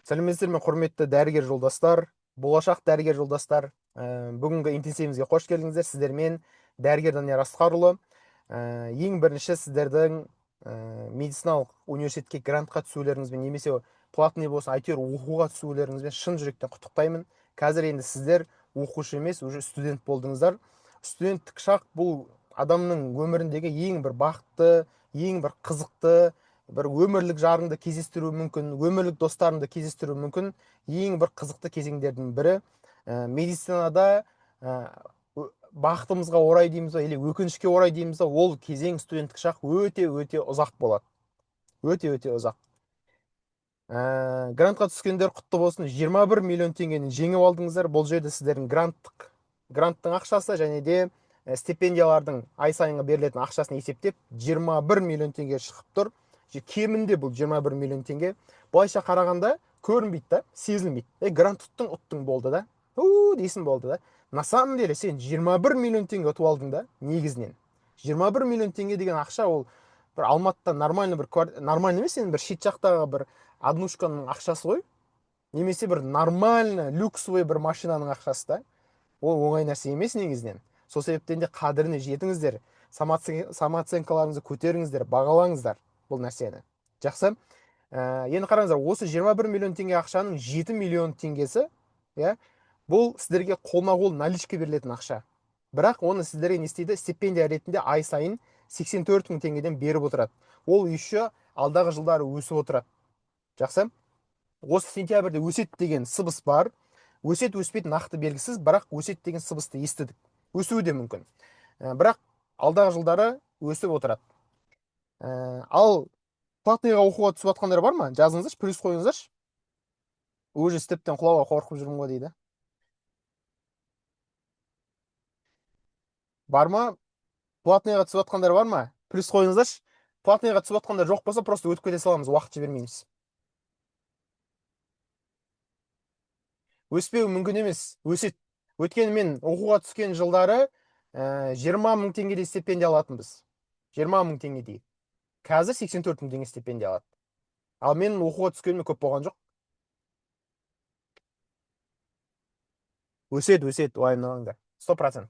Сәлеметсіздер ме, құрметті дәрігер жолдастар, болашақ дәрігер жолдастар. Бүгінгі интенсивімізге қош келдіңіздер. Сіздермен дәрігер Данияр Асқарұлы. Ең бірінші сіздердің медициналық университетке грантқа түсулеріңізбен немесе платный болсын, әйтеуір оқуға түсулеріңізбен шын жүректен құттықтаймын. Қазір енді сіздер оқушы емес, уже студент болдыңыздар. Студенттік шақ бұл адамның өміріндегі ең бір бақытты, ең бір қызықты, бір өмірлік жарыңды кездестіру мүмкін, өмірлік достарыңды кездестіру мүмкін ең бір қызықты кезеңдердің бірі. Медицинада бақытымызға орай дейміз ба, или өкінішке орай дейміз ба, ол кезең студенттік шақ өте ұзақ болады. Өте ұзақ. Грантқа түскендер құтты болсын. 21 миллион теңгені жеңіп алдыңыздар. Бұл жерде сіздердің гранттың ақшасы және де стипендиялардың ай сайынғы берілетін ақшасын есептеп 21 миллион теңге шығып тұр. Кемінде бұл 21 миллион теңге. Былайша қарағанда көрінбейді да, сезілмейді. Грант ұттың болды да. Дейсің болды да. На самом деле сен 21 миллион теңге ұтып алдың да, негізінен. 21 миллион теңге деген ақша, ол бір Алматыда нормальный емес, сен бір шет жақтағы бір однушканың ақшасы ғой, немесе бір нормально люксовый бір машинаның ақшасы да. Ол оңай нәрсе емес негізінен. Сол себептен де қадіріне жетіңіздер, самооценкаларыңызды көтеріңіздер, бағалаңыздар бұл нәрсені. Жақсы. Енді қараңыздар, осы 21 миллион теңге ақшаның 7 миллион теңгесі, бұл сіздерге қолма-қол наличка берілетін ақша. Бірақ оны сіздерге не істейді? Стипендия ретінде ай сайын 84 мың теңгеден беріп отырады. Ол еще алдағы жылдары өсіп отырады. Жақсы. Осы сентябрьде өсет деген сыбыс бар. Өсет өспейді нақты белгісіз, бірақ өсет деген сыбысты естідік. Өсуі де мүмкін. Бірақ алдағы жылдары өсіп отырады. Ал платныйға оқуға түсіп жатқандар бар ма? Жазыңыздаршы, плюс қойыңыздаршы. Уже стептен құлауға қорқып жүрмін ғой дейді. Бар ма? Платныйға түсіп жатқандар бар ма? Плюс қойыңыздаршы. Платныйға түсіп жатқандар жоқ болса, просто өтіп кете саламыз, уақыт жібермейміз. Өспеу мүмкін емес, өсет. Өткен мен оқуға түскен жылдары 20 мың теңгедей стипендия алатынбыз. 20 мың теңгедей. Қазір 84 мың теңге стипендия алады. Ал мен оқуға түскеніме көп болған жоқ. Өсет, уайымдамаңдар. 100%.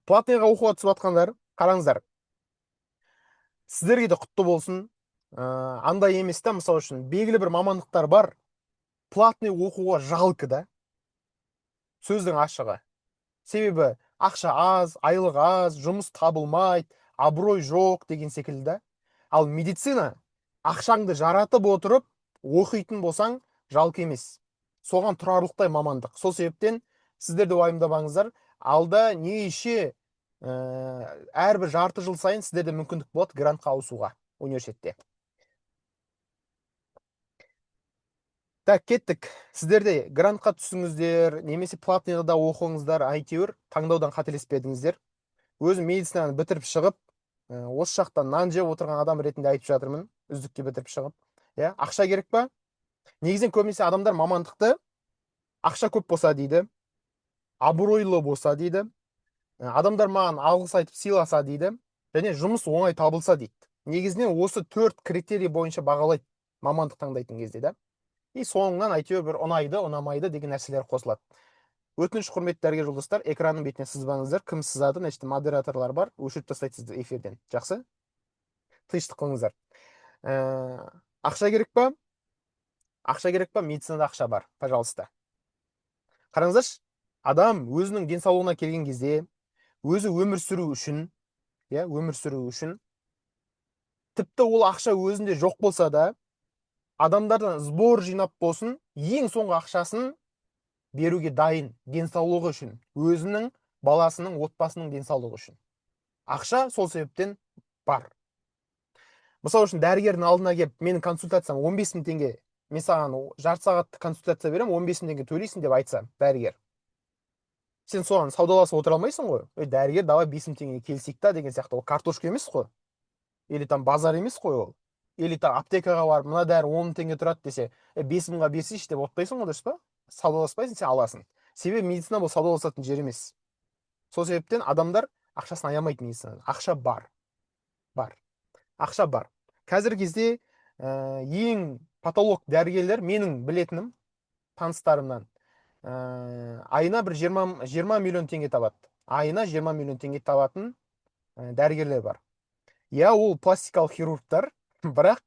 Платныйға оқуға түсіп жатқандар, қараңыздар. Сіздерге де құтты болсын. Андай емес та, мысалы үшін белгілі бір мамандықтар бар. Платный оқуға жалко да. Сөздің ашығы. Себебі ақша аз, айлық аз, жұмыс табылмайды, абырой жоқ деген секілді. Ал медицина ақшаңды жаратып отырып оқитын болсаң жалко емес. Соған тұрарлықтай мамандық. Сол себептен сіздер де уайымдамаңыздар. Алда неше әрбір жарты жыл сайын сіздерде мүмкіндік болады грантқа ауысуға университетте. Так, кеттік. Сіздерде грантқа түсіңіздер, немесе платныйға да оқыңыздар, әйтеуір таңдаудан қателеспедіңіздер. Өзім медицинаны бітіріп шығып, осы жақтан нан жеп отырған адам ретінде айтып жатырмын, үздікке бітіріп шығып. Ақша керек па? Негізінен көбінесе адамдар мамандықты ақша көп болса дейді, абыройлы болса дейді, адамдар маған алғыс айтып сыйласа дейді, және жұмыс оңай табылса дейді. Негізінен осы 4 критерий бойынша бағалайды мамандық таңдайтын кезде да. И соңынан әйтеуір бір ұнайды, ұнамайды деген нәрселер қосылады. Өтініш, құрметті дәрігер жолдастар, экранның бетіне сызбаңыздар. Кім сызады, значит, модераторлар бар, өшіріп тастайды сізді эфирден. Жақсы? Тыныштық қылыңыздар. Ақша керек па? Ақша керек па? Медицинада ақша бар, пожалуйста. Қараңыздаршы, адам өзінің денсаулығына келген кезде, өзі өмір сүру үшін, тіпті ол ақша өзінде жоқ болса да, адамдардан сбор жинап болсын, ең соңғы ақшасын беруге дайын, денсаулығы үшін, өзінің, баласының, отбасының денсаулығы үшін. Ақша сол себептен бар. Мысалы үшін дәрігердің алдына келіп, менің консультациям 15 мың теңге, мен саған жарты сағатты консультация берем, 15 мың теңге төлейсің деп айтса, дәрігер. Сен соған саудаласып отыра алмайсың ғой. Дәрігер, давай 5 мың теңге келісейік та деген сияқты. Ол картошка емес қой. Или там базар емес қой ол. Или там аптекаға барып, мына дәрі 10 мың теңге тұрады десе, 5 мыңға берсейші деп отпайсың ғой, дұрыс па? Саудаласпайсың, сен аласың. Себебі медицина бұл саудаласатын жер емес. Сол себептен адамдар ақшасын аямайды медицинада. Ақша бар. Ақша бар. Қазіргі кезде ең патолог дәрігерлер менің білетінім таныстарымнан айына бір 20 миллион теңге табады. Айына 20 миллион теңге табатын дәрігерлер бар. Иә, ол пластикалық хирургтар, бірақ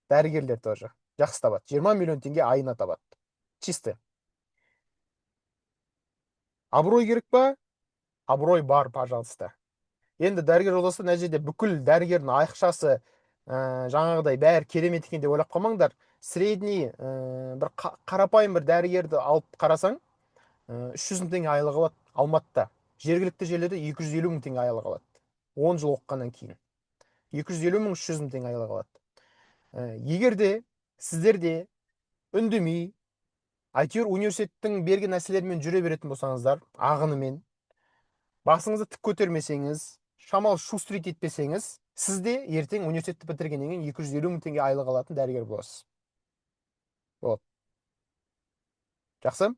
дәрігерлер тоже жақсы табады. 20 миллион теңге айына табады. Чисто. Абырой керек па? Абырой бар, пожалуйста. Енді дәрігер жолдасы мына жерде бүкіл дәрігердің айықшасы жаңағыдай бәрі керемет екен деп ойлап қалмаңдар. Средний бір қарапайым бір дәрігерді алып қарасаң 300 мың теңге айлығы алады Алматыда. Жергілікті жерлерде 250 мың теңге айлығы алады. 10 жыл оқығаннан кейін 250 мың 300 мың теңге айлығы алады. Егер де сіздер де үндемей әйтеуір университеттің берген нәрселерімен жүре беретін болсаңыздар, ағынымен басыңызды тік көтермесеңіз, шамалы шустрить етпесеңіз, сіз де ертең университетті бітіргеннен кейін 250 мың теңге айлық алатын дәрігер боласыз. Вот. Жақсы?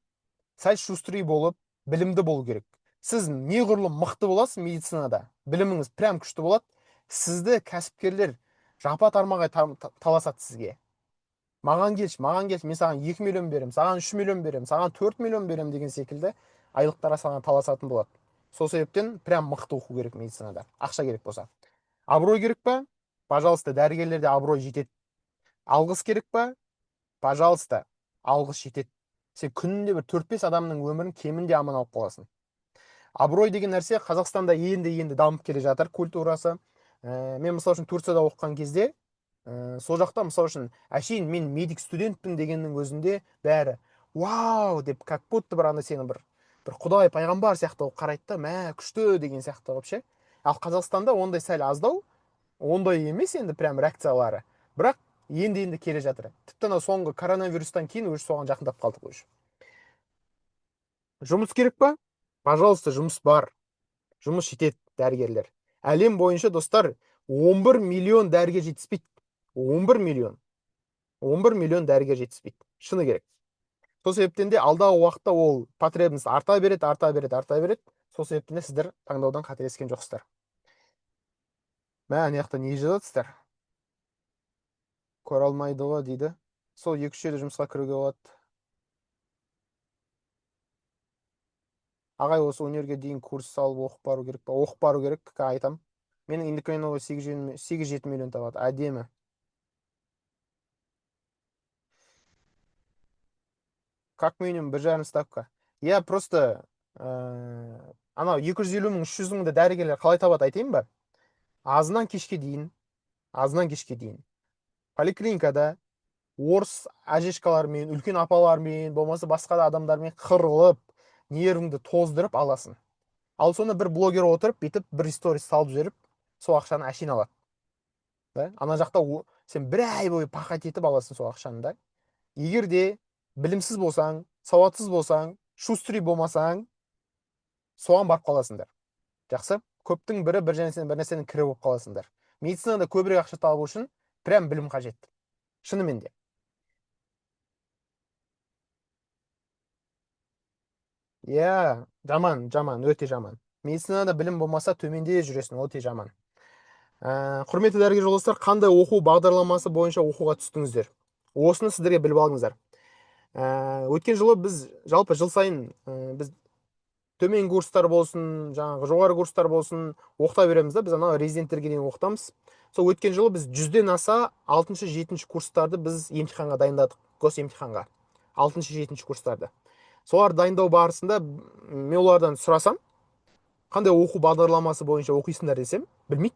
Сәл шустрый болып, білімді болу керек. Сіз неғұрлым мықты боласыз медицинада, біліміңіз прям күшті болады, сізді кәсіпкерлер жапа тармағай таласады сізге. Маған келші, мен саған 2 миллион берем, саған 3 миллион берем, саған 4 миллион берем деген секілді айлықтарға саған таласатын болады. Сол себептен прям мықты оқу керек медицинада. Ақша керек болса. Абырой керек па? Пожалуйста, дәрігерлерде абырой жетеді. Алғыс керек па? Пожалуйста, алғыс жетеді. Сен күнінде бір 4-5 адамның өмірін кемінде аман алып қаласың. Абырой деген нәрсе Қазақстанда енді дамып келе жатыр культурасы. Мен мысалы үшін Турцияда оқыған кезде, сол жақта мысалы үшін әшейін мен медик студентпін дегеннің өзінде бәрі вау деп, как будто бір ана сені бір құдай пайғамбар сияқты қылып қарайды да, мә күшті деген сияқты қылып ше. Ал Қазақстанда ондай сәл аздау, ондай емес енді прям реакциялары, бірақ енді келе жатыр. Тіпті анау соңғы коронавирустан кейін уже соған жақындап қалдық уже. Жұмыс керек па? Пожалуйста, жұмыс бар. Жұмыс жетеді дәрігерлер. Әлем бойынша достар 11 миллион дәрігер жетіспейді. 11 миллион. 11 миллион дәрігер жетіспейді. Шыны керек. Сол себептен де алдағы уақытта ол потребность арта береді. Сол себептен де сіздер таңдаудан қателескен жоқсыздар. Мә, ана жақта не жазасыздар? Көре алмайды ғой дейді. Сол 2-3 жерде жұмысқа кіруге болады. Ағай, осы универге дейін курс салып оқып бару керек па? Оқып бару керек, айтам. Менің индикайнова 8-7 миллион табады. Әдемі. Как минимум 1,5 ставка. Я просто анау 250 мың 300 мыңды дәрігерлер қалай табады айтайын ба? Азынан кешке дейін поликлиникада орыс әжешкалармен, үлкен апалармен, болмаса басқа да адамдармен қырылып, нервіңді тоздырып аласың. Ал соны бір блогер отырып, бүйтіп бір сторис салып жіберіп, сол ақшаны әшейін алады. Да? Ана жақта сен бір ай бойы пахать етіп аласың сол ақшаны да. Егер де білімсіз болсаң, сауатсыз болсаң, шустрый болмасаң, соған барып қаласыңдар. Жақсы? Көптің бірі бір нәрсенің кірі болып қаласыңдар. Медицинада көбірек ақша табу үшін прям білім қажет. Шынымен де. Иә, жаман, өте жаман. Медицинада білім болмаса төменде жүресің, өте жаман. Құрметті дәрігер жолдастар, қандай оқу бағдарламасы бойынша оқуға түстіңіздер? Осыны сіздерге біліп алыңыздар. Өткен жылы біз жалпы жыл сайын біз төмен курстар болсын, жаңағы жоғары курстар болсын, оқыта береміз да, біз анау резиденттерге дейін оқытамыз. Сол өткен жылы біз 100-ден аса 6-7 курстарды біз емтиханға дайындадық, гос емтиханға. 6-7 курстарды. Солар дайындау барысында мен олардан сұрасам, қандай оқу бағдарламасы бойынша оқисыңдар десем, білмейді.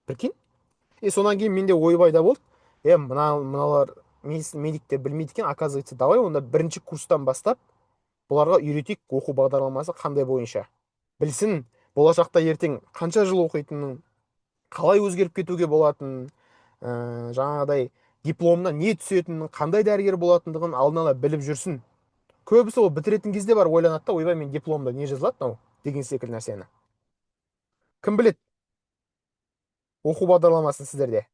Прикинь? Сонан кейін менде ойбайда болды. Мыналар медиктер білмейді екен, оказывается, давай онда бірінші курстан бастап бұларға үйретейік оқу бағдарламасы қандай бойынша. Білсін, болашақта ертең қанша жыл оқитынын, қалай өзгеріп кетуге болатынын, жаңағыдай дипломына не түсетінін, қандай дәрігер болатындығын алдын ала біліп жүрсін. Көбісі ол бітіретін кезде бар ойланады да, ойбай, мен дипломда не жазылады мынау деген секілді нәрсені. Кім білет оқу бағдарламасын сіздерде?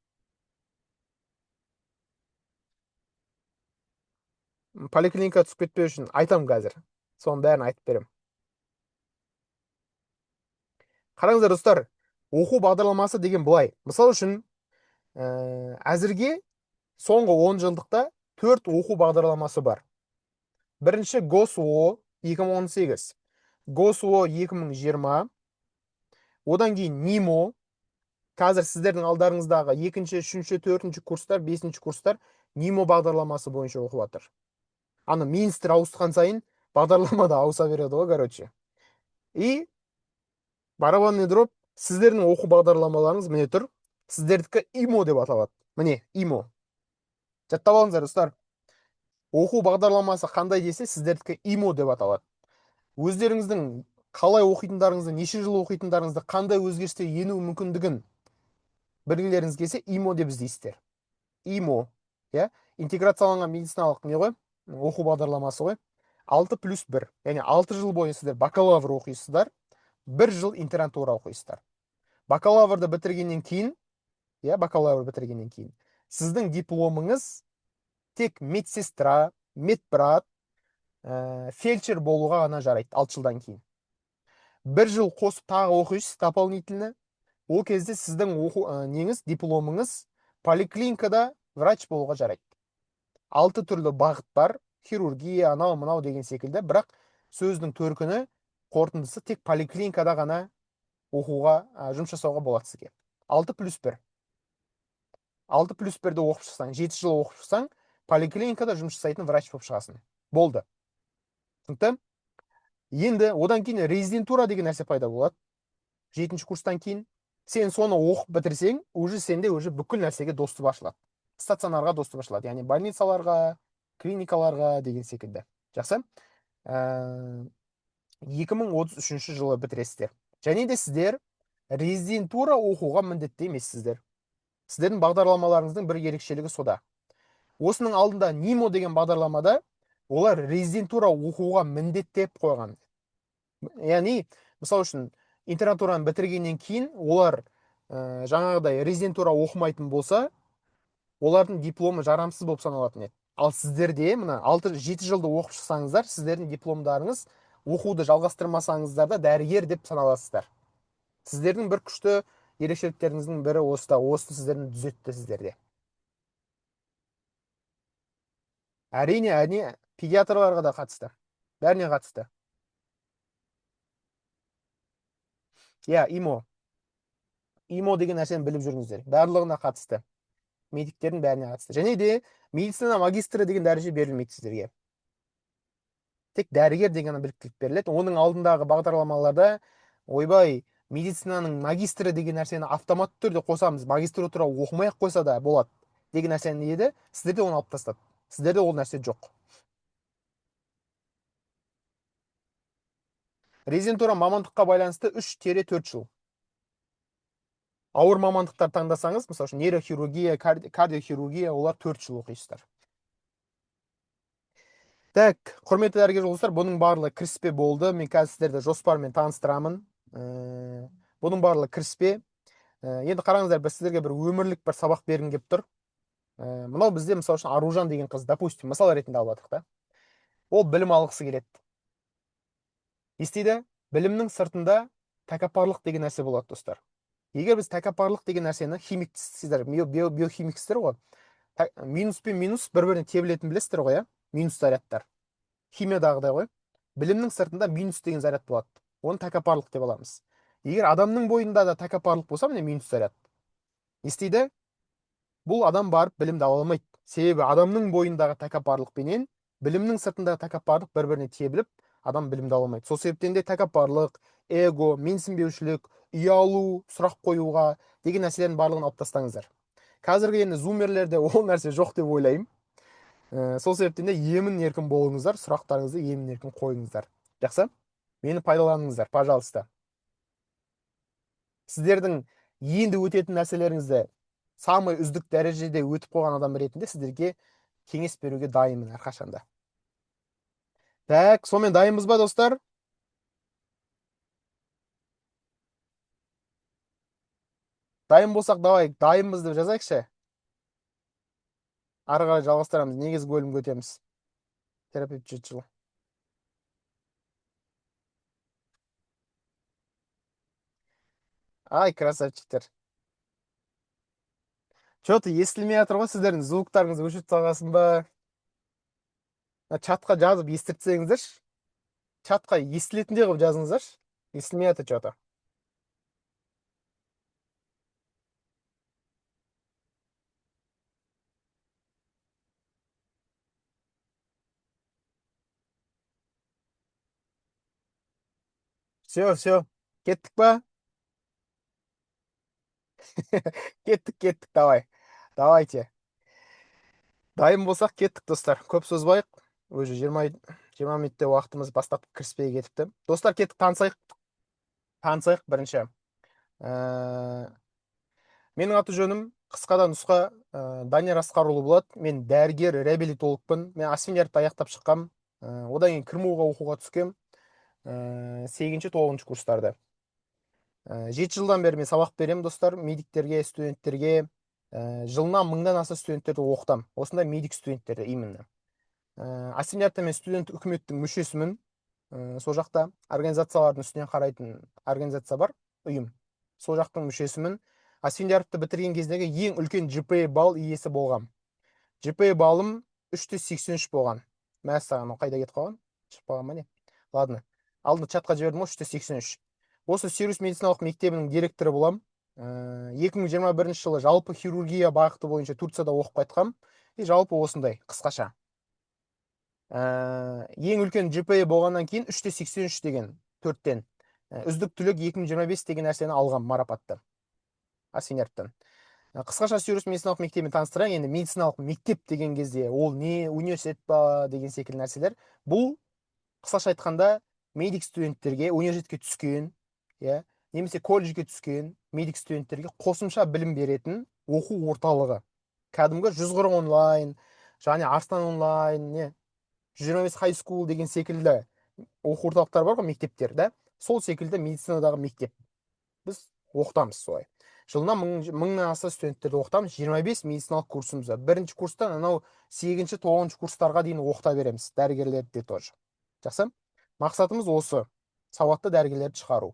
Поликлиника түсіп кетпеу үшін айтам қазір. Соның бәрін айтып берем. Қараңыздар достар, оқу бағдарламасы деген былай. Мысал үшін, әзірге соңғы 10 жылдықта 4 оқу бағдарламасы бар. Бірінші ГОСО 2018, ГОСО 2020, одан кейін НИМО, қазір сіздердің алдарыңыздағы екінші, үшінші, төртінші курстар, бесінші курстар НИМО бағдарламасы бойынша оқып жатыр. Аны министр ауысқан сайын бағдарлама да ауыса береді ғой, короче. И барабанный дроп, сіздердің оқу бағдарламаларыңыз міне тұр. Сіздердікі ИМО деп аталады. Міне, ИМО. Жаттап алыңыздар, достар. Оқу бағдарламасы қандай десе, сіздердікі ИМО деп аталады. Өздеріңіздің қалай оқитындарыңызды, неше жыл оқитындарыңызды, қандай өзгерістер ену мүмкіндігін білгілеріңіз келсе, ИМО деп іздейсіздер. ИМО, иә, интеграцияланған медициналық не ғой, оқу бағдарламасы ғой. 6+1, яғни 6 жыл бойы сіздер бакалавр оқисыздар, 1 жыл интернатура оқисыздар. Бакалаврды бітіргеннен кейін, иә, бакалавр бітіргеннен кейін, сіздің дипломыңыз тек медсестра, медбрат, фельдшер болуға ғана жарайды 6 жылдан кейін. 1 жыл қосып тағы оқисыз дополнительно. Ол кезде сіздің неңіз, дипломыңыз поликлиникада врач болуға жарайды. 6 түрлі бағыт бар, хирургия, анау мынау деген секілді, бірақ сөздің төркіні, қорытындысы тек поликлиникада ғана оқуға, жұмыс жасауға болады сізге. 6+1. 6+1-ді оқып шықсаң, 7 жыл оқып шықсаң, поликлиникада жұмыс жасайтын врач болып шығасың. Болды. Түсінікті? Енді одан кейін резидентура деген нәрсе пайда болады. 7-ші курстан кейін сен соны оқып бітірсең, уже сенде уже бүкіл нәрсеге доступ ашылады. Стационарға доступ ашылады, яғни больницаларға, клиникаларға деген секілді. Жақсы? 2033 жылы бітіресіздер. Және де сіздер резидентура оқуға міндетті емессіздер. Сіздердің бағдарламаларыңыздың бір ерекшелігі сода. Осының алдында НИМО деген бағдарламада олар резидентура оқуға міндеттеп қойған. Яғни, мысалы үшін, интернатураны бітіргеннен кейін олар жаңағыдай резидентура оқымайтын болса, олардың дипломы жарамсыз болып саналатын еді. Ал сіздерде мына 6-7 жылды оқып шықсаңыздар, сіздердің дипломдарыңыз оқуды жалғастырмасаңыздар да дәрігер деп саналасыздар. Сіздердің бір күшті ерекшеліктеріңіздің бірі осы сіздердің түзетті сіздерде. Әрине, педиатрларға да қатысты. Бәріне қатысты. Иә, ИМО деген нәрсені біліп жүріңіздер. Барлығына қатысты. Медиктердің бәріне қатысты. Және де медицина магистрі деген дәреже берілмейді сіздерге. Тек дәрігер деген біліктілік беріледі. Оның алдындағы бағдарламаларда, ойбай, медицинаның магистрі деген нәрсені автоматты түрде қосамыз, магистратура оқымай ақ қойса да болады деген нәрсені еді, сіздерде оны алып тастады. Сіздерде ол нәрсе жоқ. Резидентура мамандыққа байланысты 3-4 жыл. Ауыр мамандықтар таңдасаңыз, мысалы үшін нейрохирургия, кардиохирургия, олар 4 жыл оқисыздар. Так, құрметті дәрігер жолдастар, бұның барлығы кіріспе болды. Мен қазір сіздерді жоспармен таныстырамын. Бұның барлығы кіріспе. Енді қараңыздар, біз сіздерге бір өмірлік бір сабақ бергім келіп тұр. Мынау бізде, мысалы үшін, Аружан деген қыз, допустим, мысал ретінде алып жатырмық та. Ол білім алғысы келеді. Естиді, білімнің сыртында тәкаппарлық деген нәрсе болады, достар. Егер біз тәкаппарлық деген нәрсені химиксіздер, биохимиксіздер ғой, минус пен минус бір-біріне тебілетін білесіздер ғой, минус зарядтар. Химиядағыдай ғой. Білімнің сыртында минус деген заряд болады. Оны тәкаппарлық деп аламыз. Егер адамның бойында да тәкаппарлық болса, міне минус заряд. Естиді? Бұл адам барып білімді ала алмайды. Себебі адамның бойындағы тәкаппарлықпенен білімнің сыртындағы тәкаппарлық бір-біріне тебіліп, адам білімді ала алмайды. Сол себептен де тәкаппарлық, эго, менсінбеушілік, ұялу, сұрақ қоюға деген нәрселердің барлығын алып тастаңыздар. Қазіргі енді зумерлерде ол нәрсе жоқ деп ойлаймын. Сол себептен де емін еркін болыңыздар, сұрақтарыңызды емін еркін қойыңыздар. Жақсы? Мені пайдаланыңыздар, пожалуйста. Сіздердің енді өтетін нәрселеріңізді самый үздік дәрежеде өтіп қойған адам ретінде сіздерге кеңес беруге дайынмын әрқашанда. Так, сонымен дайынбыз ба, достар? Дайын болсақ, давай, дайынбыз деп жазайықшы. Ары қарай жалғастырамыз. Негізгі бөлімге өтеміз. Терапевт жыл. Ай, красавчиктер. че то естілмей жатыр ғой, сіздердің звуктарыңызды өшіріп тастағансың ба? Чатқа жазып естіртсеңіздерші. Чатқа естілетіндей қылып жазыңыздаршы. Естілмей жатыр че то. Все. Кеттік па? Кеттік, давай. Давайте. Дайын болсақ кеттік, достар. Көп созбайық. Уже 20 минутте уақытымыз бастап кіріспей кетіпті. Достар, кеттік, танысайық. Танысайық бірінші. Менің аты жөнім қысқада нұсқа Данияр Асқарұлы болады. Мен дәрігер, реабилитологпын. Мен Асфендияровты аяқтап шыққам. Одан кейін КРМУ-ға оқуға түскем. 8-9 курстарда. 7 жылдан бері мен сабақ беремін, достар. Медиктерге, студенттерге. Жылына 1000-дан аса студенттерді оқытам. Осындай медик студенттерді именно. Асфендияровта мен студент үкіметтің мүшесімін. Сол жақта организациялардың үстінен қарайтын организация бар, ұйым. Сол жақтың мүшесімін. Асфендияровты бітірген кездегі ең үлкен GPA балл иесі болғам. GPA балым 383 болған. Мәссаған, қайда кетіп қалған? Шығып қалған ма не? Ладно. Алдында чатқа жібердім ғой, 383. Осы Сирус медициналық мектебінің директоры болам. 2021 жылы жалпы хирургия бағыты бойынша Турцияда оқып қайтқам. И жалпы осындай, қысқаша. Ең үлкен GPA болғаннан кейін 383 деген 4-тен. Үздік түлек 2025 деген нәрсені алғам, марапатты. Асфендияровтан. Қысқаша Сирус медициналық мектебін таныстырайын. Енді медициналық мектеп деген кезде ол не, университет па деген секілді нәрселер. Бұл қысқаша айтқанда медик студенттерге, университетке түскен, немесе колледжге түскен медик студенттерге қосымша білім беретін оқу орталығы. Кәдімгі 140 онлайн, және Арыстан онлайн, 125 high school деген секілді оқу орталықтар бар ғой, мектептер, да? Сол секілді медицинадағы мектеп. Біз оқытамыз солай. Жылына 1000-нан аса студенттерді оқытамыз, 25 медициналық курсымыз бар. Бірінші курстан анау 8-9 курстарға дейін оқыта береміз, дәрігерлерді де тоже. Жақсы? Мақсатымыз осы, сауатты дәрігерлерді шығару.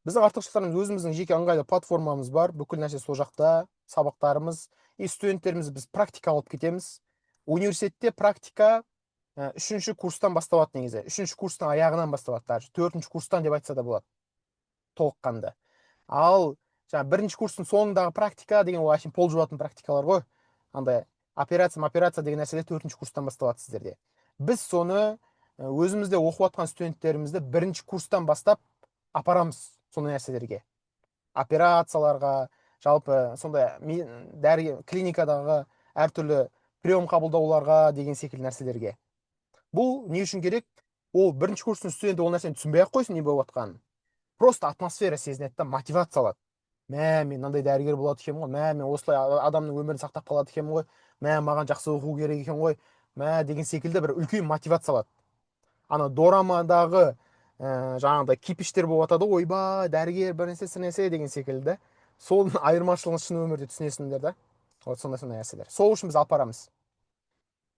Біздің артықшылықтарымыз, өзіміздің жеке ыңғайлы платформамыз бар, бүкіл нәрсе сол жақта, сабақтарымыз, студенттеріміз біз практика алып кетеміз. Университетте практика 3-ші курстан басталады негізі. 3-ші курстың аяғынан басталады, 4-ші курстан деп айтса да болады, толыққанды. Ал бірінші курстың соңындағы практика деген ол әшейін пол жуатын практикалар ғой. Андай операция деген нәрселер 4-ші курстан басталады сіздерде. Біз соны өзімізде оқып жатқан студенттерімізді 1-ші курстан бастап апарамыз сондай нәрселерге. Операцияларға, жалпы сондай клиникадағы әртүрлі прием қабылдауларға деген секілді нәрселерге. Бұл не үшін керек? Ол 1-ші курстың студенті ол нәрсені түсінбей ақ қойсын не болып жатқанын. Просто атмосфера сезінеді да, мотивация алады. Мен мынандай дәрігер болады екенмін ғой, мен осылай адамның өмірін сақтап қалады екенмін ғой, маған жақсы оқу керек екен ғой, деген секілді бір үлкен мотивация алады. Ана дорамадағы жаңағыдай кипиштер болып жатады, ойбай, дәрігер бір нәрсе деген секілді. Сол айырмашылығын шын өмірде түсінесіңдер да. Вот сондай нәрселер. Сол үшін біз апарамыз.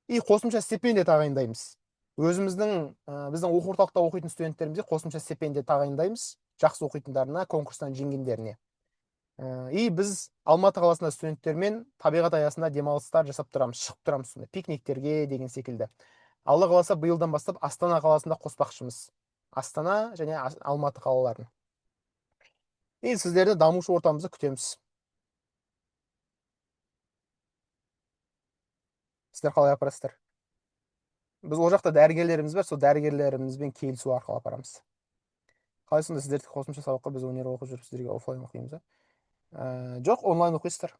И қосымша стипендия тағайындаймыз. Біздің оқу орталықта оқитын студенттерімізге қосымша стипендия тағайындаймыз. Жақсы оқитындарына, конкурстан жеңгендеріне. И біз Алматы қаласында студенттермен табиғат аясында демалыстар жасап тұрамыз, шығып тұрамыз, пикниктерге деген секілді. Алла қаласа биылдан бастап Астана қаласында қоспақшымыз. Астана және Алматы қалаларын. И сіздерді дамушы ортамызды күтеміз. Сіздер қалай апарасыздар? Біз ол жақта дәрігерлеріміз бар, сол дәрігерлерімізбен келісу арқылы апарамыз. Қалай сонда сіздерді қосымша сабаққа біз өнер оқып жүріп сіздерге офлайн оқимыз, жоқ, онлайн оқисыздар.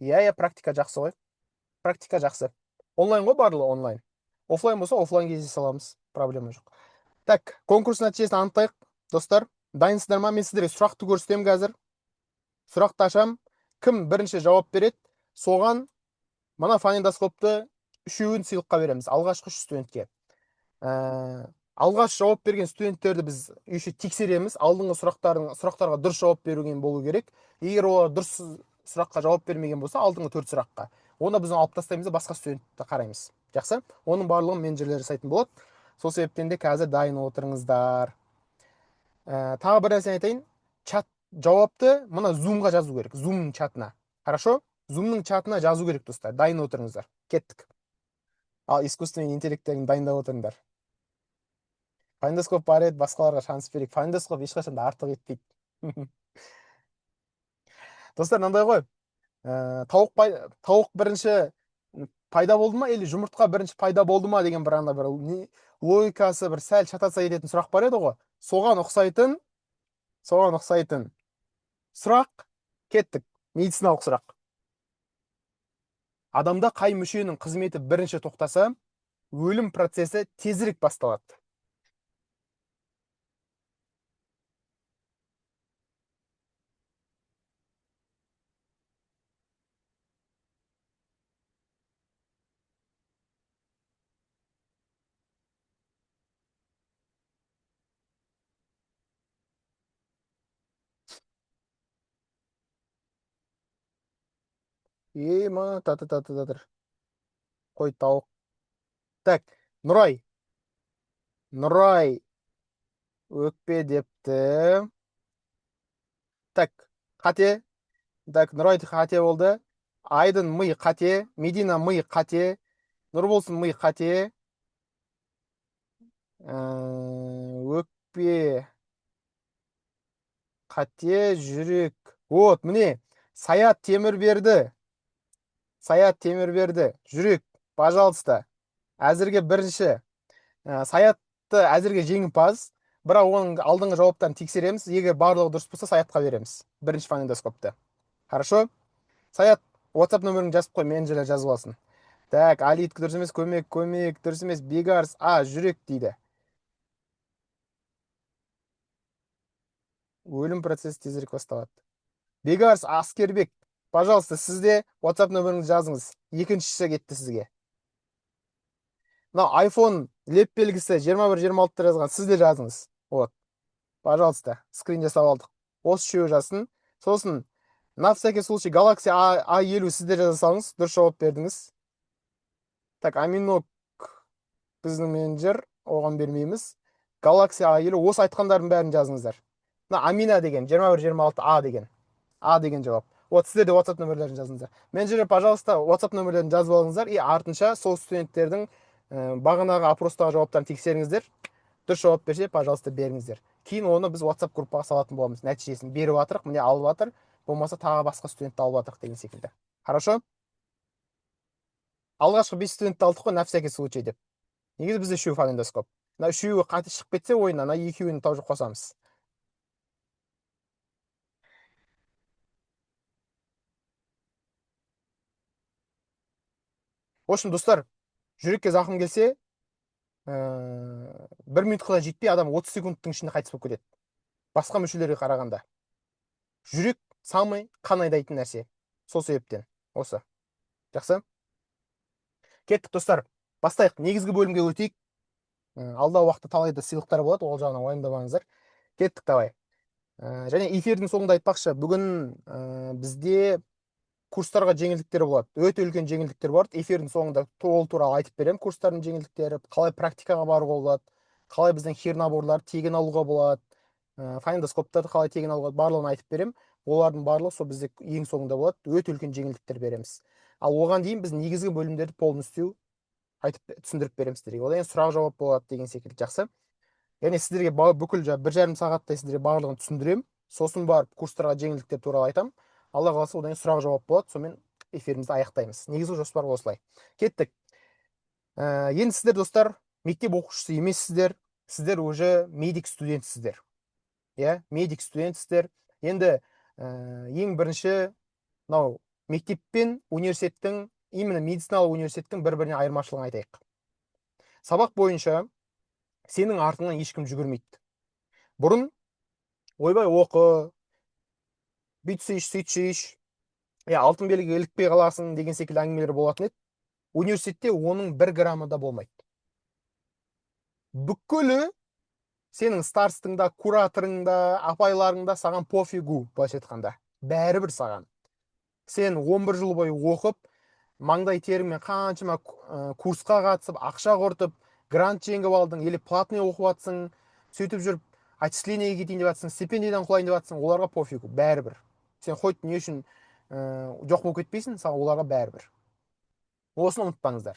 Практика жақсы ғой. Практика жақсы. Онлайн ғой, барлығы онлайн. Офлайн болса, офлайн кездесе аламыз, проблема жоқ. Так, конкурс нәтижесін анықтайық, достар. Дайынсыздар ма? Мен сіздерге сұрақты көрсетемін қазір. Сұрақты ашам. Кім бірінші жауап береді, соған мына фонендоскопты 3-еуін сыйлыққа береміз. Алғашқы 3 студентке. Алғаш жауап берген студенттерді біз еще тексереміз. Алдыңғы сұрақтарға дұрыс жауап берген болу керек. Егер олар дұрыс сұраққа жауап бермеген болса, алдыңғы 4 сұраққа, онда біз алып тастаймыз, басқа студентті қараймыз. Жақсы? Оның барлығын менеджерлер жасайтын болады. Сол себептен де қазір дайын отырыңыздар. Тағы бір нәрсе айтайын. жауапты мына зумға жазу керек, зумның чатына. Хорошо? Зумның чатына жазу керек, достар. Дайын отырыңыздар. Кеттік. Ал искусственный интеллекттерін дайындап отырыңдар. Файндоскоп бар еді, басқаларға шанс берейік. Файндоскоп ешқашан да артық етпейді. Достар, мынандай ғой. Тауық бірінші пайда болды ма, или жұмыртқа бірінші пайда болды ма деген бір анда бір логикасы бір сәл шатаса кететін сұрақ бар еді ғой. Соған ұқсайтын сұрақ. Кеттік. Медициналық сұрақ. Адамда қай мүшенің қызметі бірінші тоқтаса, өлім процесі тезірек басталады? Ема, та-та-та-та-та. Қой, тауық. Так, Нұрай. Нұрай өкпе депті. Так, қате. Так, Нұрай қате болды. Айдын ми қате. Медина ми қате. Нұрболсын ми қате. Өкпе қате, жүрек. Вот, міне. Саят Темірберді. Жүрек, пожалуйста. Әзірге бірінші. Саятты әзірге жеңімпаз. Бірақ оның алдыңғы жауаптарын тексереміз. Егер барлығы дұрыс болса, Саятқа береміз. Бірінші фонендоскопты. Хорошо? Саят, WhatsApp нөмірін жазып қой, менеджерлер жазып алсын. Так, Алиткі дұрыс емес, көмек, дұрыс емес, Бегарс, жүрек дейді. Өлім процесі тезірек басталады. Бегарс Аскербек, пожалуйста, сізде WhatsApp нөміріңізді жазыңыз. Екіншісі кетті сізге. Мына iPhone леп белгісі 21-26 жазған, сізде жазыңыз. Вот. Пожалуйста, скрин жасап алдық. Осы үшеуі жазсын. Сосын, на всякий случай Galaxy A50 сізде жазасаңыз, дұрыс жауап бердіңіз. Так, Аминок біздің менеджер, оған бермейміз. Galaxy A50, осы айтқандардың бәрін жазыңыздар. Амина деген, 21-26 деген. Деген жауап. Вот, сіздер де WhatsApp нөмірлерін жазыңыздар. Менеджер, пожалуйста, WhatsApp нөмірлерін жазып алыңыздар. И артынша сол студенттердің бағанағы опростағы жауаптарын тексеріңіздер. Дұрыс жауап берсе, пожалуйста, беріңіздер. Кейін оны біз WhatsApp группаға салатын боламыз. Нәтижесін беріп жатырық, міне алып жатыр. Болмаса тағы басқа студентті алып жатырық деген секілді. Хорошо? Алғашқы 5 студентті алдық қой, на всякий случай деп. Негізі бізде үшеу фонендоскоп. Мына үшеуі қате шығып кетсе ойына, мына екеуін тоже қосамыз. В общем, достар, жүрекке зақым келсе, 1 минутқа да жетпей адам 30 секундтың ішінде қайтыс болып кетеді. Басқа мүшелерге қарағанда. Жүрек самый қан айдайтын нәрсе. Сол себептен. Осы. Жақсы? Кеттік, достар. Бастайық. Негізгі бөлімге өтейік. Алдағы уақытта талайда сыйлықтар болады, ол жағынан уайымдамаңыздар. Кеттік, давай. Және эфирдің соңында айтпақшы, бүгін бізде курстарға жеңілдіктер болады. Өте үлкен жеңілдіктер болады. Эфирдің соңында ол туралы айтып беремін. Курстардың жеңілдіктері, қалай практикаға баруға болады, қалай біздің хир наборларды тегін алуға болады, файндоскоптарды қалай тегін алуға болады, барлығын айтып беремін. Олардың барлығы сол бізде ең соңында болады. Өте үлкен жеңілдіктер береміз. Ал оған дейін біз негізгі бөлімдерді полностью айтып түсіндіріп береміз сіздерге. Одан кейін сұрақ жауап болады деген секілді. Жақсы? Яғни сіздерге бүкіл 1,5 сағаттай сіздерге барлығын түсіндіремін. Сосын барып курстарға жеңілдіктер туралы айтамын. Алла қаласа одан кейін сұрақ жауап болады. Сонымен эфирімізді аяқтаймыз. Негізгі жоспар осылай. Кеттік. Енді сіздер, достар, мектеп оқушысы емессіздер. Сіздер уже медик студентсіздер. Иә, медик студентсіздер. Енді ең бірінші мынау мектеп пен университеттің, именно медициналық университеттің бір-біріне айырмашылығын айтайық. Сабақ бойынша сенің артыңнан ешкім жүгірмейді. Бұрын ойбай оқы, бүйтсейші, сөйтсейші, алтын белгіге ілікпей қаласың деген секілді әңгімелер болатын еді. Университетте оның 1 грамы да болмайды. Бүкілі сенің старстыңда, кураторыңда, апайларыңда саған пофигу, былайша айтқанда. Бәрібір саған. Сен 11 жыл бойы оқып, маңдай теріңмен қаншама курсқа қатысып, ақша құртып, грант жеңіп алдың, или платный оқып жатсың, сөйтіп жүріп, отчислениеге кетейін деп жатсың, стипендиядан құлайын деп жатсың, оларға пофигу, бәрібір. Сен хоть не үшін жоқ болып кетпейсің, саған оларға бәрібір. Осыны ұмытпаңыздар.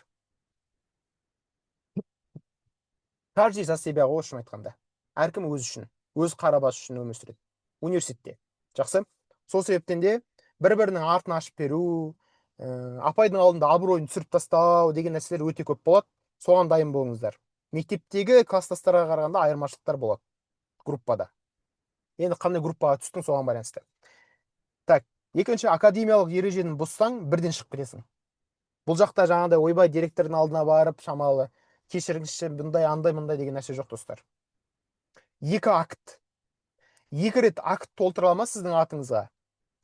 Каждый за себя ғой, шын айтқанда. Әркім өзі үшін, өз қара басы үшін өмір сүреді университетте. Жақсы. Сол себептен де бір-бірінің артын ашып беру, апайдың алдында абыройын түсіріп тастау деген нәрселер өте көп болады. Соған дайын болыңыздар. Мектептегі класстастарға қарағанда айырмашылықтар болады группада. Енді қандай группаға түстің, соған байланысты. Так, екінші, академиялық ережені бұзсаң, бірден шығып кетесің. Бұл жақта жаңағыдай ойбай директордың алдына барып, шамалы кешіріңізші, бұндай андай мындай деген нәрсе жоқ, достар. Екі рет акт толтыра ма сіздің атыңызға?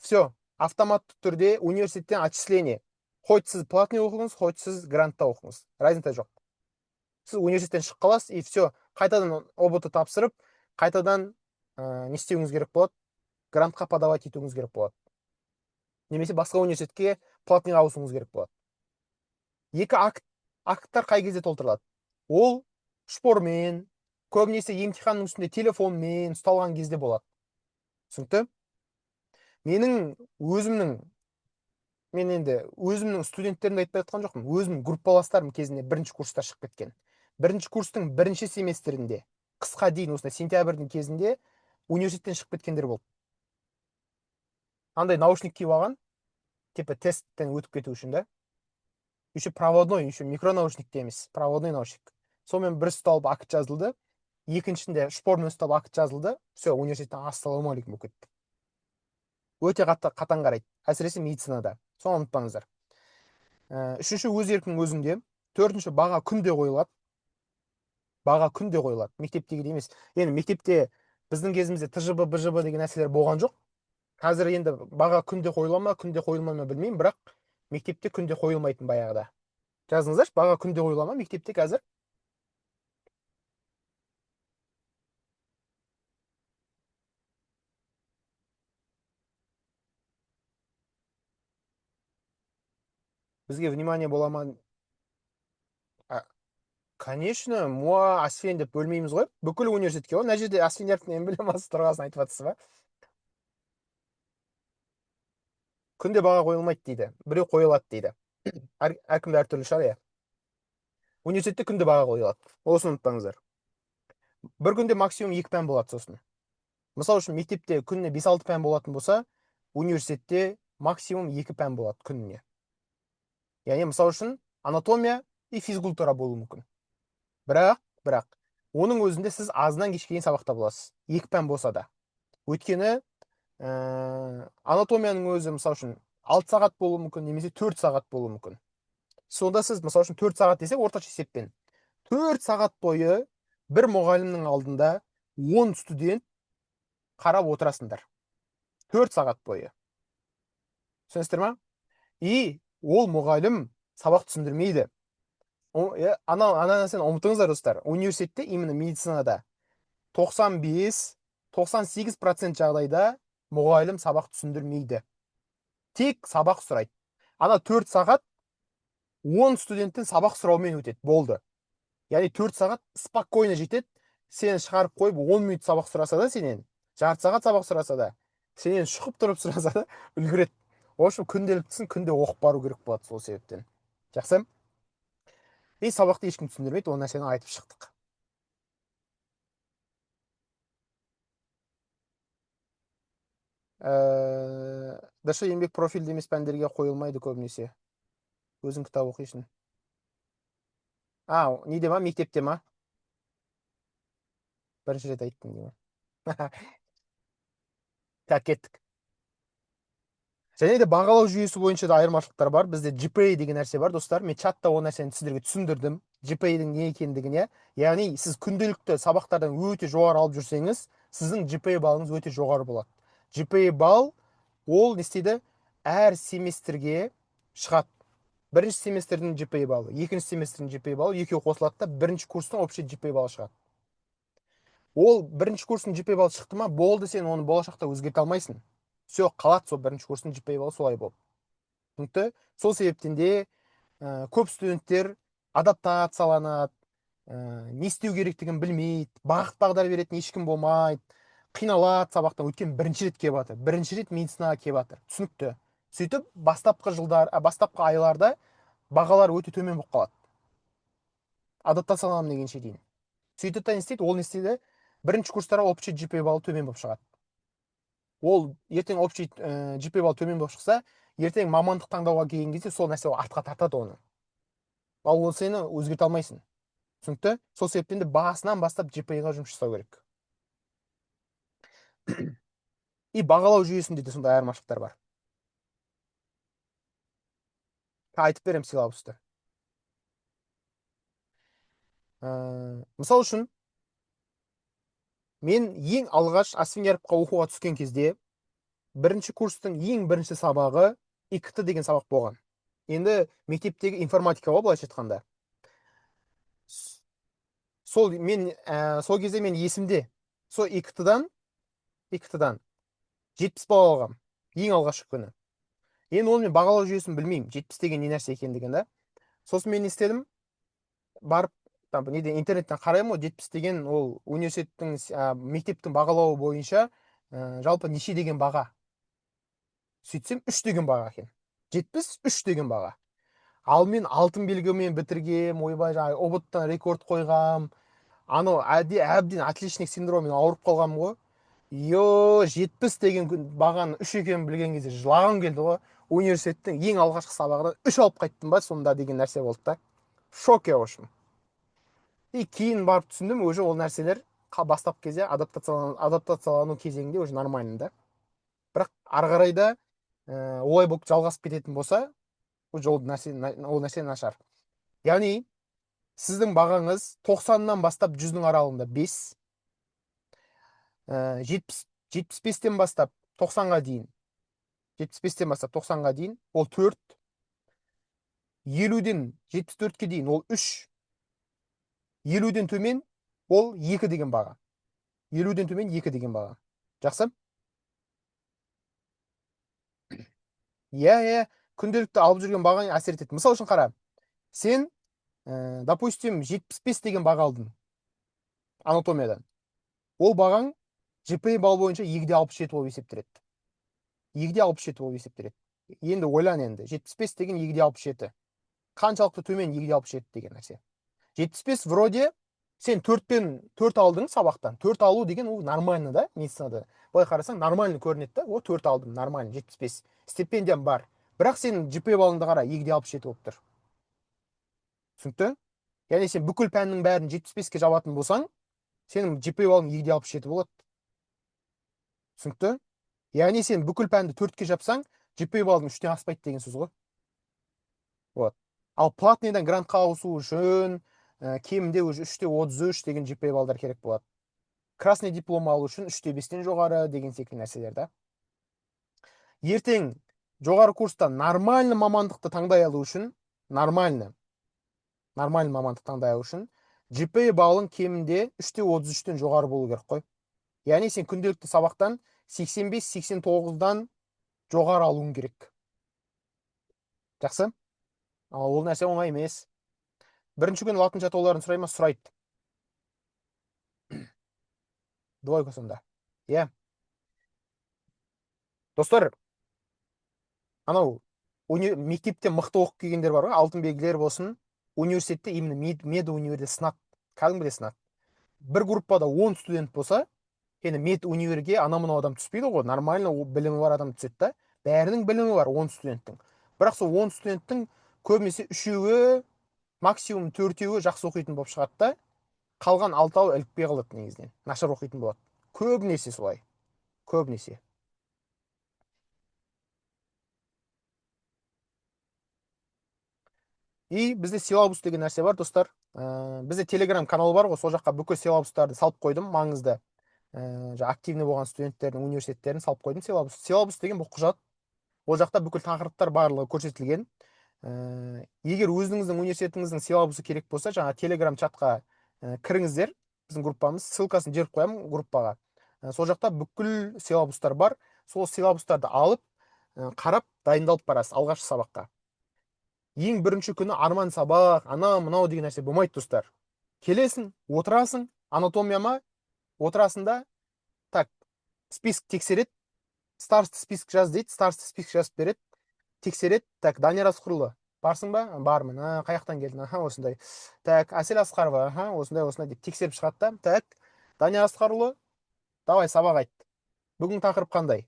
Все, автоматты түрде университеттен отчисление. Хоть сіз платный оқыңыз, хоть сіз грантта оқыңыз. Разница жоқ. Сіз университеттен шығып қаласыз, и все, қайтадан ОБТ тапсырып, қайтадан не істеуіңіз керек болады? Грантқа подавать етуіңіз керек болады. Немесе басқа университетке платныйға ауысуыңыз керек болады. Екі акттар қай кезде толтырылады? Ол шпормен, көбінесе емтиханның үстінде телефонмен ұсталған кезде болады. Түсінікті? Мен енді өзімнің студенттерімді айтпай жатқан жоқпын. Өзімнің группаластарым кезінде бірінші курста шығып кеткен. Бірінші курстың бірінші семестрінде, қысқа дейін, осындай сентябрьдің кезінде университеттен шығып кеткендер болды. Андай наушник киіп алған, типа тесттен өтіп кету үшін, да? Еще проводной, еще микронаушникте емес, проводной наушник. Сонымен бір ұсталып акт жазылды, екіншінде шпормен ұсталып акт жазылды, все, университеттен ассалаумағалейкум болып кетті. Өте қатаң қарайды, әсіресе медицинада. Соны ұмытпаңыздар. Үшінші, өз еркің өзіңде. Төртінші, баға күнде қойылады. Баға күнде қойылады. Мектептегі емес. Енді мектепте біздің кезімізде ТЖБ, БЖБ деген нәрселер болған жоқ. Қазір енді баға күнде қойыла ма, күнде қойылмай ма білмеймін, бірақ мектепте күнде қойылмайтын баяғыда. Жазыңыздаршы, баға күнде қойыла ма мектепте қазір? Бізге внимание бола ма? Конечно, муа асфен деп бөлмейміз ғой. Бүкіл университетке ғой. Мына жерде асфендердің эмблемасы тұрғасын айтып жатсыз ба? Күнде баға қойылмайды дейді. Біреу қойылады дейді. Әркімде әртүрлі шығар, иә. Университетте күнде баға қойылады. Осыны ұмытпаңыздар. Бір күнде максимум 2 пән болады сосын. Мысалы үшін мектепте күніне 5-6 пән болатын болса, университетте максимум 2 пән болады күніне. Яғни мысалы үшін анатомия и физкультура болуы мүмкін. Бірақ оның өзінде сіз азынан кешке дейін сабақта боласыз. 2 пән болса да. Өйткені анатомияның өзі мысалы үшін 6 сағат болуы мүмкін, немесе 4 сағат болуы мүмкін. Сонда сіз мысалы үшін 4 сағат десек, орташа есеппен 4 сағат бойы бір мұғалімнің алдында 10 студент қарап отырасыңдар. 4 сағат бойы. Түсінесіздер ма? И ол мұғалім сабақ түсіндірмейді. Ана нәрсені ұмытыңыздар, достар. Университетте, именно медицинада 95-98% жағдайда мұғалім сабақ түсіндірмейді. Тек сабақ сұрайды. Ана 4 сағат 10 студенттен сабақ сұраумен өтеді, болды. Яғни 4 сағат спокойно жетеді. Сені шығарып қойып 10 минут сабақ сұраса да, сенен жарты сағат сабақ сұраса да, сенен шұқып тұрып сұраса да үлгереді. В общем, күнделіктісін күнде оқып бару керек болады сол себептен. Жақсы? И сабақты ешкім түсіндірмейді, ол нәрсені айтып шықтық. ДШ еңбек профильді емес пәндерге қойылмайды көбінесе. Өзің кітап оқисың. Неде ма? Мектепте ма? Бірінші рет айттым деймін. Так, кеттік. Және де бағалау жүйесі бойынша да айырмашылықтар бар. Бізде GPA деген нәрсе бар, достар. Мен чатта ол нәрсені сіздерге түсіндірдім. GPA-дің не екендігіне. Яғни сіз күнделікті сабақтардан өте жоғары алып жүрсеңіз, сіздің GPA балыңыз өте жоғары болады. GPA бал ол не істейді? Әр семестрге шығады. Бірінші семестрдің GPA балы, екінші семестрдің GPA балы екеуі қосылады да бірінші курстың общий GPA балы шығады. Ол бірінші курстың GPA балы шықты ма, болды, сен оны болашақта өзгерте алмайсың. Все, қалады сол бірінші курстың GPA балы солай болып. Түсінікті? Сол себептен де көп студенттер адаптацияланады, не істеу керектігін білмейді, бағыт бағдар беретін ешкім болмайды, қиналады сабақтан. Өйткені бірінші рет келіп жатыр, бірінші рет медицинаға келіп жатыр, түсінікті. Сөйтіп бастапқы жылдар, бастапқы айларда бағалар өте төмен болып қалады, адаптацияланамын дегенше дейін. Сөйтіп та не істейді, ол не істейді, бірінші курстарға общий GPA баллы төмен болып шығады. Ол ертең общий GPA баллы төмен болып шықса, ертең мамандық таңдауға келген кезде сол нәрсе артқа тартады оны. Ал ол сені өзгерте алмайсың. Түсінікті? Сол себептен де басынан бастап GPA-ға жұмыс жасау керек. И бағалау жүйесінде де сондай айырмашылықтар бар. Айтып беремін силабусты. Мысал үшін, мен ең алғаш Асфендияровқа оқуға түскен кезде бірінші курстың ең бірінші сабағы ИКТ деген сабақ болған. Енді мектептегі информатика ғой, былайша айтқанда. Сол кезде мен есімде, сол ИКТ-дан 70 балл алғам, ең алғашқы күні. Енді оны мен бағалау жүйесін білмеймін, 70 деген не нәрсе екендігін да. Сосын мен не істедім, барып интернеттен қараймын, ғой 70 деген ол университеттің мектептің бағалауы бойынша жалпы неше деген баға. Сөйтсем 3 деген баға екен. 70 3 деген баға. Ал мен алтын белгімен бітіргем, ойбай, ұбт-тан рекорд қойғам, анау әбден отличник синдромымен ауырып қалғам ғой. 70 деген бағаның 3 екенін білген кезде жылағым келді ғой. Университеттің ең алғашқы сабағынан 3 алып қайттым ба сонда деген нәрсе болды да. Шок я, в общем. И кейін барып түсіндім, уже ол нәрселер бастап кезде адаптациялану кезеңінде уже нормально да. Бірақ ары қарай да олай болып жалғасып кететін болса, уже ол нәрсе нашар. Яғни сіздің бағаңыз 90-нан бастап 100-дің аралығында 5, 75-тен бастап 90-ға дейін, 75-тен бастап 90-ға дейін ол 4, 50-ден 74-ке дейін ол 3, 50-ден төмен ол 2 деген баға. 50-ден төмен 2 деген баға. Жақсы? Иә, күнделікті алып жүрген бағаң әсер етеді. Мысал үшін қара, сен, допустим, 75 деген баға алдың анатомиядан. Ол бағаң GPA балл бойынша 2-де 67 болып есептеледі. 2-де 67 болып есептеледі. Енді ойлан енді, 75 деген 2-де 67. Қаншалықты төмен 2-де 67 деген нәрсе. 75 вроде сен 4 алдың сабақтан. 4 алу деген ол нормально да, медицинада. Былай қарасаң нормально көрінеді да. О, 4 алдым, нормально, 75. Стипендиям бар. Бірақ сен GPA балыңды қара, 2-де 67 болып тұр. Түсінікті? Яғни сен бүкіл пәннің бәрін 75-ке жабатын болсаң, сенің GPA балың 2-де 67 болады. Түсінікті? Яғни сен бүкіл пәнді 4-ке жапсаң, GPA балың 3-тен аспайды деген сөз ғой. Вот. Ал платныйдан грантқа ауысу үшін кемінде уже 3-те 33 деген GPA балдар керек болады. Красный диплом алу үшін 3-те 5-тен жоғары деген секілді нәрселер да. Ертең жоғары курста нормальный мамандықты таңдай алу үшін, нормальный мамандық таңдай алу үшін GPA балың кемінде 3-те 33-тен жоғары болу керек қой. Яғни сен күнделікті сабақтан 85-89-дан жоғары алуың керек. Жақсы? Ал ол нәрсе оңай емес. Бірінші күн латынша атауларын сұрай ма? Сұрайды. Двойка сонда. Иә. Достар, анау мектепте мықты оқып келгендер бар ғой, алтын белгілер болсын, университетте именно мед универде сынады. Кәдімгідей сынады. Бір группада 10 студент болса, енді мед универге ана-мынау адам түспейді ғой, нормально білімі бар адам түседі да. Бәрінің білімі бар 10 студенттің. Бірақ сол 10 студенттің көбінесе 3-еуі, максимум 4-еуі жақсы оқитын болып шығады да, қалған 6-ау ілікпей қалады негізінен. Нашар оқитын болады. Көбінесе солай. Көбінесе. И бізде силабус деген нәрсе бар, достар. Бізде телеграм канал бар ғой, сол жаққа бүкіл силабустарды салып қойдым, маңызды. Активный болған студенттердің университеттерін салып қойдым силабус. Силабус деген бұл құжат. Ол жақта бүкіл тақырыптар барлығы көрсетілген. Егер өзіңіздің университетіңіздің силабусы керек болса, жаңа телеграм чатқа кіріңіздер. Біздің группамыз, ссылкасын жіберіп қоямын группаға. Сол жақта бүкіл силабустар бар. Сол силабустарды алып, қарап, дайындалып барасыз алғашқы сабаққа. Ең бірінші күні арман сабақ, ана мынау деген нәрсе болмайды, достар. келесің, отырасың, анатомия ма, отырасың да, так, список тексереді, староста список жаз дейді, староста список жазып береді, тексереді, так, Данияр Асқұлұлы барсың ба, бармын, қай жақтан келдің, аха, осындай, так, Әсел Асқарова, аха, осындай осындай деп тексеріп шығады да, так, Данияр Асқарұлы, давай сабақ айт, бүгін тақырып қандай?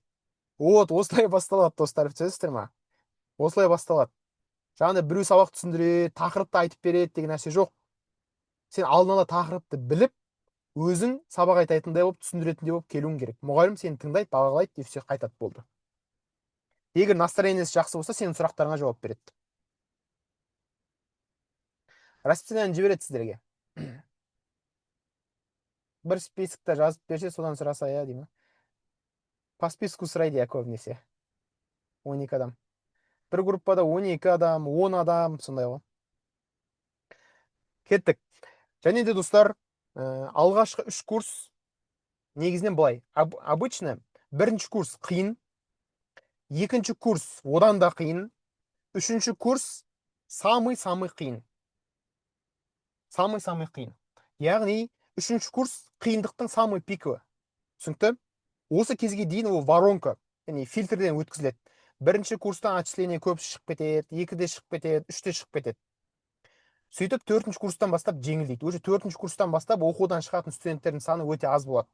Вот осылай басталады, достар, түсінесіздер ма? Осылай басталады. Жаңағыдай біреу сабақ түсіндіреді, тақырыпты айтып береді деген нәрсе жоқ. Сен алдын ала тақырыпты біліп, өзің сабақ айтатындай болып, түсіндіретіндей болып келуің керек. Мұғалім сені тыңдайды, бағалайды, и все, қайтады, болды. Егер настроениесі жақсы болса, сенің сұрақтарыңа жауап береді. Расписаниені жібереді сіздерге. Бір списокта жазып берсе, содан сұраса, иә деймін. По списку сұрайды, иә, көбінесе. 12 адам. Бір группада 12 адам, 10 адам, сондай ғой. Кеттік. Және де, достар, алғашқы 3 курс негізінен былай. Обычно бірінші курс қиын, екінші курс одан да қиын, үшінші курс самый-самый қиын. Самый-самый қиын. Яғни, үшінші курс қиындықтың самый пикі. Түсінікті? Осы кезге дейін ол воронка, яғни фильтрден өткізіледі. Бірінші курстан отчисление көп шығып кетеді, 2-де шығып кетеді, 3-те шығып кетеді. Сөйтіп, 4-ші курстан бастап жеңілдейді. Уже 4-ші курстан бастап оқудан шығатын студенттердің саны өте аз болады.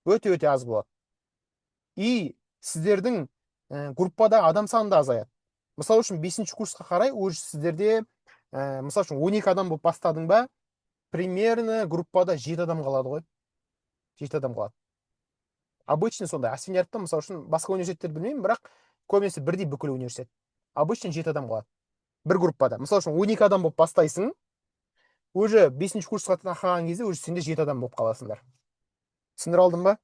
Өте-өте аз болады. И сіздердің группада адам саны да азаяды. Мысалы үшін 5-ші курсқа қарай уже сіздерде, мысалы үшін 12 адам болып бастадың ба, примерно группада 7 адам қалады ғой. 7 адам қалады. Обычно сондай. Асфендиярдта, мысалы үшін, басқа университеттерді білмеймін, бірақ көбінесе бірдей бүкіл университет. Обычно 7 адам қалады. Бір группада. Мысалы үшін 12 адам болып бастайсың, уже 5-ші курсқа тақаған кезде уже сенде 7 адам болып қаласыңдар. Түсіндіре алдым ба?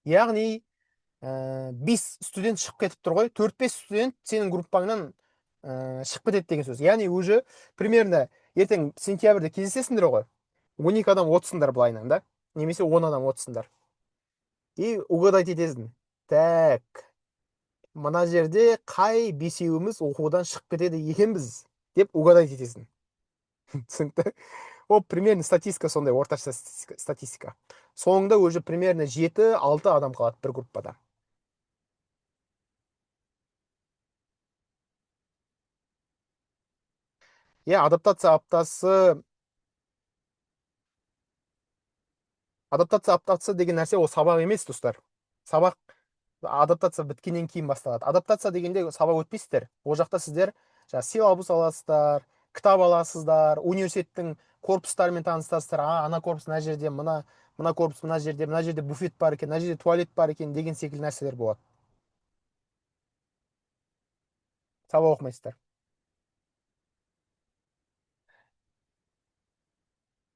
Яғни, 5 студент шығып кетіп тұр ғой, 4-5 студент сенің группаңнан шығып кетеді деген сөз. Яғни, уже примерно ертең сентябрьде кездесесіңдер ғой, 12 адам отырсыңдар былайынан да, немесе 10 адам отырсыңдар. И угадать етесің. Так, мына жерде қай бесеуіміз оқудан шығып кетеді екенбіз деп угадать етесің. Түсінікті? Ол примерно статистика сондай, орташа статистика. Соңында уже примерно 7-6 адам қалады бір группада. Иә, адаптация аптасы деген нәрсе ол сабақ емес, достар. Сабақ, адаптация біткеннен кейін басталады. Адаптация дегенде сабақ өтпейсіздер. Ол жақта сіздер силабус аласыздар, кітап аласыздар, университеттің корпустарымен танысасыздар. Ана корпус мына жерде, мына корпус мына жерде буфет бар екен, мына жерде туалет бар екен деген секілді нәрселер болады. Сабақ оқымайсыздар.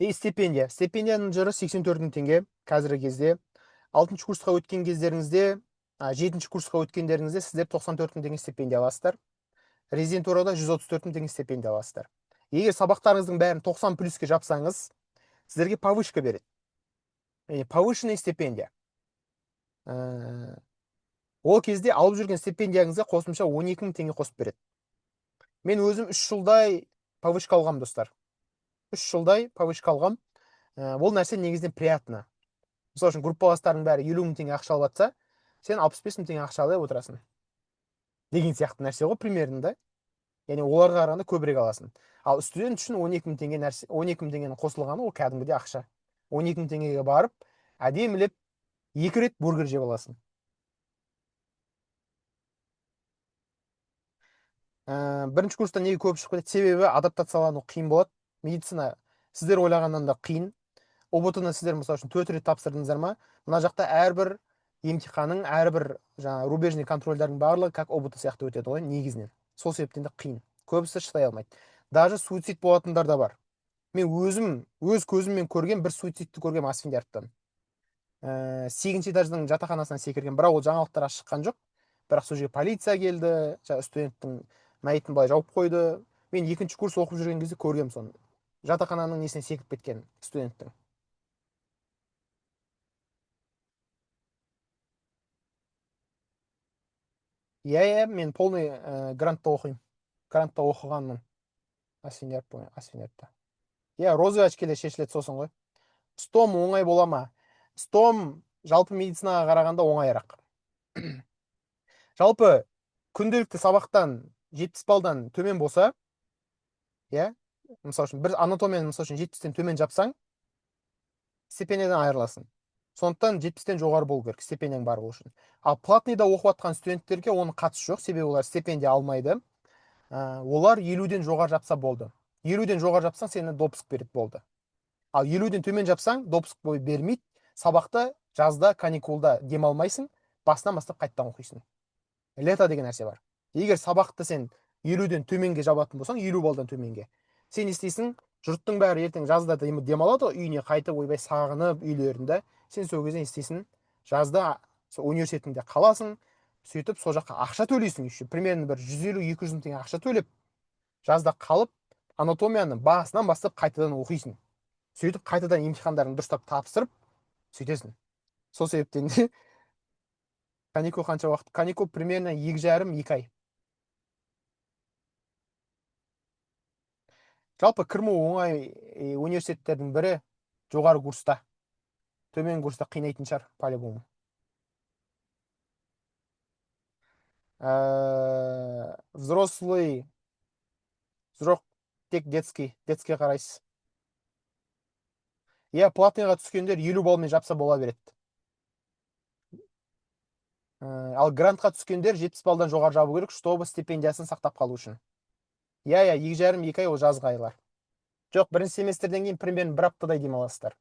И стипендия. Стипендияның жыры 84 мың теңге қазіргі кезде. 6-шы курсқа өткен кездеріңізде, 7-ші курсқа өткендеріңізде сіздер 94 мың теңге стипендия аласыздар. Резидентурада 134 мың теңге стипендия аласыздар. Егер сабақтарыңыздың бәрін 90 плюске жапсаңыз, сіздерге повышка береді. Повышенный стипендия. Ол кезде алып жүрген стипендияңызға қосымша 12 мың теңге қосып береді. Мен өзім 3 жылдай повышка алғам, достар. 3 жылдай повышка алғам. Ол нәрсе негізінен приятно. Мысалы үшін, группаластардың бәрі 50 мың теңге ақша алып жатса, сен 65 мың теңге ақша алып отырасың. Деген сияқты нәрсе ғой, примерно да. Яғни оларға қарағанда көбірек аласың. Ал студент үшін 12 мың теңге нәрсе, 12 мың теңгенің қосылғаны ол кәдімгідей ақша. 12 мың теңгеге барып, әдемілеп 2 рет бургер жеп аласың. Бірінші курста неге көп шығып кетеді? Себебі адаптациялану қиын болады. Медицина сіздер ойлағаннан да қиын. ұбт-ны сіздер мысалы үшін 4 рет тапсырдыңыздар ма? Мына жақта әрбір емтиханның, әрбір рубежный контрольдардың барлығы как ұбт сияқты өтеді ғой, негізінен. Сол себептен де қиын. Көбісі шыдай алмайды. Даже суицид болатындар да бар. Мен өз көзіммен көрген бір суицидті көргем Асфендиярдтан. 8-ші этаждың жатақханасынан секірген, бірақ ол жаңалықтарға шыққан жоқ. Бірақ сол жерге полиция келді, студенттің мәйітін былай жауып қойды. Мен 2-ші курс оқып жүрген кезде көргем соны. Жатақхананың несіне секіріп кеткен студенттің. Иә, мен полный грантта оқимын. Грантта оқығанмын. асфенерпта. Иә, розовый очкилер шешіледі сосын ғой. Стом оңай бола ма? Стом жалпы медицинаға қарағанда оңайырақ. Жалпы күнделікті сабақтан 70 балдан төмен болса, иә, мысалы үшін бір анатомияны мысалы үшін 70-тен төмен жапсаң, стипендиядан айырыласың. Сондықтан 70-тен жоғары болу керек стипендияң бар болу үшін. Ал платныйда оқып жатқан студенттерге оның қатысы жоқ, себебі олар стипендия алмайды. Олар 50-ден жоғары жапса болды. 50-ден жоғары жапсаң, сені допуск береді, болды. Ал 50-ден төмен жапсаң, допуск бермейді. Сабақта, жазда, каникулда демалмайсың, басынан бастап қайттан оқисың. Лето деген нәрсе бар. Егер сабақты сен 50-ден төменге жабатын болсаң, 50 балдан төменге, сен істейсің, жұрттың бәрі ертең жазда демалады, үйіне қайтып ойбай сағынып үйлерінде, сен сол кезде істейсің, жазда университетінде қаласың, сөйтіп сол жаққа ақша төлейсің еще, примерно бір 150-200 мың теңге ақша төлеп, жазда қалып, анатомияны басынан бастап қайтадан оқисың. Сөйтіп қайтадан емтихандарын дұрыстап тапсырып, сөйтесің. Сол себептен де каникул қанша уақыт? Каникул примерно 2,5-2 ай. Жалпы кірму оңай университеттердің бірі жоғары курста. Төмен курста қинайтын шығар, по-любому. Взрослый жоқ, тек детский қарайсыз. Иә, платныйға түскендер 50 балмен жапса бола береді. Ал грантқа түскендер 70 балдан жоғары жабу керек, чтобы стипендиясын сақтап қалу үшін. Иә, 2,5-2 ай ол жазғы айлар. Жоқ, бірінші семестрден кейін примерно бір аптадай демаласыздар.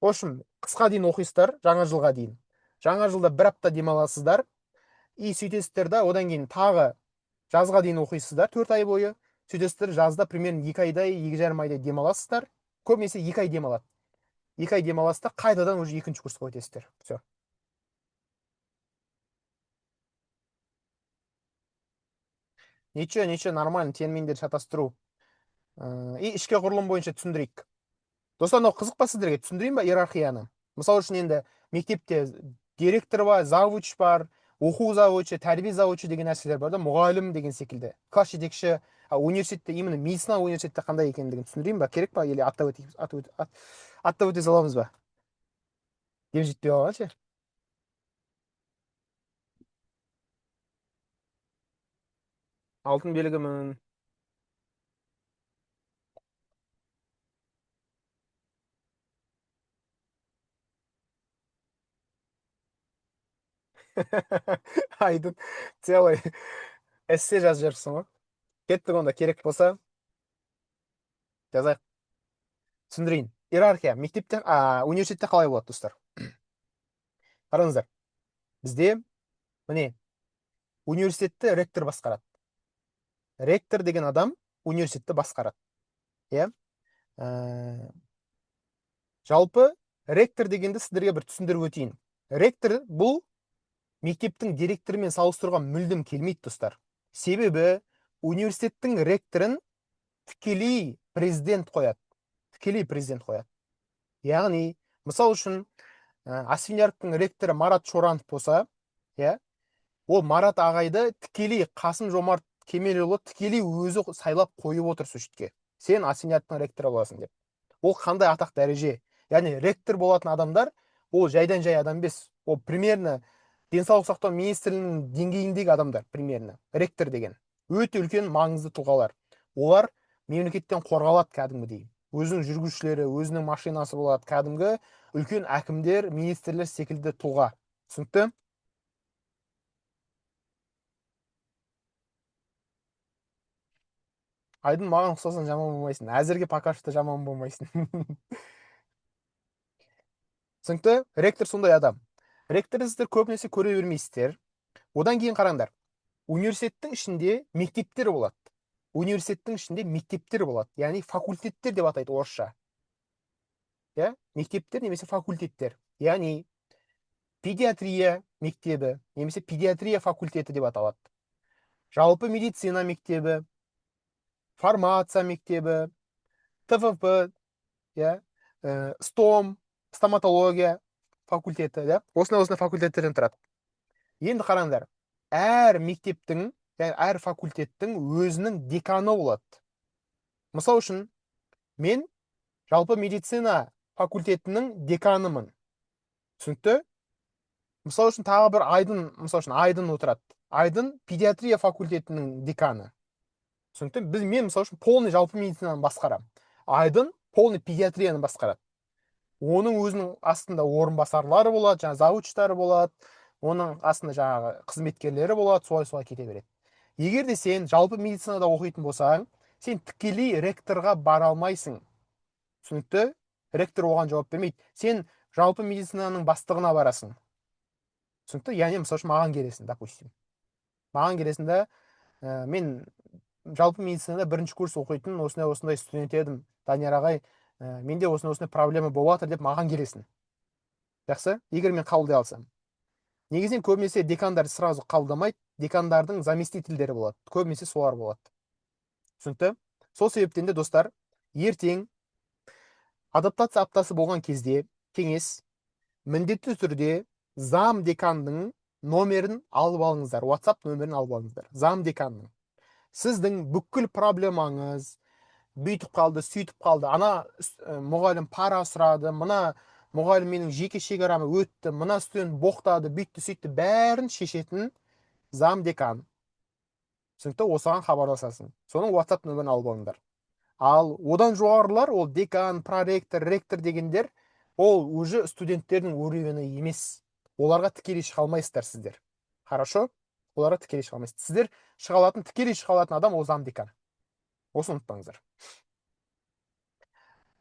В общем, қысқа дейін оқисыздар, жаңа жылға дейін. Жаңа жылда бір апта демаласыздар, и сөйтесіздер да, одан кейін тағы жазға дейін оқисыздар 4 ай бойы. Сөйтесіздер, жазда примерно 2 айдай, 2,5 айдай демаласыздар. Көбінесе 2 ай демалады. 2 ай демаласыздар, қайтадан уже екінші курсқа өтесіздер. Все. Ничего, нормально, терминдер шатастыру. И ішкі құрылым бойынша түсіндірейік. Достар, мынау қызық па сіздерге? Түсіндірейін ба иерархияны? Мысалы үшін енді мектепте директор бар, завуч бар, оқу завучы, тәрбие завучы деген нәрселер бар да, мұғалім деген секілді. Класс жетекші. Университетте, именно медицина университетте қандай екендігін түсіндірейін ба? Керек па? Или аттап өте саламыз ба? Деп жетпей қалған ше. Алтын белгімін. Айдын целый эссе жазып жүрсің ғой. Кеттік онда, керек болса жазайық. Түсіндірейін. Иерархия мектепте, университетте қалай болады, достар? Қараңыздар. Бізде міне университетті ректор басқарады. Ректор деген адам университетті басқарады. Иә? Жалпы ректор дегенді сіздерге бір түсіндіріп өтейін. Ректор бұл мектептің директорымен салыстыруға мүлдем келмейді, достар. Себебі университеттің ректорын тікелей президент қояды. Яғни, мысал үшін, Асфенеровтың ректоры Марат Шоранов болса, иә, ол Марат ағайды тікелей Қасым Жомарт Кемелұлы тікелей өзі сайлап қойып отыр сөйтке. Сен Асфенеровтың ректоры боласың деп. Ол қандай атақ дәреже? Яғни ректор болатын адамдар, ол жайдан жай адам емес. Ол примерно денсаулық сақтау министрлігінің деңгейіндегі адамдар, примерно. Ректор деген өте үлкен маңызды тұлғалар. Олар мемлекеттен қорғалады кәдімгідей. Өзінің жүргізушілері, өзінің машинасы болады, кәдімгі үлкен әкімдер, министрлер секілді тұлға. Түсінікті? Айдын, маған ұқсасаң жаман болмайсың. Әзірге пока что жаман болмайсың. Түсінікті? Ректор сондай адам. Ректорды сіздер көбінесе көре бермейсіздер. Одан кейін қараңдар. Университеттің ішінде мектептер болады. Университеттің ішінде мектептер болады. Яғни факультеттер деп атайды орысша. Иә? Мектептер немесе факультеттер. Яғни педиатрия мектебі немесе педиатрия факультеті деп аталады. Жалпы медицина мектебі, фармация мектебі, ТФП, иә, стоматология факультеті, иә. Осындай факультеттерден тұрады. Енді қараңдар, әр мектептің яғни әр факультеттің өзінің деканы болады. Мысал үшін мен жалпы медицина факультетінің деканымын. Түсінікті? Мысал үшін тағы бір Айдын отырады. Айдын педиатрия факультетінің деканы. Түсінікті? Мен мысал үшін полный жалпы медицинаны басқарамын. Айдын полный педиатрияны басқарады. Оның өзінің астында орынбасарлары болады, жаңа завучтары болады, оның астында жаңағы қызметкерлері болады, солай кете береді. Егер де сен жалпы медицинада оқитын болсаң, сен тікелей ректорға бара алмайсың. Түсінікті? Ректор оған жауап бермейді. Сен жалпы медицинаның бастығына барасың. Түсінікті? Яғни мысалы үшін маған келесің, допустим. Маған келесің да, мен жалпы медицинада бірінші курс оқитын осындай студент едім. Данияр ағай, менде осындай проблема болып жатыр деп маған келесің. Жақсы? Егер мен қабылдай алсам. Негізінен көбінесе декандар сразу қабылдамайды, декандардың заместительдері болады. Көбінесе солар болады. Түсінікті? Сол себептен де достар, ертең адаптация аптасы болған кезде кеңес міндетті түрде зам деканның номерін алып алыңыздар, WhatsApp нөмірін алып алыңыздар. Зам деканның. Сіздің бүкіл проблемаңыз бүйтіп қалды, сөйтіп қалды, ана мұғалім пара сұрады, мына мұғалім менің жеке шекарамды өтті, мына студент боқтады, бүйтті, сөйтті, бәрін шешетін зам декан. Түсінікті? Осыған хабарласасың. Соның WhatsApp нөмірін алып алыңдар. Ал одан жоғарылар, ол декан, проректор, ректор дегендер, ол уже студенттердің уровені емес. Оларға тікелей шыға алмайсыздар сіздер. Хорошо? Оларға тікелей шыға алмайсыздар. Сіздер тікелей шыға алатын адам ол зам декан. Осыны ұмытпаңыздар.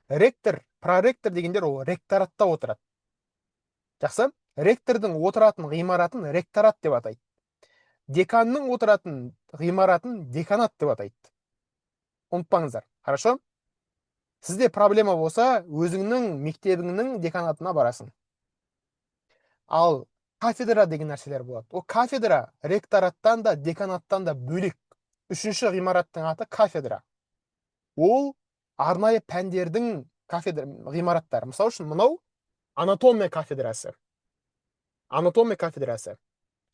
Ректор, проректор дегендер ол ректоратта отырады. Жақсы? Ректордың отыратын ғимаратын ректорат деп атайды. Деканның отыратын ғимаратын деканат деп атайды. Ұмытпаңыздар. Хорошо? Сізде проблема болса, өзіңнің мектебіңнің деканатына барасың. Ал кафедра деген нәрселер болады. Ол кафедра ректораттан да, деканаттан да бөлек. Үшінші ғимараттың аты кафедра. Ол арнайы пәндердің ғимараттары. Мысалы үшін мынау анатомия кафедрасы.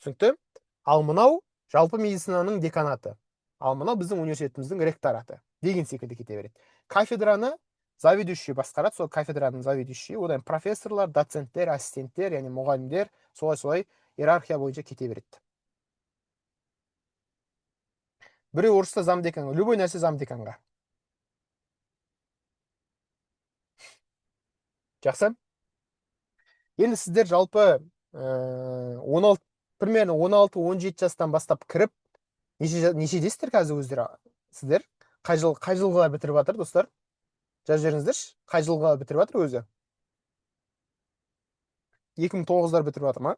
Түсінікті? Ал мынау жалпы медицинаның деканаты. Ал мынау біздің университетіміздің ректораты. Деген секілді кете береді. Кафедраны заведующий басқарады, сол кафедраның заведующий, одан профессорлар, доценттер, ассистенттер, яғни мұғалімдер, солай иерархия бойынша кете береді. Біреу орыста замдеканға, любой нәрсе замдеканға. Жақсы? Енді сіздер жалпы примерно 16-17 жастан бастап кіріп, нешедесіздер қазір өздері? Сіздер қай жылға бітіріп жатыр, достар? Жазып жіберіңіздерші, қай жылға бітіріп жатыр өзі? 2009-дар бітіріп жатыр ма?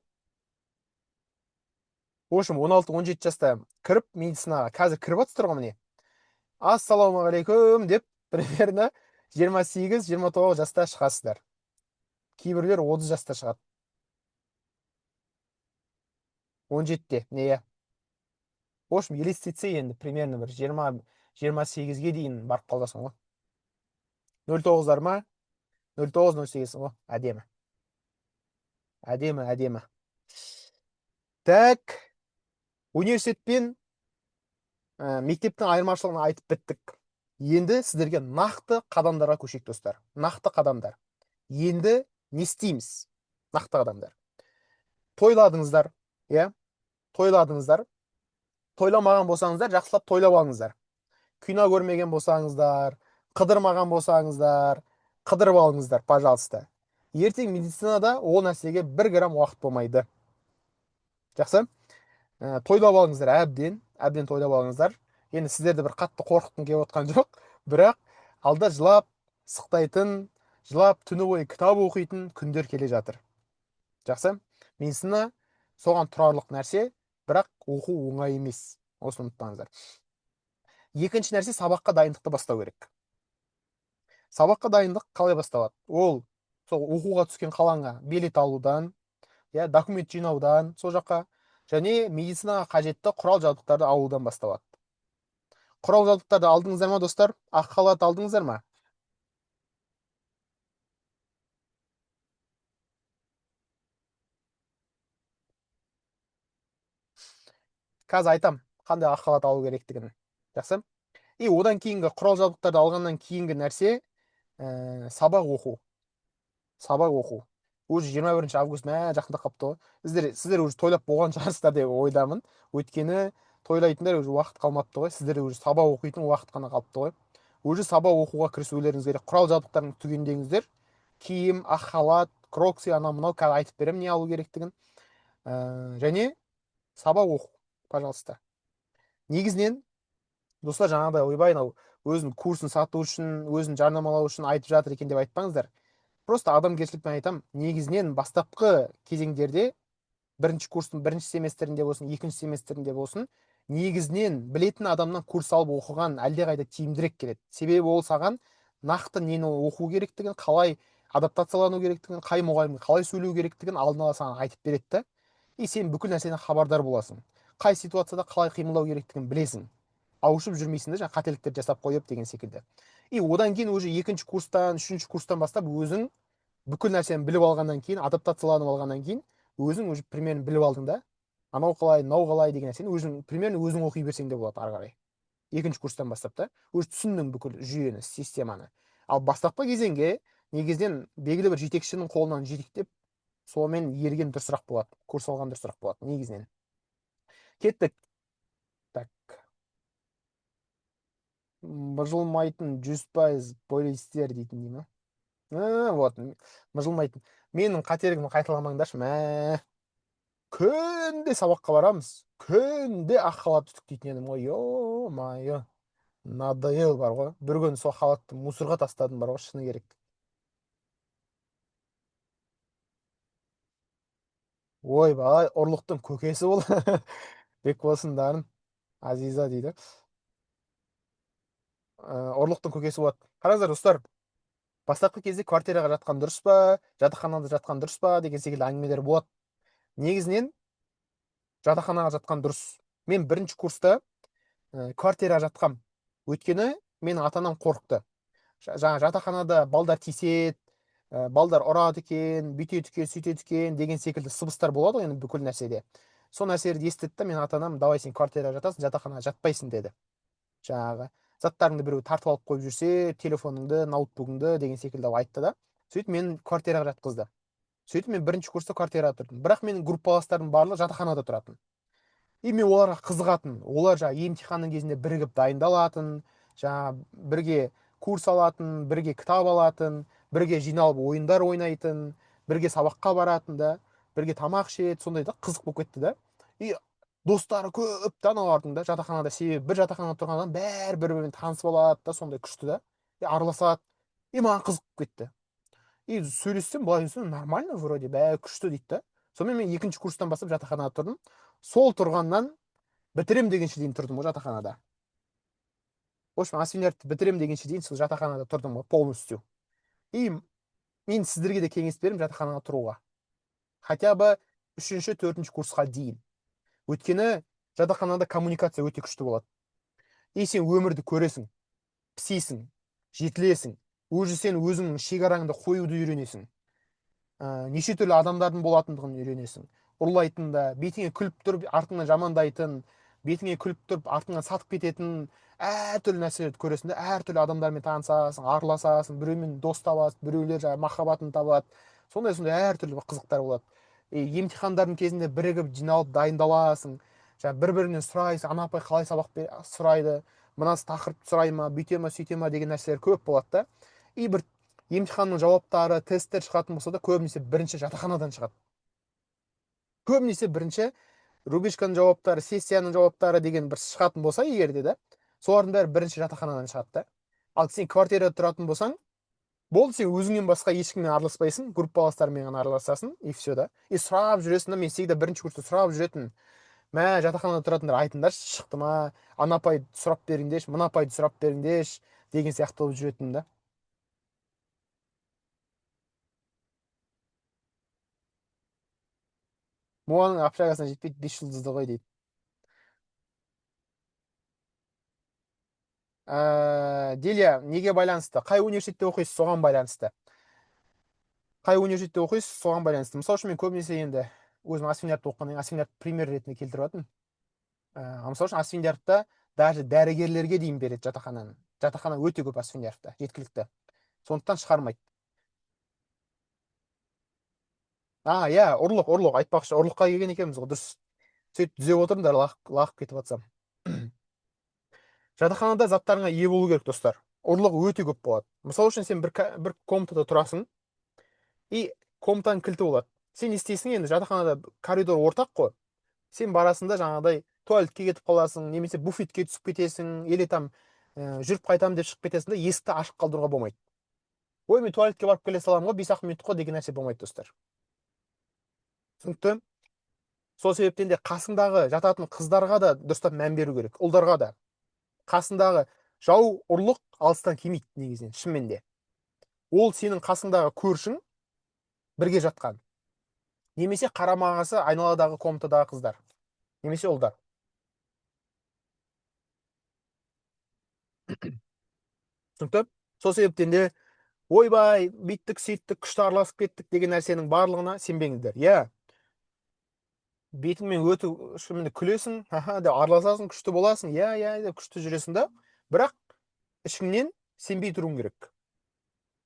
В общем, 16-17 жаста кіріп медицинаға қазір кіріп жатсыздар ғой міне. Ассалаумағалейкум деп примерно 28-29 жаста шығасыздар. Кейбіреулер 30 жаста шығады. 17-те, не? В общем, елестетсе енді примерно бір 20-28-ге дейін барып қаласың ғой. 09-дар ма? 09-08 ғой. Әдемі. Әдемі. Так, университет пен мектептің айырмашылығын айтып біттік. Енді сіздерге нақты қадамдарға көшейік, достар. Нақты қадамдар. Енді не істейміз? Нақты қадамдар. Тойладыңыздар, иә? Тойладыңыздар. Тойламаған болсаңыздар, жақсылап тойлап алыңыздар. Кино көрмеген болсаңыздар, қыдырмаған болсаңыздар, қыдырып алыңыздар, пожалуйста. Ертең медицинада ол нәрсеге 1 грамм уақыт болмайды. Жақсы? Тойлап алыңыздар, әбден тойлап алыңыздар. Енді сіздерді бір қатты қорқытқым келіп отқан жоқ, бірақ алда жылап сықтайтын, жылап түні бойы кітап оқитын күндер келе жатыр. Жақсы? Медицина соған тұрарлық нәрсе, бірақ оқу оңай емес. Осыны ұмытпаңыздар. Екінші нәрсе, сабаққа дайындықты бастау керек. Сабаққа дайындық қалай басталады? Ол сол оқуға түскен қалаңа билет алудан, документ жинаудан, сол жаққа, және медицинаға қажетті құрал жабдықтарды алудан басталады. Құрал жабдықтарды алдыңыздар ма, достар? Ақ халат алдыңыздар ма? Қазір айтам, қандай ақ халат алу керектігін. Жақсы. И одан кейінгі құрал жабдықтарды алғаннан кейінгі нәрсе сабақ оқу. Сабақ оқу. Уже 21 август жақындап қалыпты ғой. Сіздер уже тойлап болған шығарсыздар деп ойдамын. Өйткені тойлайтындар уже уақыт қалмапты ғой. Сіздер уже сабақ оқитын уақыт қана қалыпты ғой. Уже сабақ оқуға кірісулеріңіз керек. Құрал жабдықтарын түгендеңіздер. Киім, ақ халат, крокси, анау мынау, қазір айтып беремін не алу керектігін. Және сабақ оқу, пожалуйста. Негізінен достар, жаңағыдай ойбай мынау өзінің курсын сату үшін, өзін жарнамалау үшін айтып жатыр екен деп айтпаңыздар. Просто адамгершілікпен айтамын, негізінен бастапқы кезеңдерде бірінші курстың бірінші семестрінде болсын, екінші семестрінде болсын, негізінен білетін адамнан курс алып оқыған әлдеқайда тиімдірек келеді. Себебі ол саған нақты нені оқу керектігін, қалай адаптациялану керектігін, қай мұғалімге қалай сөйлеу керектігін алдын ала саған айтып береді да. И сен бүкіл нәрседен хабардар боласың. Қай ситуацияда қалай қимылдау керектігін білесің. Ауышып жүрмейсің да, жаңа қателіктер жасап қойып деген секілді. И одан кейін уже екінші курстан, үшінші курстан бастап өзің бүкіл нәрсені біліп алғаннан кейін, адаптацияланып алғаннан кейін өзің уже примерно біліп алдың да. Анау қалай, мынау қалай деген нәрсені өзің примерно өзің оқи берсең де болады ары қарай. Екінші курстан бастап та уже түсіндің бүкіл жүйені, системаны. Ал бастапқы кезеңге негізінен белгілі бір жетекшінің қолынан жетектеп, сонымен ерген дұрысырақ болады, курс алған дұрысырақ болады негізінен. Кеттік. Так. Мыжылмайтын 100% полиэстер дейтін дей ма? Вот, мыжылмайтын. Менің қателігімді қайталамаңдаршы. Күнде сабаққа барамыз. Күнде ақ халат үтіктейтін едім ғой. Ё-майо. Надоел бар ғой. Бір күн сол халатты мусорға тастадым бар ғой, шыны керек. Ойбай, ұрлықтың көкесі бол. Бек болсындарын. Азиза дейді. Ұрлықтың көкесі болады. Қараңыздар достар, бастапқы кезде квартираға жатқан дұрыс па, жатақханада жатқан дұрыс па деген секілді әңгімелер болады. Негізінен жатақханаға жатқан дұрыс. Мен бірінші курста квартираға жатқам. Өйткені менің ата-анам қорықты. Жаңа жатақханада балдар тиіседі, балдар ұрады екен, бүйтеді екен, сөйтеді екен деген секілді сыбыстар болады ғой енді бүкіл нәрседе. Сол нәрселерді естіді да, менің ата-анам давай сен квартираға жатасың, жатақханаға жатпайсың деді. Жаңағы заттарыңды біреу тартып алып қойып жүрсе, телефоныңды, ноутбугыңды деген секілді айтты да. Сөйтіп мен квартираға жатқызды. Сөйтіп мен бірінші курста квартирада тұрдым. Бірақ менің группаластарым барлығы жатақханада тұратын. И мен оларға қызығатын. Олар жаңағы емтиханның кезінде бірігіп дайындалатын, жаңағы бірге курс алатын, бірге кітап алатын, бірге жиналып ойындар ойнайтын, бірге сабаққа баратын да, бірге тамақ ішеді, сондай да қызық болып кетті да. И достары көп та аналардың да жатақханада, себебі бір жатақханада тұрғаннан бәрі бір бірімен танысып алады да, сондай күшті да. И араласады. И маған қызық болып кетті. И сөйлессем, былай сөйлесем, нормально вроде, бәрі күшті дейді да. Сонымен мен екінші курстан бастап жатақханада тұрдым. Сол тұрғаннан бітірем дегенше дейін тұрдым ғой жатақханада. В общем, асфинертті бітірем дегенше дейін сол жатақханада тұрдым ғой полностью. И мен сіздерге де кеңес беремін жатақханаға тұруға. Хотя бы үшінші, төртінші курсқа дейін. Өйткені жатақханада коммуникация өте күшті болады. И сен өмірді көресің, пісесің, жетілесің. Уже сен өзіңнің шекараңды қоюды үйренесің. Неше түрлі адамдардың болатындығын үйренесің. Ұрлайтын да, бетіңе күліп тұрып артыңнан жамандайтын, бетіңе күліп тұрып артыңнан сатып кететін әртүрлі нәрселерді көресің де, әртүрлі адамдармен танысасың, араласасың, біреумен дос табасың, біреулер жаңағы махаббатын табады. Сондай әртүрлі қызықтар болады. Емтихандардың кезінде бірігіп жиналып дайындаласың, жаңағы бір-бірінен сұрайсың, ана апай қалай сабақ сұрайды, мынасы тақырып сұрай ма, бүйте ма, сөйте ма деген нәрселер көп болады да. И бір емтиханның жауаптары, тесттер шығатын болса да, көбінесе бірінші жатақханадан шығады. Көбінесе бірінші рубишканың жауаптары, сессияның жауаптары деген бір шығатын болса егер де, солардың бәрі бірінші жатақханадан шығады да. Ал сен квартирада тұратын болсаң, болды, сен өзіңнен басқа ешкіммен араласпайсың, группаластармен ғана араласасың, и все да. И сұрап жүресің да, мен всегда бірінші курста сұрап жүретін. Жатақханада тұратындар айтыңдаршы, шықты ма, ана апайды сұрап беріңдерші, мына апайды сұрап беріңдерші деген сияқты болып жүретін да. Муаның общагасына жетпейді, 5 жұлдызды ғой дейді. Делия, неге байланысты? Қай университетте оқисыз, соған байланысты. Қай университетте оқисыз, соған байланысты. Мысалы үшін мен көбінесе енді өзім асфинард оқығаннан кейін асфинард пример ретінде келтіріп жатырмын. Мысалы үшін Асфендияровта даже дәрігерлерге дейін береді жатақхананы. Жатақхана өте көп Асфендияровта, жеткілікті. Сондықтан шығармайды. Иә, ұрлық айтпақшы, ұрлыққа келген екенбіз ғой, дұрыс. Сөйтіп түзеп отырмын да лағып кетіп жатсам. Жатақханада заттарыңа ие болу керек, достар. Ұрлық өте көп болады. Мысалы үшін сен бір комнатада тұрасың, и комнатаның кілті болады. Сен не істейсің енді, жатақханада коридор ортақ қой. Сен барасың да жаңағыдай туалетке кетіп қаласың, немесе буфетке түсіп кетесің, или там жүріп қайтамын деп шығып кетесің да есікті ашық қалдыруға болмайды. Ой, мен туалетке барып келе саламын ғой, 5-ақ минут қой деген нәрсе болмайды, достар. Түсінікті? Сол себептен де қасыңдағы жататын қыздарға да дұрыстап мән беру керек, ұлдарға да. Қасындағы жау ұрлық алыстан келмейді негізінен, шынымен де. Ол сенің қасыңдағы көршің, бірге жатқан. Немесе қарамағысы айналадағы комнатадағы қыздар. Немесе ұлдар. Түсінікті? Сол себептен де ойбай, бүйттік, сөйттік, күшті араласып кеттік деген нәрсенің барлығына сенбеңіздер. Иә, бетіңмен өтіп шынымен күлесің, деп араласасың, күшті боласың, иә деп күшті жүресің да, бірақ ішіңнен сенбей тұруың керек.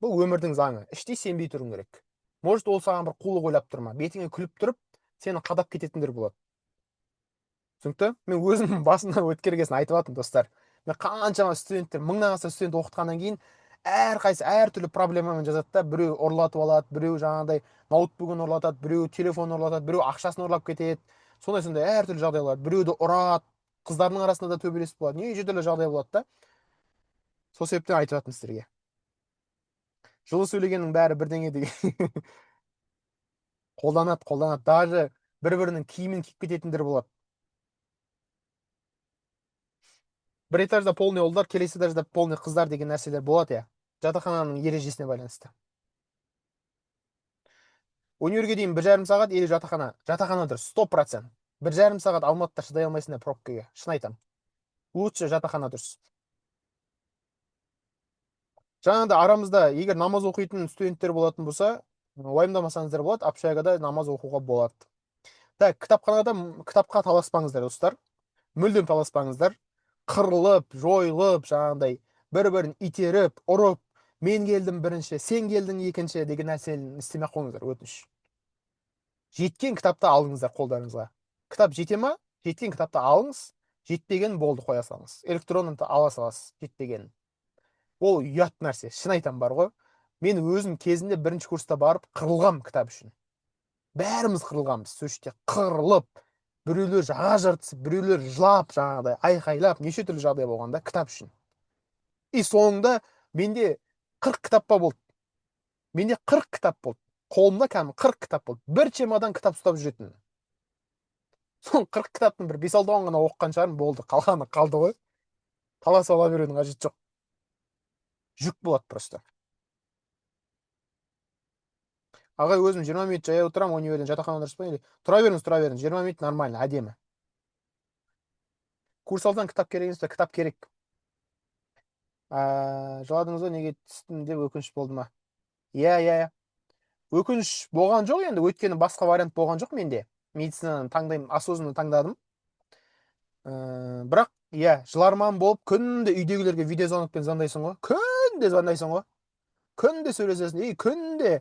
Бұл өмірдің заңы. Іштей сенбей тұруың керек. Может, ол саған бір қулық ойлап тұр ма? Бетіңе күліп тұрып, сені қадап кететіндер болады. Түсінікті? Мен өзім басынан өткергесін айтып жатырмын, достар. Мен қаншама студенттер, мыңнан аса студент оқытқаннан кейін әрқайсы әртүрлі проблемамен жазады да, біреу ұрлатып алады, біреу жаңағыдай ноутбугын ұрлатады, біреу телефон ұрлатады, біреу ақшасын ұрлап кетеді. Сондай әртүрлі жағдайлар. Біреуді ұрады, қыздарының арасында да төбелес болады. Неше түрлі жағдай болады да. Сол себептен айтып жатырмын сіздерге. Жылы сөйлегеннің бәрі бірдеңе деген. қолданады. Даже бір-бірінің киімін киіп кететіндер болады. Бір этажда полный ұлдар, келесі этажда полный қыздар деген нәрселер болады, иә. Жатақхананың ережесіне байланысты. Универге дейін 1,5 сағат или жатақхана дұрыс, 100%. 1,5 сағат Алматыда шыдай алмайсыңдар пробкаға, шын айтамын. Лучше жатақхана дұрыс. Жаңағыда арамызда егер намаз оқитын студенттер болатын болса, уайымдамасаңыздар болады, общагада намаз оқуға болады. Так, кітапқа таласпаңыздар, достар. Мүлдем таласпаңыздар. Қырылып, жойылып, жаңағыдай бір-бірін итеріп, ұрып, мен келдім бірінші, сен келдің екінші деген нәрсені істемей қойыңыздар, өтініш. Жеткен кітапты алыңыздар қолдарыңызға. Кітап жете ма? Жеткен кітапты алыңыз, жетпеген болды қоя салыңыз. Электронды ала саласыз, жетпеген. Ол ұят нәрсе, шын айтам бар ғой. Мен өзім кезінде бірінші курста барып қырылғам кітап үшін. Бәріміз қырылғанбыз, сөште қырылып, біреулер жаға жыртысып, біреулер жылап, жаңағыдай айқайлап, неше түрлі жағдай болғанда кітап үшін. И соңында менде 40 кітап болды. Менде 40 кітап болды. Қолымда кәдімгі 40 кітап болды. Бір чемодан кітап ұстап жүретін. Соң 40 кітаптың бір 5-6 ғана оқыған шығармын, болды. Қалғаны қалды ғой. Таласып ала берудің қажеті жоқ. Жүк болады просто. Ағай, өзім 20 минут жаяу тұрамын, универден жатақханада дұрыс па? Тұра беріңіз, 20 минут нормально, әдемі. Курс алсаң кітап керек емес пе? Кітап керек. Жыладыңыз ғой, неге түстім деп өкініш болды ма? Иә. Өкініш болған жоқ енді, өйткені басқа вариант болған жоқ менде. Медицинаны таңдаймын, осознанно таңдадым. Бірақ, иә, жыларман болып, күнде үйдегілерге видеозвонокпен звондайсың ғой. Күнде звондайсың ғой. Күнде сөйлесесің, күнде.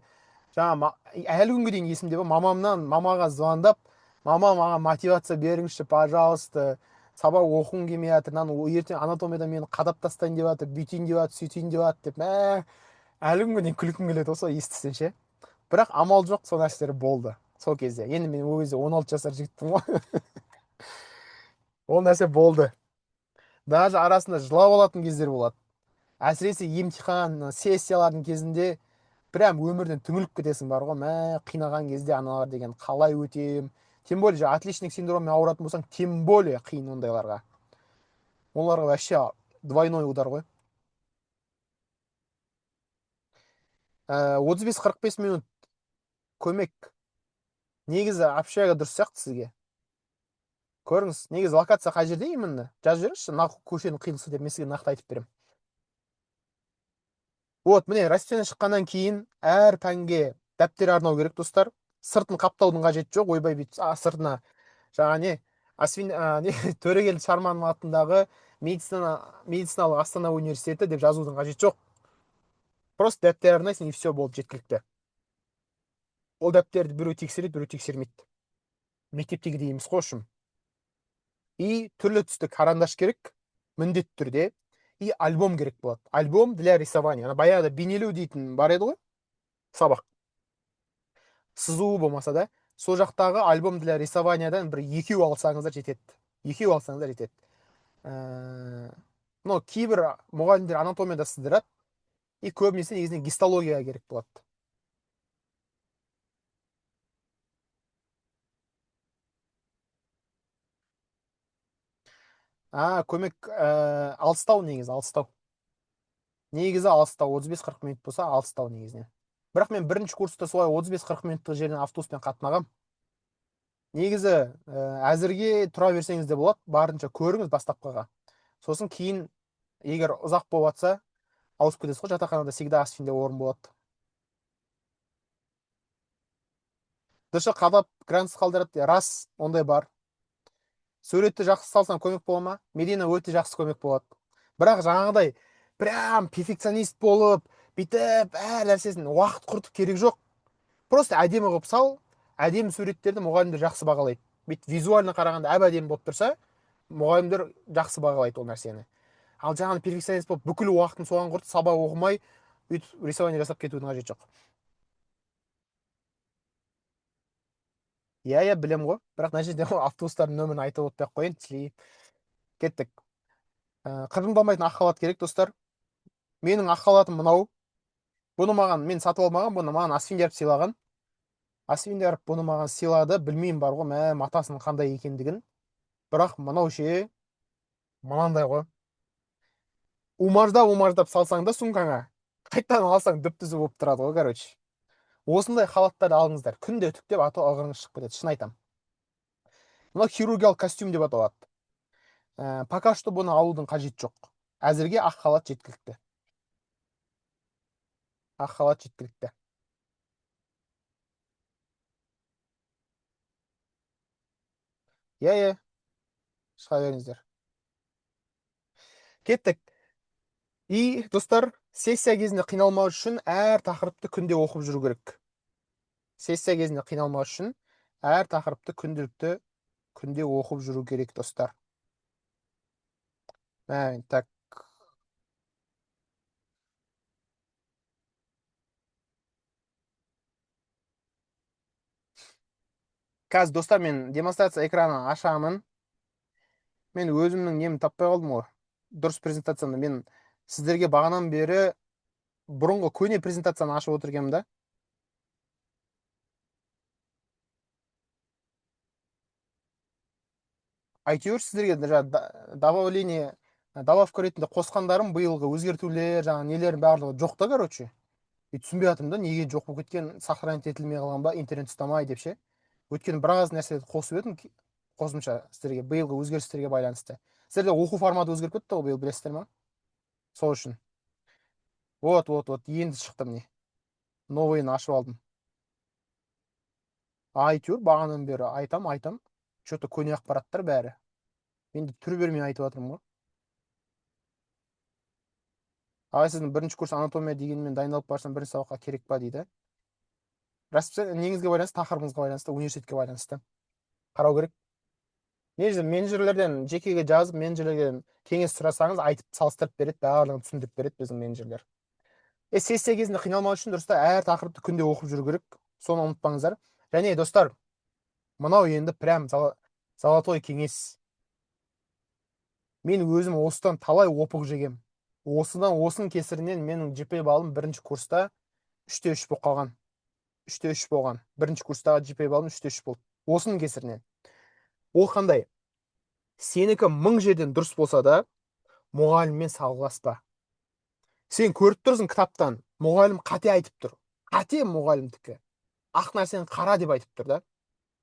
Жаңа әлі күнге дейін есімде бар, мамаға звондап, мама маған мотивация беріңізші, пожалуйста. Сабақ оқуым келмей жатыр, ертең анатомияда мені қадап тастайын деп жатыр, бүйтейін деп жатыр, сөйтейін деп жатыр деп. Әлі күнге дейін күлкім келеді осы естісем ше. Бірақ амал жоқ, сол нәрселер болды сол кезде. Енді мен ол кезде 16 жасар жігітпін ғой. Ол нәрсе болды. Даже арасында жылап алатын кездер болады. Әсіресе емтихан, сессиялардың кезінде прям өмірден түңіліп кетесің бар ғой. Қинаған кезде аналар деген қалай өтем. Тем более отличник синдромымен ауыратын болсаң, тем более қиын ондайларға. Оларға вообще двойной удар ғой. 35-45 минут көмек. Негізі общага дұрыс сияқты сізге. Көріңіз, негізі локация қай жерде именно? Жазып жіберіңізші, көшенің қиылысы деп, мен сізге нақты айтып беремін. Вот, міне, растениеден шыққаннан кейін әр пәнге дәптер арнау керек, достар. Сыртын қаптаудың қажеті жоқ, ойбай бүйтіп сыртына жаңа не, Төрегелді Шарманов атындағы медициналық Астана университеті деп жазудың қажеті жоқ. Просто дәптер арнайсың и все, болды, жеткілікті. Ол дәптерді біреу тексереді, біреу тексермейді. Мектептегідей емес қой ұшым. И түрлі түсті карандаш керек, міндетті түрде. И альбом керек болады. Альбом для рисования. Баяғыда бейнелеу дейтін бар еді ғой, сабақ. Сызу болмаса да, сол жақтағы альбом для рисованиядан бір екеу алсаңыздар жетеді. Екеу алсаңыздар жетеді. Но кейбір мұғалімдер анатомияда сыздырады, и көбінесе негізінен гистология керек болады. Көмек алыстау негізі, алыстау. Негізі алыстау, 35-40 минут болса алыстау негізінен. Бірақ мен бірінші курста солай 35-40 минуттық жерден автобуспен қатынағам. Негізі әзірге тұра берсеңіз де болады, барынша көріңіз бастапқыға. Сосын кейін, егер ұзақ болып жатса, ауысып кетесіз ғой, жатақханада всегда асфинде орын болады. Дұрысы қадап грант қалдырады, рас, ондай бар. Суретті жақсы салсаң көмек бола ма? Медина өте жақсы көмек болады. Бірақ жаңағыдай прям перфекционист болып, бүйтіп әр нәрсесін уақыт құртып керек жоқ. Просто әдемі қылып сал, әдемі суреттерді мұғалімдер жақсы бағалайды. Бүйтіп визуально қарағанда әдемі болып тұрса, мұғалімдер жақсы бағалайды ол нәрсені. Ал жаңағы перфекционист болып бүкіл уақытын соған құртып, сабақ оқымай, бүйтіп рисование жасап кетудің қажеті жоқ. Иә, білем ғой. Бірақ мына жерде автобустардың нөмірін айтып өтпей ақ қояйын. Кеттік. Қырындамайтын ақ халат керек, достар. Менің ақ халатым мынау. Бұны мен сатып алмаған, бұны маған Асфендияров сыйлаған. Асфендияров бұны маған сыйлады, білмеймін бар ғой, матасының қандай екендігін. Бірақ мынау ше, мынандай ғой. Умаждап салсаң да сумкаңа, қайтадан алсаң дүп-түзу болып тұрады ғой, короче. Осындай халаттарды алыңыздар. Күнде үтіктеп ағырыңыз шығып кетеді, шын айтам. Мынау хирургиялық костюм деп аталады. Пока что бұны алудың қажеті жоқ. Әзірге ақ халат жеткілікті. Ақ халат жеткілікті. Иә, шыға беріңіздер. Кеттік. И, достар, сессия кезінде қиналмау үшін әр тақырыпты күнде оқып жүру керек. Сессия кезінде қиналмау үшін әр тақырыпты күнде оқып жүру керек, достар. Так. Қазір, достар, мен демонстрация экранын ашамын. Мен өзімнің немін таппай қалдым ғой. Дұрыс презентацияны мен сіздерге бағанан бері бұрынғы көне презентацияны ашып отыргенмін да. Әйтеуір сіздерге добавка ретінде қосқандарым биылғы өзгертулер, жаңа нелердің барлығы жоқ та, короче. Түсінбей жатырмын да, неге жоқ болып кеткен, сохранить етілмей қалған ба, интернет ұстамай деп ше. Өйткені біраз нәрселерді қосып едім, қосымша сіздерге биылғы өзгерістерге байланысты. Сіздерде оқу форматы өзгеріп кетті ғой биыл, білесіздер ма? Сол үшін. Вот, енді шықты міне. Новыйын ашып алдым. Әйтеуір бағанан бері айтам. Что-то көне ақпараттар бәрі. Мен де түр бермей айтып жатырмын ғой. Сіздің бірінші курс анатомия дегенмен дайындалып барсам бірінші сабаққа керек па дейді. Неңізге байланысты, тақырыбыңызға байланысты, университетке байланысты. Қарау керек. Менеджерлерден жекеге жазып, менеджерлерден кеңес сұрасаңыз, айтып салыстырып береді, барлығын түсіндіріп береді біздің менеджерлер. Сессия кезінде қиналмау үшін дұрыста әр тақырыпты күнде оқып жүру керек. Соны ұмытпаңыздар. Және достар, мынау енді прям золотой кеңес. Мен өзім осыдан талай опық жегем. Осының кесірінен менің GPA балым бірінші курста 3-3 болып қалған. 3-3 болған. Бірінші курстағы GPA балым 3-3 болды. Осының кесірінен. Ол қандай? Сенікі 1000 жерден дұрыс болса да, мұғаліммен салғыласпа. Сен көріп тұрсың кітаптан, мұғалім қате айтып тұр. Қате мұғалімдікі. Ақ нәрсені қара деп айтып тұр да.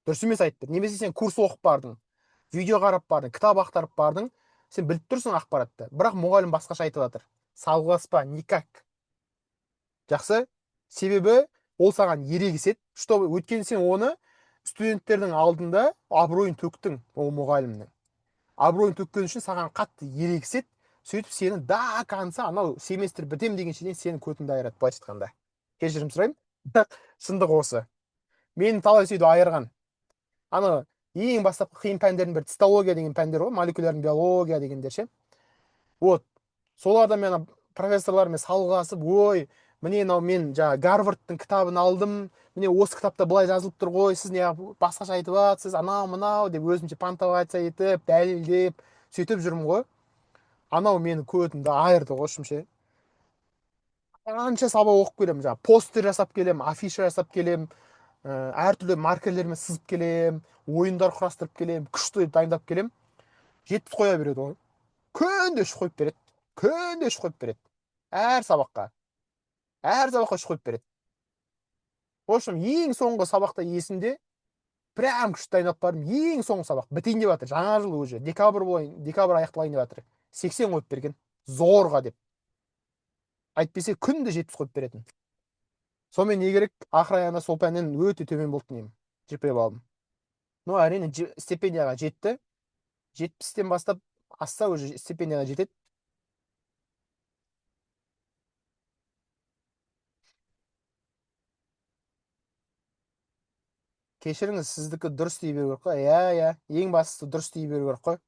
Дұрыс емес айтып тұр. Немесе сен курс оқып бардың, видео қарап бардың, кітап ақтарып бардың, сен біліп тұрсың ақпаратты. Бірақ мұғалім басқаша айтып жатыр. Салғыласпа, никак. Жақсы? Себебі ол саған ерегіседі, чтобы өткен сен оны студенттердің алдында абыройын төктің ол мұғалімнің. Абыройын төккен үшін саған қатты ерегіседі, сөйтіп сені до конца анау семестр бітем дегенше дейін сені көтіңді айырады, былайша айтқанда. Кешірім сұраймын, бірақ шындығы осы. Мені талай сөйтіп айырған. Ана ең бастапқы қиын пәндердің бірі цитология деген пәндер ғой, молекулярный биология дегендер ше. Вот соларда мен профессорлармен салғасып, ой, міне мынау мен жаңа Гарвардтың кітабын алдым, міне осы кітапта былай жазылып тұр ғой, сіз неғып басқаша айтып жатсыз, анау мынау деп өзімше понтоваться етіп дәлелдеп сөйтіп жүрмін ғой. Анау мені көтімді айырды ғой ше. Қанша сабақ оқып келемін, жаңа постер жасап келемін, афиша жасап келемін, әртүрлі маркерлермен сызып келемін, ойындар құрастырып келемін, күшті дайындап келемін. Жетпіс қоя береді ғой. Күнде үш қойып береді. Күнде үш қойып береді. Әр сабаққа. Әр сабаққа үш қойып береді. В общем, ең соңғы сабақта есімде, прям күшті дайындап бардым. Ең соңғы сабақ. Бітейін деп жатыр. Жаңа жыл уже. Декабрь аяқталайын деп жатыр. 80 қойып берген. Зорға деп. Әйтпесе күнде 70 қойып беретін. Сонымен не керек? Ақыр аяғында сол пәннен өте төмен болды деймін. GPA балым. Ну, әрине стипендияға жетті. 70-тен бастап асса уже стипендияға жетеді. Кешіріңіз, сіздікі дұрыс дей беру керек қой. Иә, ең бастысы дұрыс дей беру керек қой.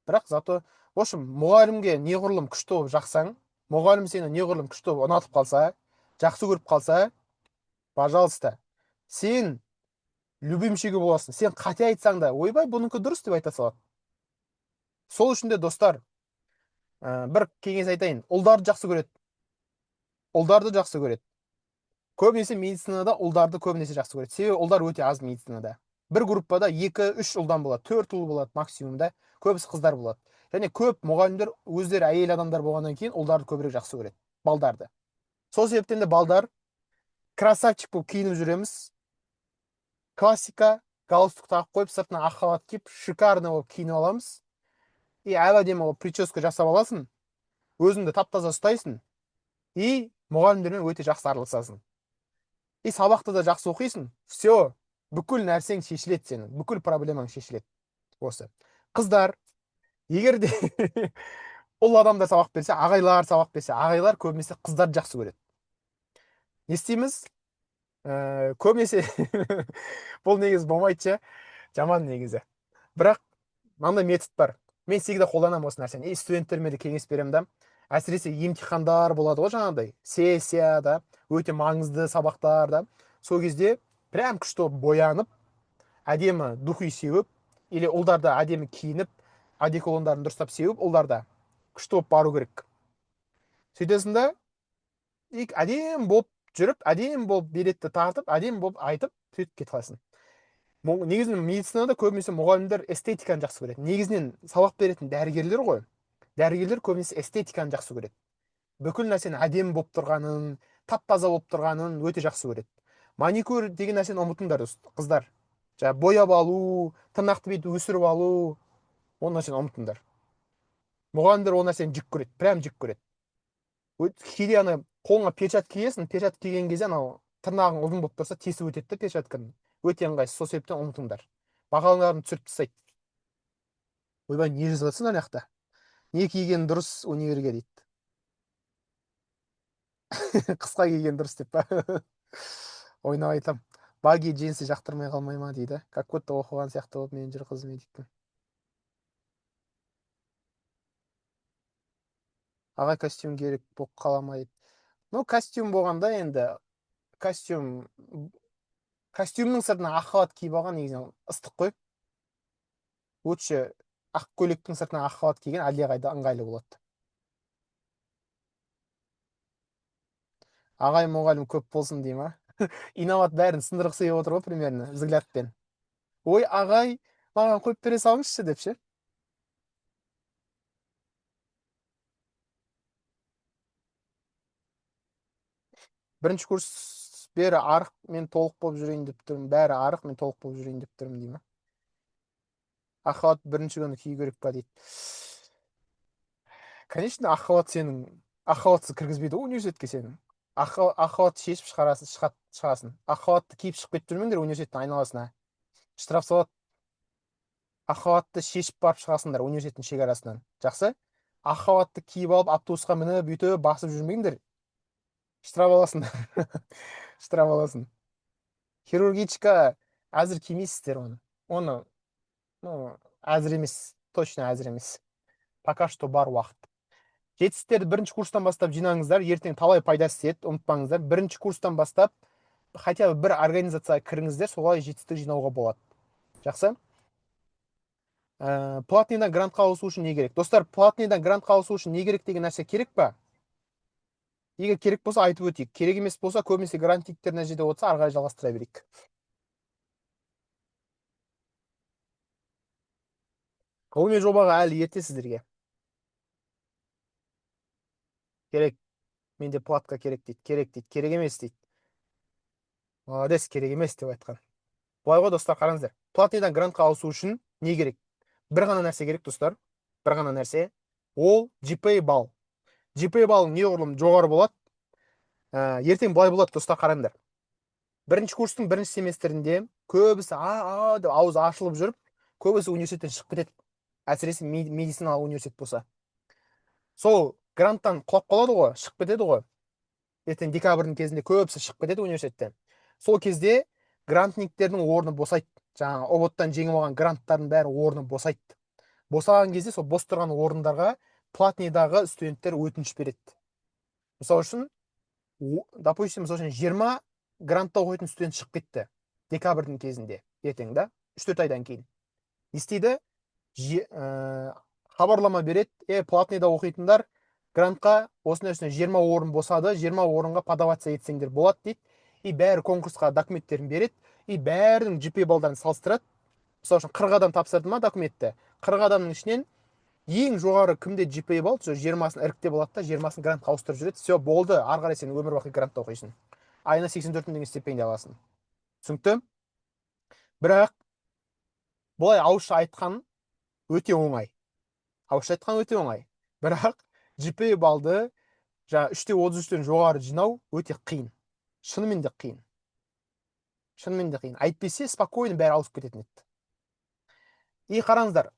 Бірақ зато, в общем, мұғалімге неғұрлым күшті болып жақсаң, мұғалім сені неғұрлым күшті болып ұнатып қалса, жақсы көріп қалса, пожалуйста, сен любимчигі боласың. Сен қате айтсаң да, ойбай, бұныкі дұрыс деп айта салады. Сол үшін де достар, бір кеңес айтайын. Ұлдарды жақсы көреді. Ұлдарды жақсы көреді. Көбінесе медицинада ұлдарды көбінесе жақсы көреді. Себебі ұлдар өте аз медицинада. Бір группада 2-3 ұлдан болады, 4 ұл болады максимумда, көбісі қыздар болады. Және көп мұғалімдер өздері әйел адамдар болғаннан кейін ұлдарды көбірек жақсы көреді, балдарды. Сол себептен де балдар красавчик болып киініп жүреміз. Классика, галстук тағып қойып, сыртына ақ халат киіп, шикарно болып киініп аламыз. И әдемі болып прическа жасап аласың, өзіңді тап-таза ұстайсың и мұғалімдермен өте жақсы араласасың. И сабақты да жақсы оқисың. Все, бүкіл нәрсең шешіледі сенің, бүкіл проблемаң шешіледі. Осы. Қыздар, егер де ұл адамдар сабақ берсе, ағайлар сабақ берсе, ағайлар көбінесе қыздарды жақсы көреді. Не істейміз? Көбінесе бұл негізі болмайды ше, жаман негізі. Бірақ мынандай метод бар. Мен всегда қолданамын осы нәрсені. Студенттеріме де кеңес беремін да. Әсіресе емтихандар болады ғой жаңағыдай, сессияда, өте маңызды сабақтарда. Сол кезде прям күшті боянып, әдемі духи сеуіп, или ұлдарда әдемі киініп, одеколондарын дұрыстап сеуіп, ұлдарда күшті болып бару керек. Сөйтесің да, әдемі болып жүріп, әдемі болып беретті тартып, әдемі болып айтып, сөйтіп кетіп қаласың. Негізінен медицинада көбінесе мұғалімдер эстетиканы жақсы көреді. Негізінен сабақ беретін дәрігерлер ғой. Дәрігерлер көбінесе эстетиканы жақсы көреді. Бүкіл нәрсені әдемі болып тұрғанын, тап-таза болып тұрғанын өте жақсы көреді. Маникюр деген нәрсені ұмытыңдар, қыздар. Жаңа бояп алу, тырнақты бүйтіп өсіріп алу, ол нәрсені ұмытыңдар. Мұғалімдер ол нәрсені жек көреді, прям жек көреді. Кейде ана қолыңа перчатка киесің, перчатка киген кезде анау тырнағың ұзын болып тұрса, тесіп өтеді перчатканы. Өте ыңғайсыз, сол себептен ұмытыңдар. Бағаларын түсіріп тастайды. Ойбай, не жазып жатсың ана жақта? Не киген дұрыс универге дейді. Қысқа киген дұрыс деп па? Ойнап айтам. Баги джинсы жақтырмай қалмай ма дейді. Как будто оқыған сияқты болып мен жүр қызым дейді. Ағай костюм керек болып қала ма дейді. Ну, костюм болғанда енді костюмнің сыртына ақ халат киіп алған негізінен ыстық қой. Лучше ақ көйлектің сыртына ақ халат киген әлдеқайда ыңғайлы болады. Ағай мұғалім көп болсын дей ма? Инабат бәрін сындырғысы келіп отыр ғой примерно взглядпен. Ой, ағай, маған қойып бере салыңызшы деп ше. Бірінші курс бері арық, мен толық болып жүрейін деп тұрмын. Бәрі арық, мен толық болып жүрейін деп тұрмын дей ма? Ақ халат бірінші күні кию керек па дейді. Конечно, ақ халат сенің ақ халатсыз кіргізбейді ғой университетке сенің. Ақ халатты шешіп шығасың. Ақ халатты киіп шығып кетіп жүрмеңдер университеттің айналасына. штраф ақ халатты шешіп барып шығасыңдар университеттің шекарасынан. Жақсы? Ақ халатты киіп алып автобусқа мініп бүйтіп басып жүрмеңдер. Штраф аласыңдар. Штраф аласың. Хирургичка әзір кимейсіздер оны. Оны, ну, әзір емес. Точно әзір емес. Пока что бар уақыт. Жетістіктерді бірінші курстан бастап жинаңыздар, ертең талай пайдасы тиеді, ұмытпаңыздар. Бірінші курстан бастап хотя бы бір организацияға кіріңіздер, солай жетістік жинауға болады. Жақсы? Платныйдан грантқа ауысу үшін не керек? Достар, платныйдан грантқа ауысу үшін не керек деген нәрсе керек па? Егер керек болса айтып өтейік. Керек емес болса, көбінесе гранттіктер мына жерде отырса, ары қарай жалғастыра берейік. Ғылыми жобаға әлі ерте сіздерге. Керек. Менде платка керек дейді. Керек дейді. Керек емес дейді. Молодец, керек емес деп айтқан. Былай ғой достар, қараңыздар. Платныйдан грантқа ауысу үшін не керек? Бір ғана нәрсе керек, достар. Бір ғана нәрсе. Ол GPA балл. GPA балл неғұрлым жоғары болады. Ертең былай болады, достар, қараңдар. Бірінші курстың бірінші семестрінде көбісі деп ауыз ашылып жүріп, көбісі университеттен шығып кетеді. Әсіресе медициналық университет болса. Сол гранттан құлап қалады ғой, шығып кетеді ғой. Ертең декабрьдің кезінде көбісі шығып кетеді университеттен. Сол кезде грантниктердің орны босайды. Жаңағы ұбт-тан жеңіп алған гранттардың бәрі орны босайды. Босаған кезде сол бос тұрған орындарға платныйдағы студенттер өтініш береді. Мысалы үшін, допустим, 20 грантта оқитын студент шығып кетті декабрьдің кезінде, ертең да, 3-4 айдан кейін. Не істейді? Хабарлама береді, платныйда оқитындар грантқа осындай 20 орын босады, 20 орынға подаваться етсеңдер болады дейді. И бәрі конкурсқа документтерін береді, и бәрінің GPA балдарын салыстырады. Мысалы үшін 40 адам тапсырды ма документті, 40 адамның ішінен ең жоғары кімде GPA балл, 20-сын іріктеп алады да, 20-сын грантқа ауыстырып жүреді. Все, болды, ары қарай сен өмір бақи грантта оқисың. Айына 84 мың деген стипендия аласың. Түсінікті? Бірақ бұлай ауызша айтқан өте оңай. Ауызша айтқан өте оңай. Бірақ GPA балды 3-33-тен жоғары жинау өте қиын. Шынымен де қиын. Шынымен де қиын. Әйтпесе спокойно бәрі ауысып кететін еді. И қараңыздар,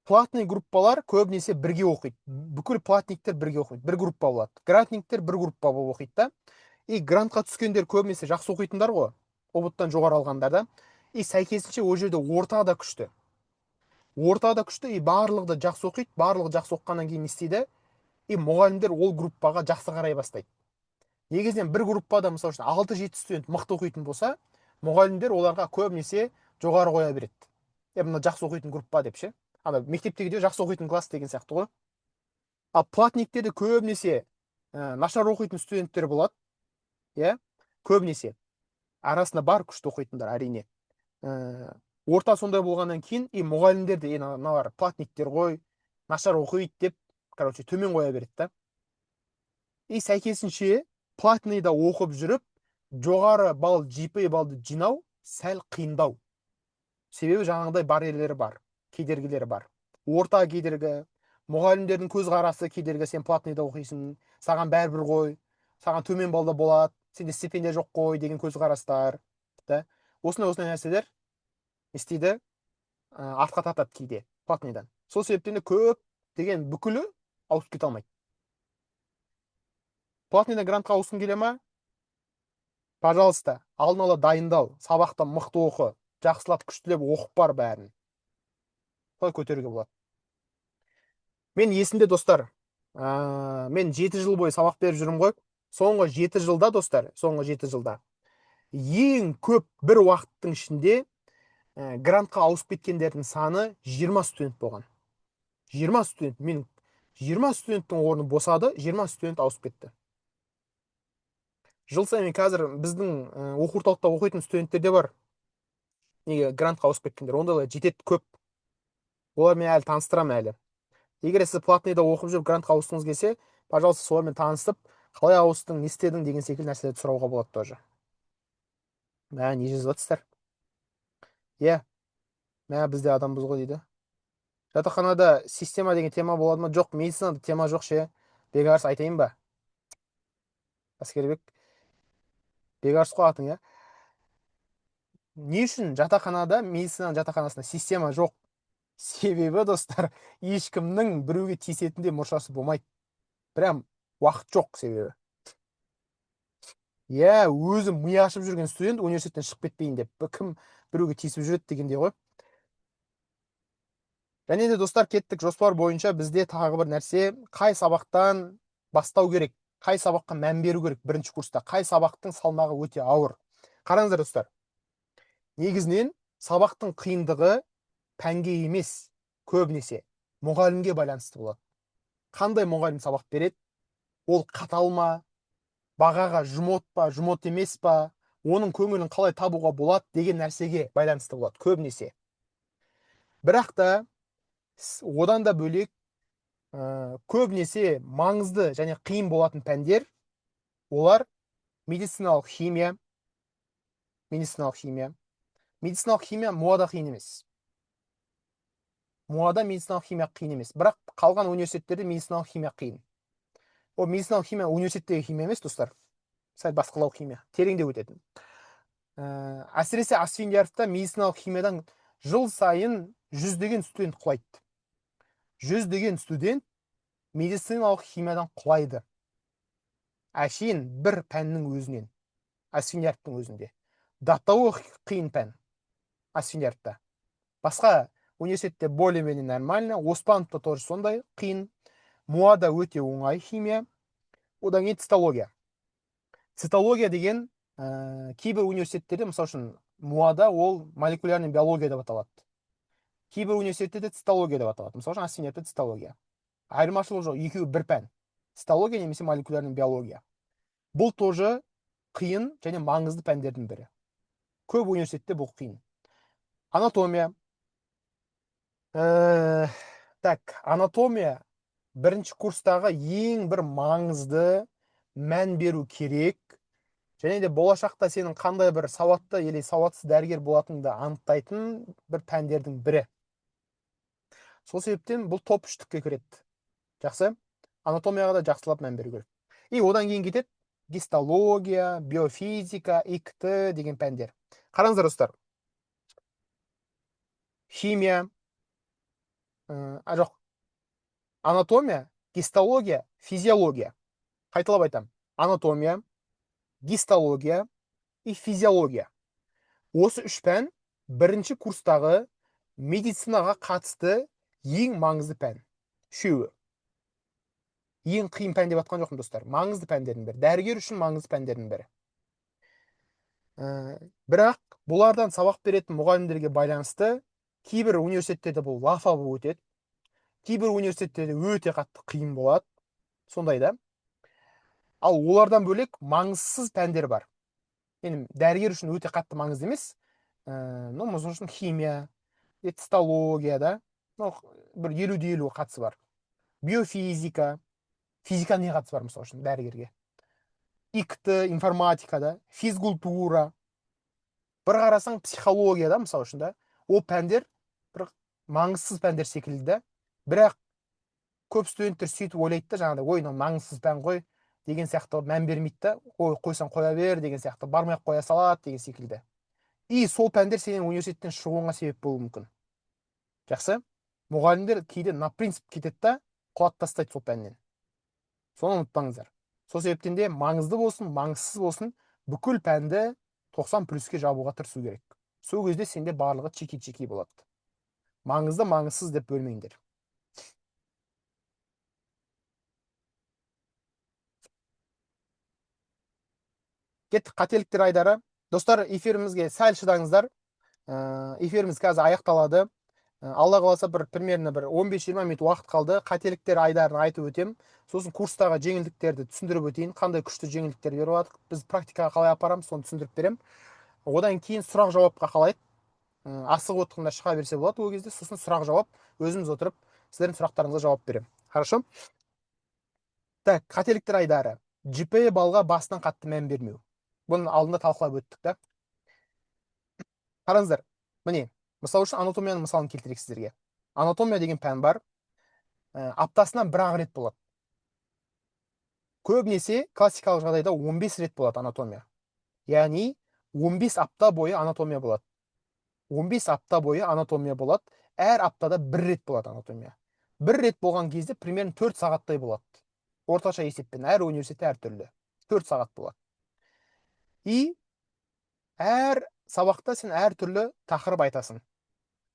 платный группалар көбінесе бірге оқиды. Бүкіл платниктер бірге оқиды. Бір группа болады. Грантниктер бір группа болып оқиды да. И грантқа түскендер көбінесе жақсы оқитындар ғой. ұбт-тан жоғары алғандар да. И сәйкесінше ол жерде орта да күшті. Орта да күшті, и барлығы да жақсы оқиды. Барлығы жақсы оққаннан кейін не істейді? И мұғалімдер ол группаға жақсы қарай бастайды. Негізінен бір группада мысалы үшін 6-7 студент мықты оқитын болса, мұғалімдер оларға көбінесе жоғары қоя береді. Мына жақсы оқитын группа деп ше. Ана мектептегіде жақсы оқитын класс деген сияқты ғой. Ал платниктерде көбінесе нашар оқитын студенттер болады. Иә, көбінесе. Арасында бар күшті оқитындар, әрине. Орта сондай болғаннан кейін, и мұғалімдер де мыналар платниктер ғой, нашар оқиды деп, короче, төмен қоя береді да. И сәйкесінше платныйда оқып жүріп, жоғары балл, GPA балды жинау сәл қиындау. Себебі жаңағыдай барьерлері бар, кедергілері бар. Орта кедергі, мұғалімдердің көзқарасы кедергі, сен платныйда оқисың, саған бәрібір ғой, саған төмен балда болады, сенде стипендия жоқ қой деген көзқарастар. Осындай нәрселер істейді, артқа тартады кейде платныйдан. Сол себептен де көп деген бүкілі ауысып кете алмайды. Платныйдан грантқа ауысқың келе ма? Пожалуйста, алдын ала дайындал, сабақта мықты оқы, жақсылап күштілеп оқып бар бәрін. Солай көтеруге болады. Мен есімде, достар, мен 7 жыл бойы сабақ беріп жүрмін ғой. Соңғы 7 жылда, достар, соңғы 7 жылда ең көп бір уақыттың ішінде грантқа ауысып кеткендердің саны 20 студент болған. 20 студент, мен 20 студенттің орны босады, 20 студент ауысып кетті. Жыл сайын қазір біздің оқу орталықта оқитын студенттер де бар. Неге грантқа ауысып кеткендер, ондайлар жетеді көп. Олар мен әлі таныстырамын әлі. Егер сіз платныйда оқып жүріп грантқа ауысқыңыз келсе, пожалуйста, солармен танысып, қалай ауыстың, не істедің деген секілді нәрселерді сұрауға болады тоже. Не жазып жатсыздар? Иә, бізде адамбыз ғой дейді. Жатақханада система деген тема болады ма? Жоқ, медицинада тема жоқ ше. Бекарыс айтайын ба? Әскербек. Бекарыс қой атың, иә? не үшін жатақханада, медицина жатақханасында система жоқ? Себебі достар, ешкімнің біреуге тиісетіндей мұршасы болмайды. Прям уақыт жоқ себебі. Иә, өзі ми ашып жүрген студент университеттен шығып кетпейін деп, кім біреуге тиісіп жүреді дегендей ғой. Және де достар, кеттік жоспар бойынша бізде тағы бір нәрсе, қай сабақтан бастау керек, қай сабаққа мән беру керек бірінші курста, қай сабақтың салмағы өте ауыр. Қараңыздар достар, негізінен сабақтың қиындығы пәнге емес, көбінесе мұғалімге байланысты болады. Қандай мұғалім сабақ береді, ол қатал ма, бағаға жұмот па, жұмот емес па, оның көңілін қалай табуға болады деген нәрсеге байланысты болады көбінесе. Бірақ та одан да бөлек көбінесе маңызды және қиын болатын пәндер, олар медициналық химия. Медициналық химия муада қиын емес. Муада медициналық химия қиын емес. Бірақ қалған университеттерде медициналық химия қиын. Ол медициналық химия университеттегі химия емес, достар. Сәл басқалау химия, тереңдеп өтетін. Әсіресе Асфендияровта медициналық химиядан жыл сайын жүздеген студент құлайды. Жүздеген студент медициналық химиядан құлайды. Әшейін бір пәннің өзінен, Асфендияровтың өзінде. Даттауы қиын пән Асфендияровта. Басқа университетте более-менее нормально. Оспановта тоже сондай қиын. Муада өте оңай химия. Одан кейін цитология. Цитология деген кейбір университеттерде, мысалы үшін, муада ол молекулярный биология деп аталады. Кейбір университеттерде цитология деп аталады. Мысалы үшін, Асфендияровта цитология. Айырмашылығы жоқ, екеуі бір пән. Цитология немесе молекулярный биология. Бұл тоже қиын және маңызды пәндердің бірі. Көп университетте бұл қиын. Анатомия. Анатомия бірінші курстағы ең бір маңызды, мән беру керек, және де болашақта сенің қандай бір сауатты или сауатсыз дәрігер болатыныңды анықтайтын бір пәндердің бірі. Сол себептен бұл топ 3-тікке кіреді. Жақсы. Анатомияға да жақсылап мән беру керек. И одан кейін кетеді гистология, биофизика, ИКТ деген пәндер. Қараңыздар достар. Химия, жоқ, анатомия, гистология, физиология. Қайталап айтам. Анатомия, гистология и физиология. Осы 3 пән бірінші курстағы медицинаға қатысты ең маңызды пән. Үшеуі. Ең қиын пән деп атқан жоқпын, достар. Маңызды пәндердің бірі. Дәрігер үшін маңызды пәндердің бірі. Бірақ бұлардан сабақ беретін мұғалімдерге байланысты кейбір университеттерде бұл лафа болып өтеді. Кейбір университеттерде өте қатты қиын болады. Сондай да. Ал олардан бөлек маңызсыз пәндер бар. Енді дәрігер үшін өте қатты маңызды емес. Мысалы үшін химия, цитология да, бір 50-50 қатысы бар. Биофизика, физика не қатысы бар мысалы үшін дәрігерге. ИКТ, информатикада, физкультура. Бір қарасаң психологияда мысалы үшін да, ол пәндер бір маңызсыз пәндер секілді да. Бірақ көп студенттер сөйтіп ойлайды да, жаңағыдай, ой, маңызсыз пән ғой деген сияқты мән бермейді да, қойсаң қоя бер деген сияқты, бармай-ақ қоя салады деген секілді. И сол пәндер сенің университеттен шығуыңа себеп болуы мүмкін. Жақсы. Мұғалімдер кейде на принцип кетеді да, құлатып тастайды сол пәннен. Соны ұмытпаңыздар. Сол себептен де маңызды болсын, маңызсыз болсын, бүкіл пәнді 90+-ке жабуға тырысу керек. Сол кезде сенде барлығы чеки-чеки болады. Маңызды, маңызсыз деп бөлмеңдер. Кеттік қателіктер айдары. Достар, эфирімізге сәл шыдаңыздар. Эфиріміз қазір аяқталады. Алла қаласа примерно 15-20 минут уақыт қалды. Қателіктер айдарын айтып өтем. Сосын курстағы жеңілдіктерді түсіндіріп өтейін. Қандай күшті жеңілдіктер беріп жатыр. Біз практикаға қалай апарамыз, соны түсіндіріп берем. Одан кейін сұрақ жауапқа қалайды. Асығып отырғанда шыға берсе болады ол кезде. Сосын сұрақ жауап, өзіміз отырып сіздердің сұрақтарыңызға жауап берем. Хорошо? Так, қателіктер айдары. GPA балға басынан қатты мән бермеу. Бұның алдында талқылап өттік та. Қараңыздар. Міне, мысалы үшін анатомияның мысалын келтірейік сіздерге. Анатомия деген пән бар. Аптасынан бір-ақ рет болады. Көбінесе классикалық жағдайда 15 рет болады анатомия. Яғни 15 апта бойы анатомия болады. 15 апта бойы анатомия болады. Әр аптада бір рет болады анатомия. Бір рет болған кезде примерно 4 сағаттай болады. Орташа есеппен әр университет әртүрлі. 4 сағат болады. И әр сабақта сен әртүрлі тақырып айтасың.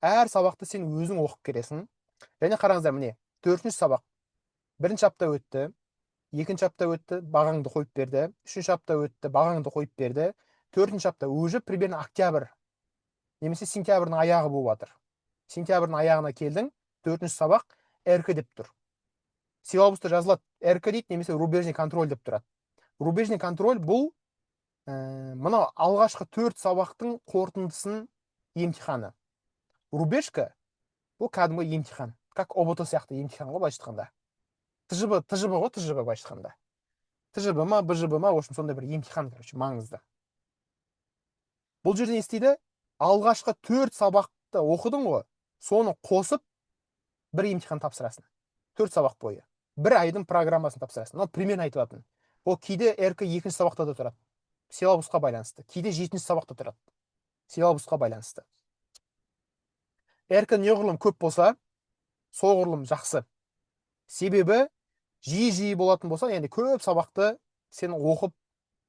Әр сабақты сен өзің оқып кересің. Және қараңыздар, міне, 4-ші сабақ. 1-ші апта өтті, 2-ші апта өтті, бағаңды қойып берді. 3-ші апта өтті, бағаңды қойып берді. 4-ші апта уже примерно октябрь немесе сентябрьдің аяғы болып жатыр. Сентябрьдің аяғына келдің, 4-ші сабақ РК деп тұр. Силабуста жазылады РК дейді, немесе рубежный контроль деп тұрады. Рубежный контроль бұл мына алғашқы 4 сабақтың қорытындысын емтиханы. Рубежка бұл кәдімгі емтихан, как ОБТ сияқты емтихан ғой, былайша айтқанда. ТЖБ ғой, ТЖБ былайша айтқанда. ТЖБ ма, БЖБ ма, в общем, сондай бір емтихан, короче, маңызды. Бұл жерде не істейді? Алғашқы 4 сабақты оқыдың ғой, соны қосып бір емтихан тапсырасың. 4 сабақ бойы. Бір айдың программасын тапсырасың. Но примерно айтып жатырмын. Ол кейде РК 2-ші сабақта да тұрады. Силабусқа байланысты. Кейде 7-ші сабақта тұрады. Силабусқа байланысты. РК неғұрлым көп болса, соғұрлым жақсы. Себебі жиі болатын болса, яғни көп сабақты сен оқып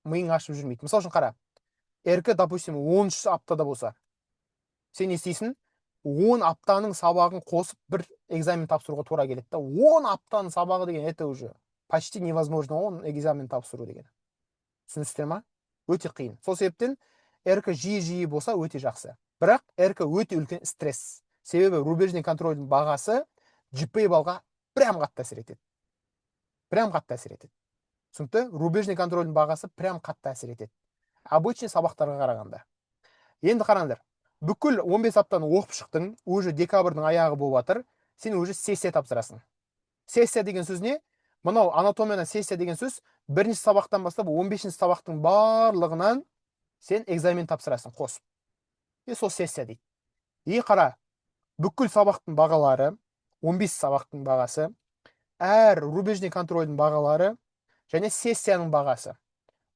миың ашып жүрмейді. Мысалы үшін қара. РК, допустим, 10-ші аптада болса, сен естейсің, 10 аптаның сабағын қосып бір экзамен тапсыруға тура келеді. 10 аптаның сабағы деген, это уже почти невозможно 10 экзамен тапсыру деген. Түсіністер ма? Өте қиын. Сол себептен РК жиі болса өте жақсы. Бірақ РК өте үлкен стресс. Себебі рубежный контрольдің бағасы GPA балға прям қатты әсер етеді. Прям қатты әсер етеді. Түсінікті? Рубежный контрольдің бағасы прям қатты әсер етеді. Обычный сабақтарға қарағанда. Енді қараңдар. Бүкіл 15 аптаны оқып шықтың, уже декабрьдің аяғы болып жатыр, сен уже сессия тапсырасың. Сессия деген сөз не? Мынау анатомиядан сессия деген сөз 1-ші сабақтан бастап 15-ші сабақтың барлығынан сен экзамен тапсырасың қосып. Сол сессия дейді. Қара, бүкіл сабақтың бағалары, 15 сабақтың бағасы, әр рубежный контрольдің бағалары және сессияның бағасы.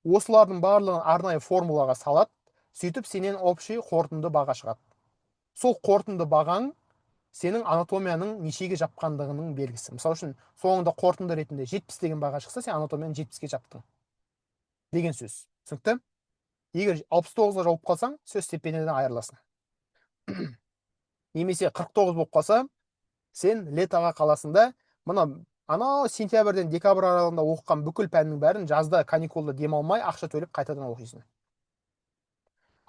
Осылардың барлығын арнайы формулаға салады, сөйтіп сенен общий қорытынды баға шығады. Сол қорытынды бағаң сенің анатомияның нешеге жапқандығының белгісі. Мысалы үшін, соңында қорытынды ретінде 70 деген баға шықса, сен анатомияны 70-ге жаптың деген сөз. Түсінікті? Егер 69-ға жауып қалсаң, сөз стипендиядан айырыласың. Немесе 49 болып қалса, сен летоға қаласында, анау сентябрьден декабрь аралығында оқыған бүкіл пәннің бәрін жазда каникулда демалмай ақша төлеп қайтадан оқисың.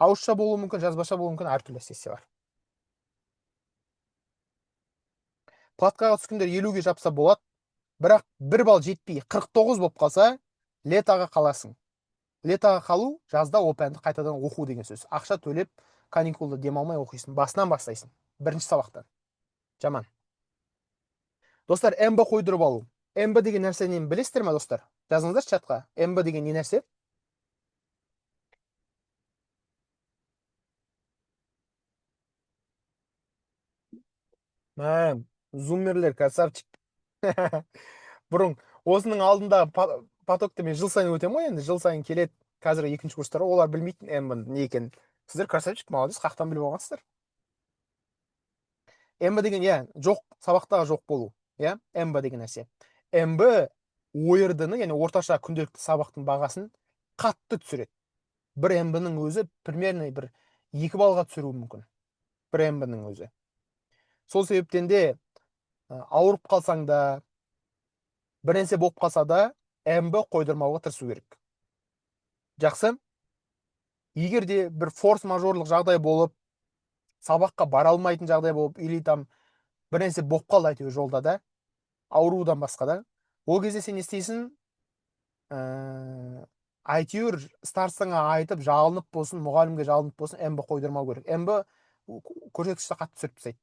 Ауызша болуы мүмкін, жазбаша болуы мүмкін, әртүрлі сессия бар. Платкаға түскендер 50-ге жапса болады, бірақ 1 балл жетпей 49 болып қалса, летоға қаласың. Летоға қалу жазда ол пәнді қайтадан оқу деген сөз. Ақша төлеп каникулда демалмай оқисың, басынан бастайсың, 1-ші сабақтан. Жаман. Достар, МБ қойдырып алу. МБ деген нәрсені білесіздер ме, достар? Жазыңыздар чатқа. МБ деген не нәрсе? Зумерлер, красавчик. Бұрын осының алдында потокты мен жыл сайын өтем ғой, енді жыл сайын келеді. Қазір 2-ші курстар, олар білмейтін МБ не екен. Сіздер красавчик, молодец, қақтан біліп алғансыздар. МБ деген, жоқ, сабақтағы жоқ болу. МБ деген нәрсе. МБ ойырдыны, яғни орташа күнделікті сабақтың бағасын қатты түсіреді. Бір МБ-ның өзі примерно бір 2 балға түсіруі мүмкін. Бір МБ-ның өзі. Сол себептен де ауырып қалсаң да, бір нәрсе болып қалса да, МБ қойдырмауға тырысу керек. Жақсы? Егер де бір форс-мажорлық жағдай болып, сабаққа бара алмайтын жағдай болып, или там бір нәрсе болып қалды әйтеуір жолда да, аурудан басқа да, ол кезде сен істейсің, әйтеуір старостаңа айтып жалынып болсын, мұғалімге жалынып болсын, МБ қойдырмау керек. МБ көрсеткішті қатты түсіріп тастайды.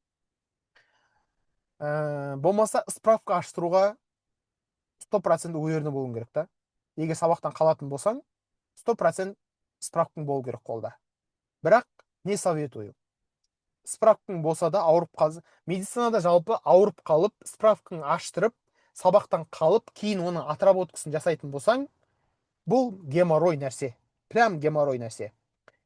Болмаса справка аштыруға 100% уверенный болуың керек та. Егер сабақтан қалатын болсаң, 100% справкаң болу керек қолда. Бірақ не советую? Справкаң болса да ауырып қалды. Медицинада жалпы ауырып қалып, справкаң аштырып, сабақтан қалып, кейін оның отработкасын жасайтын болсаң, бұл геморрой нәрсе. Прям геморрой нәрсе.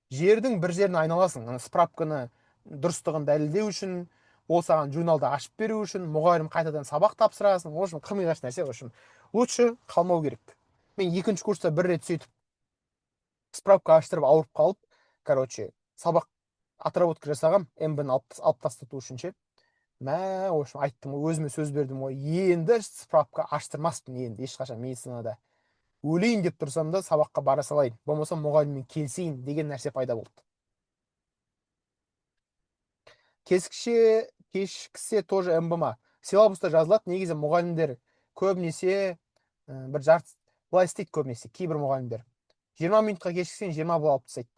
Жердің бір жерін айналасың, справканы дұрыстығын дәлелдеу үшін, ол саған журналды ашып беру үшін, мұғалім қайтадан сабақ тапсырасын, в общем қымиғаш нәрсе. В общем лучше қалмау керек. Мен екінші курста бір рет сөйтіп справка аштырып ауырып қалып, короче, сабақ отработка жасағам, МБ-ні алып тастату үшін ше. Мә, в общем, айттым ғой, өзіме сөз бердім ғой, енді справка аштырмаспын, енді ешқашан медицинада. Өлейін деп тұрсам да сабаққа бара салайын, болмаса мұғаліммен келісейін деген нәрсе пайда болды. Кешкісе тоже МБМА. Силабуста жазылады, негізі мұғалімдер көбінесе бір жарты былай істейді, көбінесе кейбір мұғалімдер 20 минутқа кешіксең 20 балл алып тастайды.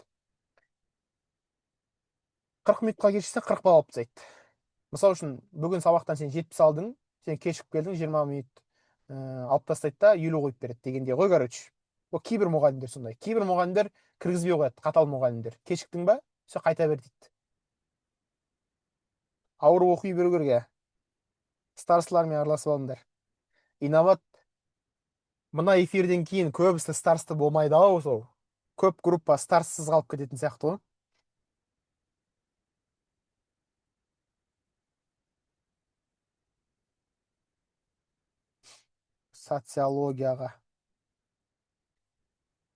40 минутқа кешіксең 40 балл алып тастайды. Мысалы үшін бүгін сабақтан сен 70 алдың, сен кешігіп келдің, 20 минут алып тастайды да 50 қойып береді дегенде ғой, короче. Ол кейбір мұғалімдер сондай. Кейбір мұғалімдер кіргізбей қояды, қатал мұғалімдер. Кешіктің ба, все қайта бер дейді. Ауыр оқи беру керек. Старостылармен араласып алыңдар. Инабат, мына эфирден кейін көбісі старосты болмайды ау, сол. Көп группа староссыз қалып кететін сияқты ғой. Социологияға.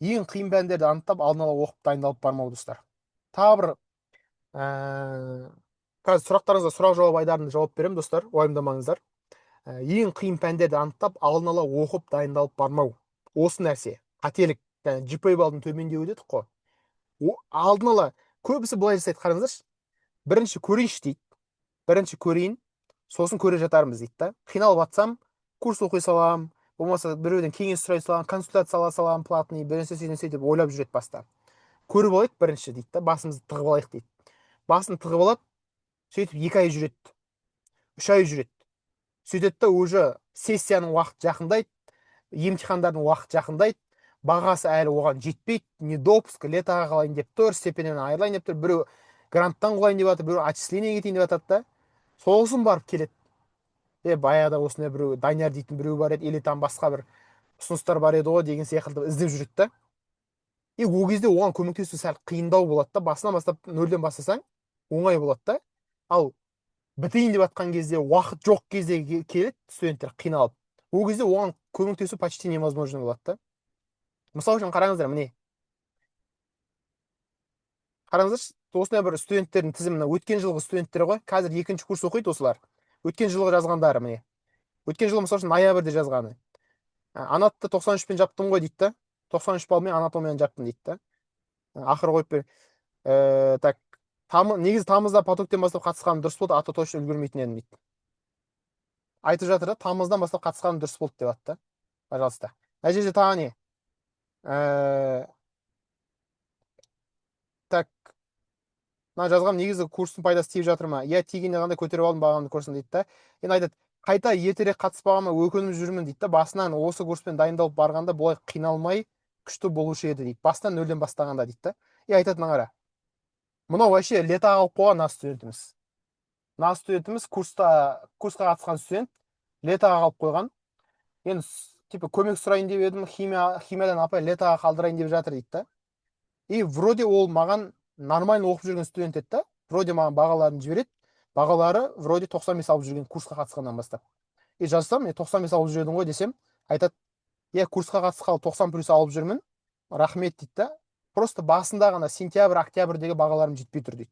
Ең қиын пәндерді анықтап, алдын ала оқып дайындалып бармау, достар. Тағы бір қазір сұрақтарыңызға сұрақ жауап айдарында жауап беремін, достар, уайымдамаңыздар. Ең қиын пәндерді анықтап, алдын ала оқып дайындалып бармау. Осы нәрсе қателік. GPA балдың төмендеуі дедік қой. Алдын ала көбісі былай жасайды, қараңыздаршы. Бірінші көрейінші дейді. Бірінші көрейін, сосын көре жатармыз дейді да. Қиналып жатсам, курс оқи салам, болмаса біреуден кеңес сұрай салам, консультация ала салам, платный, бірінші сөйтіп ойлап жүреді баста. Көріп алайық бірінші дейді да, басымызды тығып алайық дейді. Басын тығып алады, сөйтіп 2 ай жүреді, 3 ай жүреді. Сөйтеді да, уже сессияның уақыты жақындайды, емтихандардың уақыты жақындайды, бағасы әлі оған жетпейді, не допуск, летаға қалайын деп тұр, степеннен айырылайын деп тұр, біреу гранттан құлайын деп жатыр, біреу отчисление кетейін деп жатады да, соғысын барып келеді. Баяғыда осындай біреу Дайнер дейтін біреу бар еді, или там басқа бір ұсыныстар бар еді ғой деген сияқты іздеп жүреді да. Ол кезде оған көмектесу сәл қиындау болады да, басынан бастап нөлден бастасаң оңай болады да. Ал бітейін деп жатқан кезде, уақыт жоқ кезде келеді студенттер қиналып. Ол кезде оған көмектесу почти невозможно болады да. Мысалы үшін қараңыздар, міне. Қараңыздаршы, осындай бір студенттердің тізімі, өткен жылғы студенттер ғой, қазір 2-ші курс оқиды осылар. Өткен жылғы жазғандары, міне. Өткен жылы мысалы үшін ноябрьде жазғаны. Анатты 93-пен жаптым ғой дейді да. 93 балмен анатомияны жаптым дейді да. Ақыры қойып бер. Так, негізі тамызда потоктен бастап қатысқаным дұрыс болды, аты точно үлгермейтін едім дейді. Айтып жатыр да, тамыздан бастап қатысқаным дұрыс болды деп жатты. Пожалуйста. Мына жерде тағы не? Так, мына жазғам негізі курстың пайдасы тиіп жатыр ма? Иә, тигенде қандай көтеріп алдым бағамды көрсін дейді да. Енді айтады, қайта ертерек қатыспағаныма өкініп жүрмін дейді да. Басынан осы курспен дайындалып барғанда бұлай қиналмай күшті болушы еді дейді. Бастан нөлден бастағанда дейді да. Айтатынын қара. Мынау вообще летаға алып қойған нас студентіміз. Нас студентіміз курсқа қатысқан студент летаға алып қойған. Енді типа көмек сұрайын деп едім, химиядан апай летаға қалдырайын деп жатыр дейді да. И вроде ол маған нормально оқып жүрген студент еді да. Вроде маған бағаларын жібереді. Бағалары вроде 95 алып жүрген курсқа қатысқаннан бастап. Жазсам, 95 алып жүрдің ғой десем, айтады, курсқа қатысқалы 90+ алып жүрмін, рахмет дейді да. Просто басында ғана сентябрь, октябрьдегі бағаларым жетпей тұр дейді.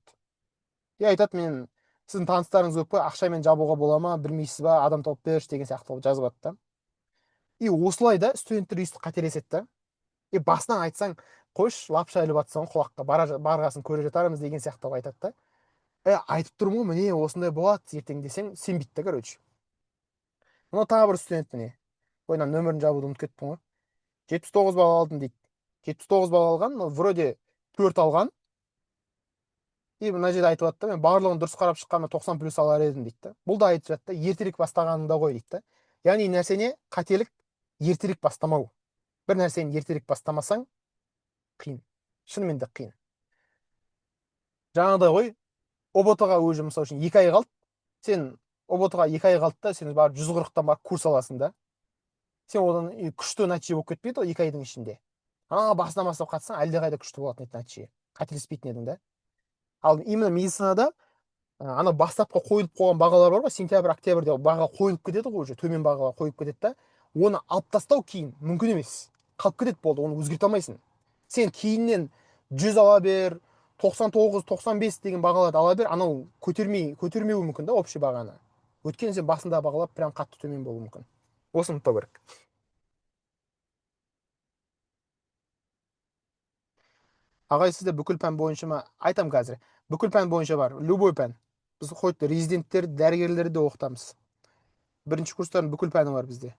Айтады, мен сіздің таныстарыңыз көп қой, ақшамен жабуға бола ма, білмейсіз ба, адам тауып берші деген сияқты жазып жатты да. Осылай да студенттер өйстіп қателеседі да. Басынан айтсаң, қойш, лапша іліп атсаң құлаққа, барғасын көре жатармыз деген сияқты айтады да. Айтып тұрмын ғой, міне осындай болады ертең десең, сенбейді да, короче. Мына тағы бір студент, міне. Ойынан нөмірін жабуды ұмытып кеттім ғой. 79 балл алдым дейді. 79 балл алған, вроде 4 алған. Мына жерде айтып жатты, мен барлығын дұрыс қарап шыққанда 90+ алар едім дейді. Бұл да айтып жатты, ертерек бастағанында ғой дейді. Яғни нәрсене қателік ертерек бастамау. Бір нәрсені ертерек бастамасаң, қиын. Шынымен де қиын. Жаңағыдай ғой, ОБТ-ға өзі мысалы үшін 2 ай қалды. Сен ОБТ-ға 2 ай қалды да, сен барып 140-тан барып курс аласың да. Сен одан күшті нәтиже болып кетпейді ол 2 айдың ішінде. Басынан бастап қатысаң, әлде қайда күшті болатын еді нәтиже. Қателеспейтін едің да. Ал именно медицинада ана бастапқы қойылып қойған бағалар бар ғой, сентябрь октябрьде баға қойылып кетеді ғой, уже төмен бағаға қойып кетеді да, оны алып тастау кейін мүмкін емес. Қалып кетеді, болды, оны өзгерте алмайсың. Сен кейіннен 100 ала бер, 99 95 деген бағаларды ала бер, анау көтермеуі мүмкін да общий бағаны. Өйткені сен басында бағалап прям қатты төмен болуы мүмкін. Осыны ұмытпау керек. Ағай, сізде бүкіл пән бойынша ма? Айтам қазір. Бүкіл пән бойынша бар, любой пән. Біз хоть резиденттер, дәрігерлерді де оқытамыз. Бірінші курстардың бүкіл пәні бар бізде.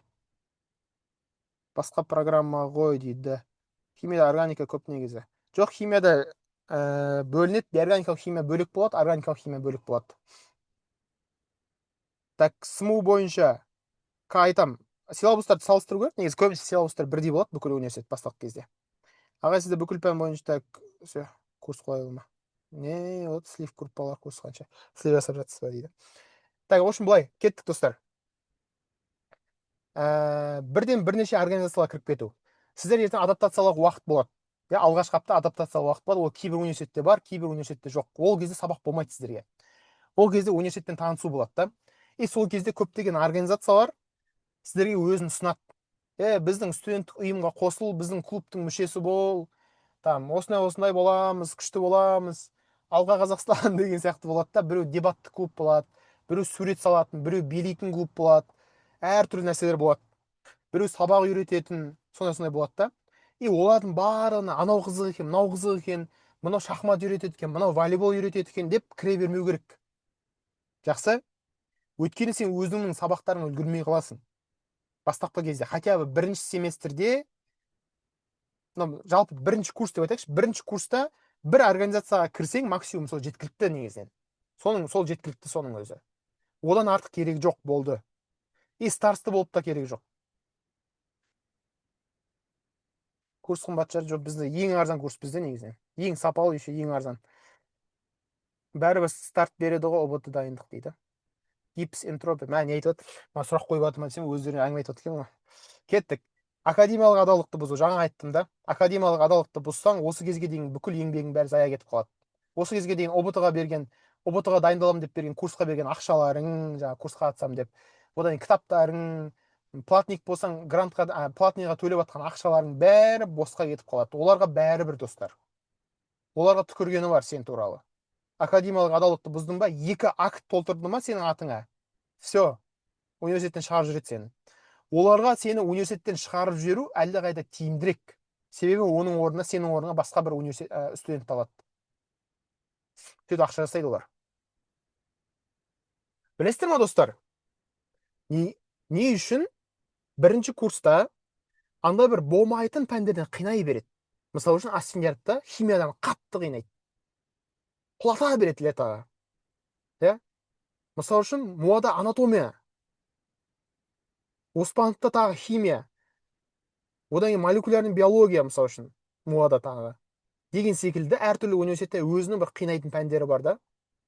Басқа программа ғой дейді. Химияда органика көп негізі. Жоқ, химияда бөлінеді, органикалық химия бөлек болады, органикалық химия бөлек болады. Так, СМУ бойынша айтам, силабустарды салыстыру керек, негізі көбінесе силабустар бірдей болады бүкіл университет басталған кезде. Ағай, сізде бүкіл пән бойынша так, все, курс қойылма. Не, вот слив группалар курс қанша. Слив жасап жатсыз ба дейді. Так, в общем, былай, кеттік достар. Бірден бірнеше организацияларға кіріп кету. Сіздер ертең адаптациялауға уақыт болады. Алғашқы апта адаптациялауға уақыт болады. Ол кейбір университетте бар, кейбір университетте жоқ. Ол кезде сабақ болмайды сіздерге. Ол кезде университеттен танысу болады да. И сол кезде көптеген организациялар сіздерге өзін ұсынады. Біздің студенттік ұйымға қосыл, біздің клубтың мүшесі бол, там осындай боламыз, күшті боламыз, алға Қазақстан деген сияқты болады да. Біреу дебатты клуб болады, біреу сурет салатын, біреу билейтін клуб болады, әртүрлі нәрселер болады. Біреу сабақ үйрететін, сондай болады да. И олардың барлығына анау қызық екен, мынау қызық екен, мынау шахмат үйретеді екен, мынау волейбол үйретеді екен деп кіре бермеу керек. Жақсы? Өйткені сен өзіңнің сабақтарыңа үлгермей қаласың. Бастапқы кезде, хотя бы бірінші семестрде, жалпы бірінші курс деп айтайықшы, бірінші курста бір организацияға кірсең, максимум сол жеткілікті негізінен. Сол жеткілікті соның өзі. Одан артық керек жоқ, болды. И старсты болып та керек жоқ. Курс қымбат шығар, жоқ, бізде ең арзан курс бізде негізінен. Ең сапалы, еще ең арзан. Бәрібір старт береді ғой, ОБТ дайындық дейді. Гипс, энтропия, не айтып отыр? Сұрақ қойып жатыр ма десем, өздеріне әңгіме айтып отыр екен ғой. Кеттік. Академиялық адалдықты бұзу, жаңа айттым да. Академиялық адалдықты бұзсаң, осы кезге дейін бүкіл еңбегің бәрі зая кетіп қалады. Осы кезге дейін ОБТ-ға дайындаламын деп берген, курсқа берген ақшаларың, жаңа курсқа қатысам деп, одан кітаптарың, платник болсаң, платниға төлеп жатқан ақшаларың бәрі босқа кетіп қалады. Оларға бәрібір, достар. Оларға түкіргені бар сен туралы. Академиялық адалдықты бұздың ба, 2 акт толтырды ма сенің атыңа? Все, университеттен шығарып жүреді сені. Оларға сені университеттен шығарып жіберу әлде қайда тиімдірек. Себебі оның орнына, сенің орнына басқа бір студент алады. Сөйтіп ақша жасайды олар. Білесіздер ма, достар? Не үшін бірінші курста андай бір болмайтын пәндерден қинай береді? Мысалы үшін ассимилярда химиядан қатты қинайды. Құлата береді летаға. Мысалы үшін муада анатомия, оспановта тағы химия, одан кейін молекулярный биология, мысалы үшін муада тағы деген секілді әртүрлі университетте өзінің бір қинайтын пәндері бар да.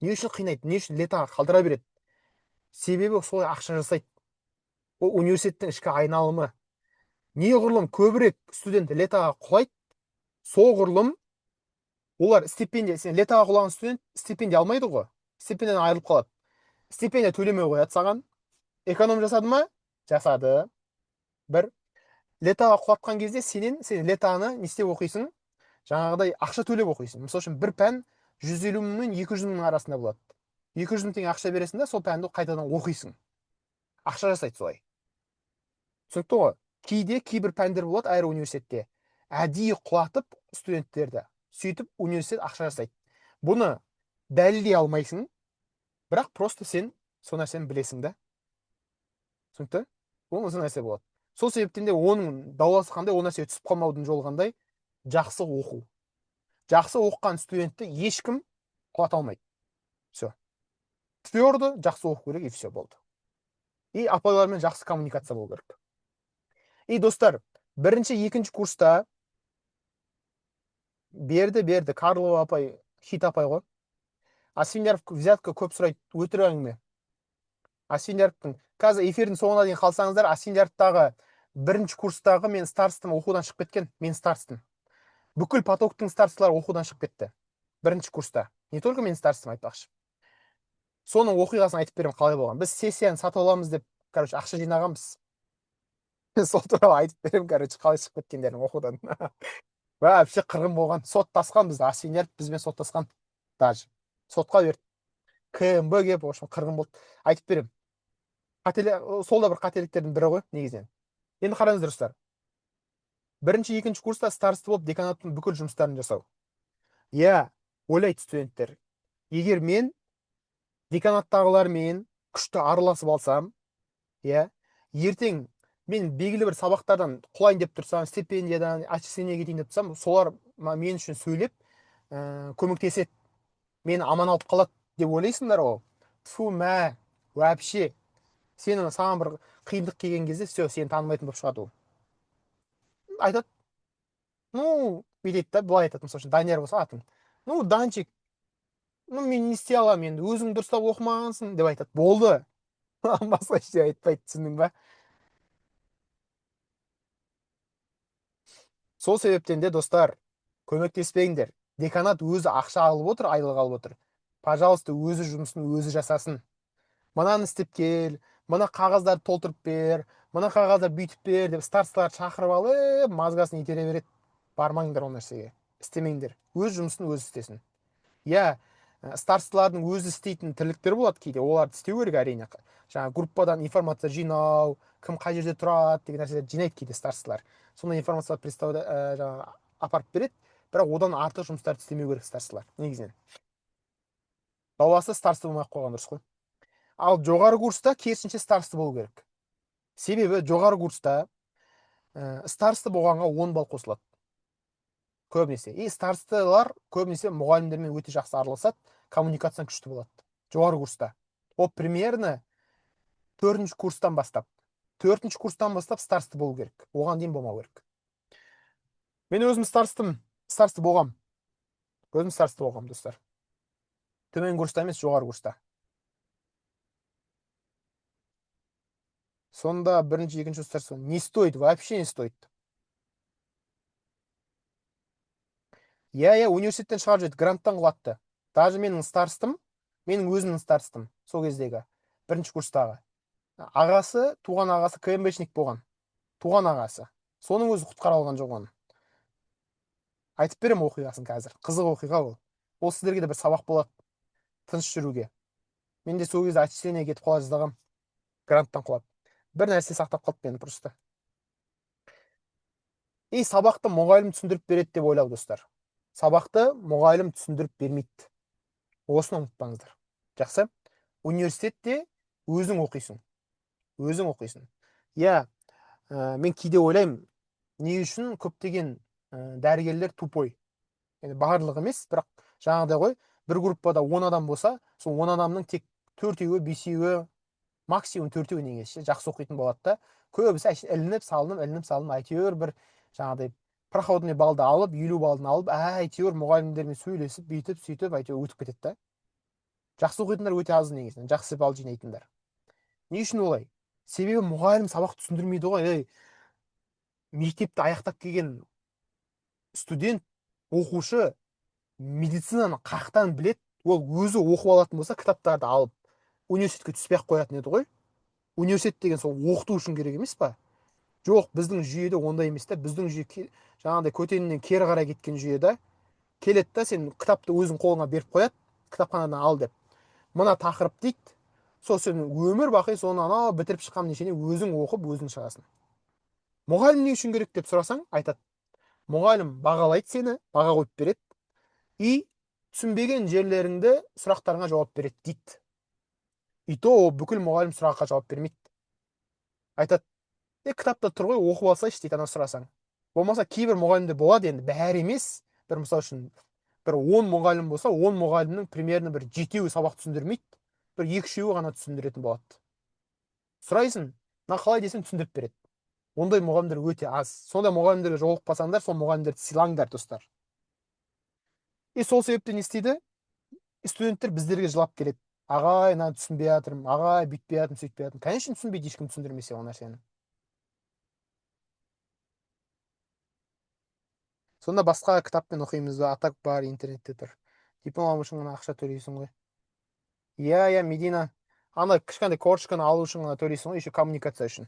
Не үшін қинайды, не үшін летаға қалдыра береді? Себебі солай ақша жасайды. Ол университеттің ішкі айналымы. Неғұрлым көбірек студент летаға құлайды, соғұрлым олар стипендия, сен летаға құлаған студент стипендия алмайды ғой, стипендиядан айырылып қалады. Стипендия төлемей қояды саған. Эконом жасады ма? Жасады. Бір летаға құлатқан кезде сен летаны не істеп оқисың? Жаңағыдай ақша төлеп оқисың. Мысалы үшін бір пән 150 мың мен 200 мың арасында болады. 200 мың теңге ақша бересің да, сол пәнді қайтадан оқисың. Ақша жасайды солай. Түсінікті ғой? Кейбір пәндер болады әр университетте. Әдейі құлатып студенттерді. Сөйтіп университет ақша жасайды. Бұны дәлелдей алмайсың, бірақ просто сен сол нәрсені білесің да. Түсінікті? Ол осы нәрсе болады. Сол себептен де оның дауласы қандай, ол нәрсе түсіп қалмаудың жолы қандай? Жақсы оқу. Жақсы оқыған студентті ешкім құлата алмайды. Все. Твердо жақсы оқу керек, и все болды. И апайлармен жақсы коммуникация болу керек. И достар, бірінші, екінші курста берді. Карлова апай, хит апай ғой. Асфендияров взятка көп сұрайды, өтірік әңгіме. Асфендияровтың, қазір эфирдің соңына дейін қалсаңыздар, Асфендияровтағы бірінші курстағы мен старстым оқудан шығып кеткен, мен старстым. Бүкіл потоктың старстылары оқудан шығып кетті. Бірінші курста. Не только мен старстым айтпақшы. соның оқиғасын айтып беремін қалай болған. Біз сессияны сатып аламыз деп, короче, ақша жинағанбыз. Сол туралы айтып беремін, короче, қалай шығып кеткендерін оқудан. Вообще қырғын болған. Соттасқан бізді, Асфендияров бізбен соттасқан. Даже сотқа берді. КМБ келіп, в общем, қырғын болды. Айтып беремін. Сол да бір қателіктердің бірі ғой негізінен. Енді қараңыздар достар. Бірінші, екінші курста староста болып деканаттың бүкіл жұмыстарын жасау. Иә, ойлайды студенттер. Егер мен деканаттағылармен күшті араласып алсам, иә, ертең мен белгілі бір сабақтардан құлайын деп тұрсам, стипендиядан отчисление кетейін деп тұрсам, солар мен үшін сөйлеп, көмектеседі, мені аман алып қалады деп ойлайсыңдар ғой. Тфу, мә, вообще, саған бір қиындық келген кезде все, сені танымайтын болып шығады ол. Айтады, ну, бүйтеді да, былай айтады, мысалы үшін Данияр болса атың, ну, Данчик, ну, мен не істей аламын енді, өзің дұрыстап оқымағансың деп айтады, болды. Басқа ештеңе айтпайды, түсіндің ба? Сол себептен де достар, көмектеспеңдер. Деканат өзі ақша алып отыр, айлық алып отыр. Пожалуйста, өзі жұмысын өзі жасасын. Мынаны істеп кел, мына қағаздарды толтырып бер, мына қағаздар бүйтіп бер деп старосталарды шақырып алып, мазгасын итере береді. Бармаңдар ол нәрсеге. Істемеңдер. Өз жұмысын өзі істесін. Иә, старосталардың өзі істейтін тірліктер болады кейде, оларды істеу керек әрине. Жаңа группадан информация жинау, кім қай жерде тұрады деген нәрселерді жинайды кейде старосталар. Сондай информацияларды представда жаңа апарып береді, бірақ одан артық жұмыстарды істемеу керек старосталар негізінен. Баласы староста болмай ақ қойған дұрыс қой. Ал жоғары курста керісінше староста болу керек. Себебі жоғары курста староста болғанға 10 балл қосылады көбінесе. И старосталар көбінесе мұғалімдермен өте жақсы араласады, коммуникацияң күшті болады жоғары курста. Ол примерно 4-ші курстан бастап. 4-ші курстан бастап староста болу керек. Оған дейін болмау керек. Мен өзім староста болғам. Өзім староста болғам, достар. Төмен курста емес, жоғары курста. Сонда бірінші, екінші староста не стоит, вообще не стоит. Иә, университеттен шығарып жіберді, гранттан құлатты. Даже менің старостым, менің өзімнің старостым, сол кездегі, бірінші курстағы. Ағасы, туған ағасы КМБшник болған. Туған ағасы. Соның өзі құтқара алған жоқ оны. Айтып берем оқиғасын қазір. Қызық оқиға ол. Ол сіздерге де бір сабақ болады. Тыныш жүруге. Мен де сол кезде отчисление кетіп қала жаздағам. Гранттан құлап. Бір нәрсе сақтап қалды мені просто. И сабақты мұғалім түсіндіріп береді деп ойлау, достар. Сабақты мұғалім түсіндіріп бермейді. Осыны ұмытпаңыздар. Жақсы? Университетте өзің оқисың. Өзің оқисың. Иә, мен кейде ойлаймын, не үшін көптеген дәрігерлер тупой. Yani барлығы емес, бірақ жаңағыдай ғой, бір группада 10 адам болса, сол 10 адамның тек 4-еуі, 5-еуі, максимум 4-еуі негізі жақсы оқитын болады да. Көбісі ілініп салынып, әйтеуір бір жаңағыдай проходный балды алып, 50 балдын алып, әйтеуір мұғалімдермен сөйлесіп, бүйтіп, сөйтіп, әйтеуір өтіп кетеді да. Жақсы оқитындар өте аз негізінен, жақсы балл жинайтындар. Не үшін олай? Себебі мұғалім сабақ түсіндірмейді ғой. Мектепті аяқтап келген студент, оқушы медицинаны қақтан білет, ол өзі оқып алатын болса, кітаптарды алып университетке түспей ақ қоятын еді ғой. Университет деген сол оқыту үшін керек емес па? Жоқ, біздің жүйеде ондай емес та. Біздің жүйе жаңағыдай көтенінен кері қарай кеткен жүйеде келеді да, сен кітапты өзің қолыңа беріп қояды, кітапханадан ал деп. Мына тақырып дейді. Сол сен өмір бақи соны анау бітіріп шыққан нешене өзің оқып, өзің шығасың. Мұғалім не үшін керек деп сұрасаң, айтады. Мұғалім бағалайды сені, баға қойып береді. И түсінбеген жерлеріңді сұрақтарыңа жауап береді дейді. И то бүкіл мұғалім сұраққа жауап бермейді. Айтады, кітапта тұр ғой, оқып алсайшы дейді, ана сұрасаң. Болмаса кейбір мұғалімдер болады, енді бәрі емес. Бір мысалы үшін бір 10 мұғалім болса, 10 мұғалімнің примерно бір 7-еуі сабақ түсіндірмейді, бір 2-3-еуі ғана түсіндіретін болады. Сұрайсың, мына қалай десең түсіндіріп береді. Ондай мұғалімдер өте аз. Сондай мұғалімдерге жолығып қалсаңдар, сол мұғалімдерді сыйлаңдар, достар. И сол себептен не істейді? Студенттер біздерге жылап келеді. Ағай, мынаны түсінбей жатырмын, ағай, бүйтпей жатырмын, сөйтпей жатырмын. Конечно, түсінбейді, ешкім түсіндірмесе ол нәрсені. Сонда басқа кітаппен оқимыз ба? Атак бар, интернетте тұр. Диплом алу үшін ғана ақша төлейсің ғой. иә, Медина. Ана кішкентай корочканы алу үшін ғана төлейсің ғой, еще коммуникация үшін.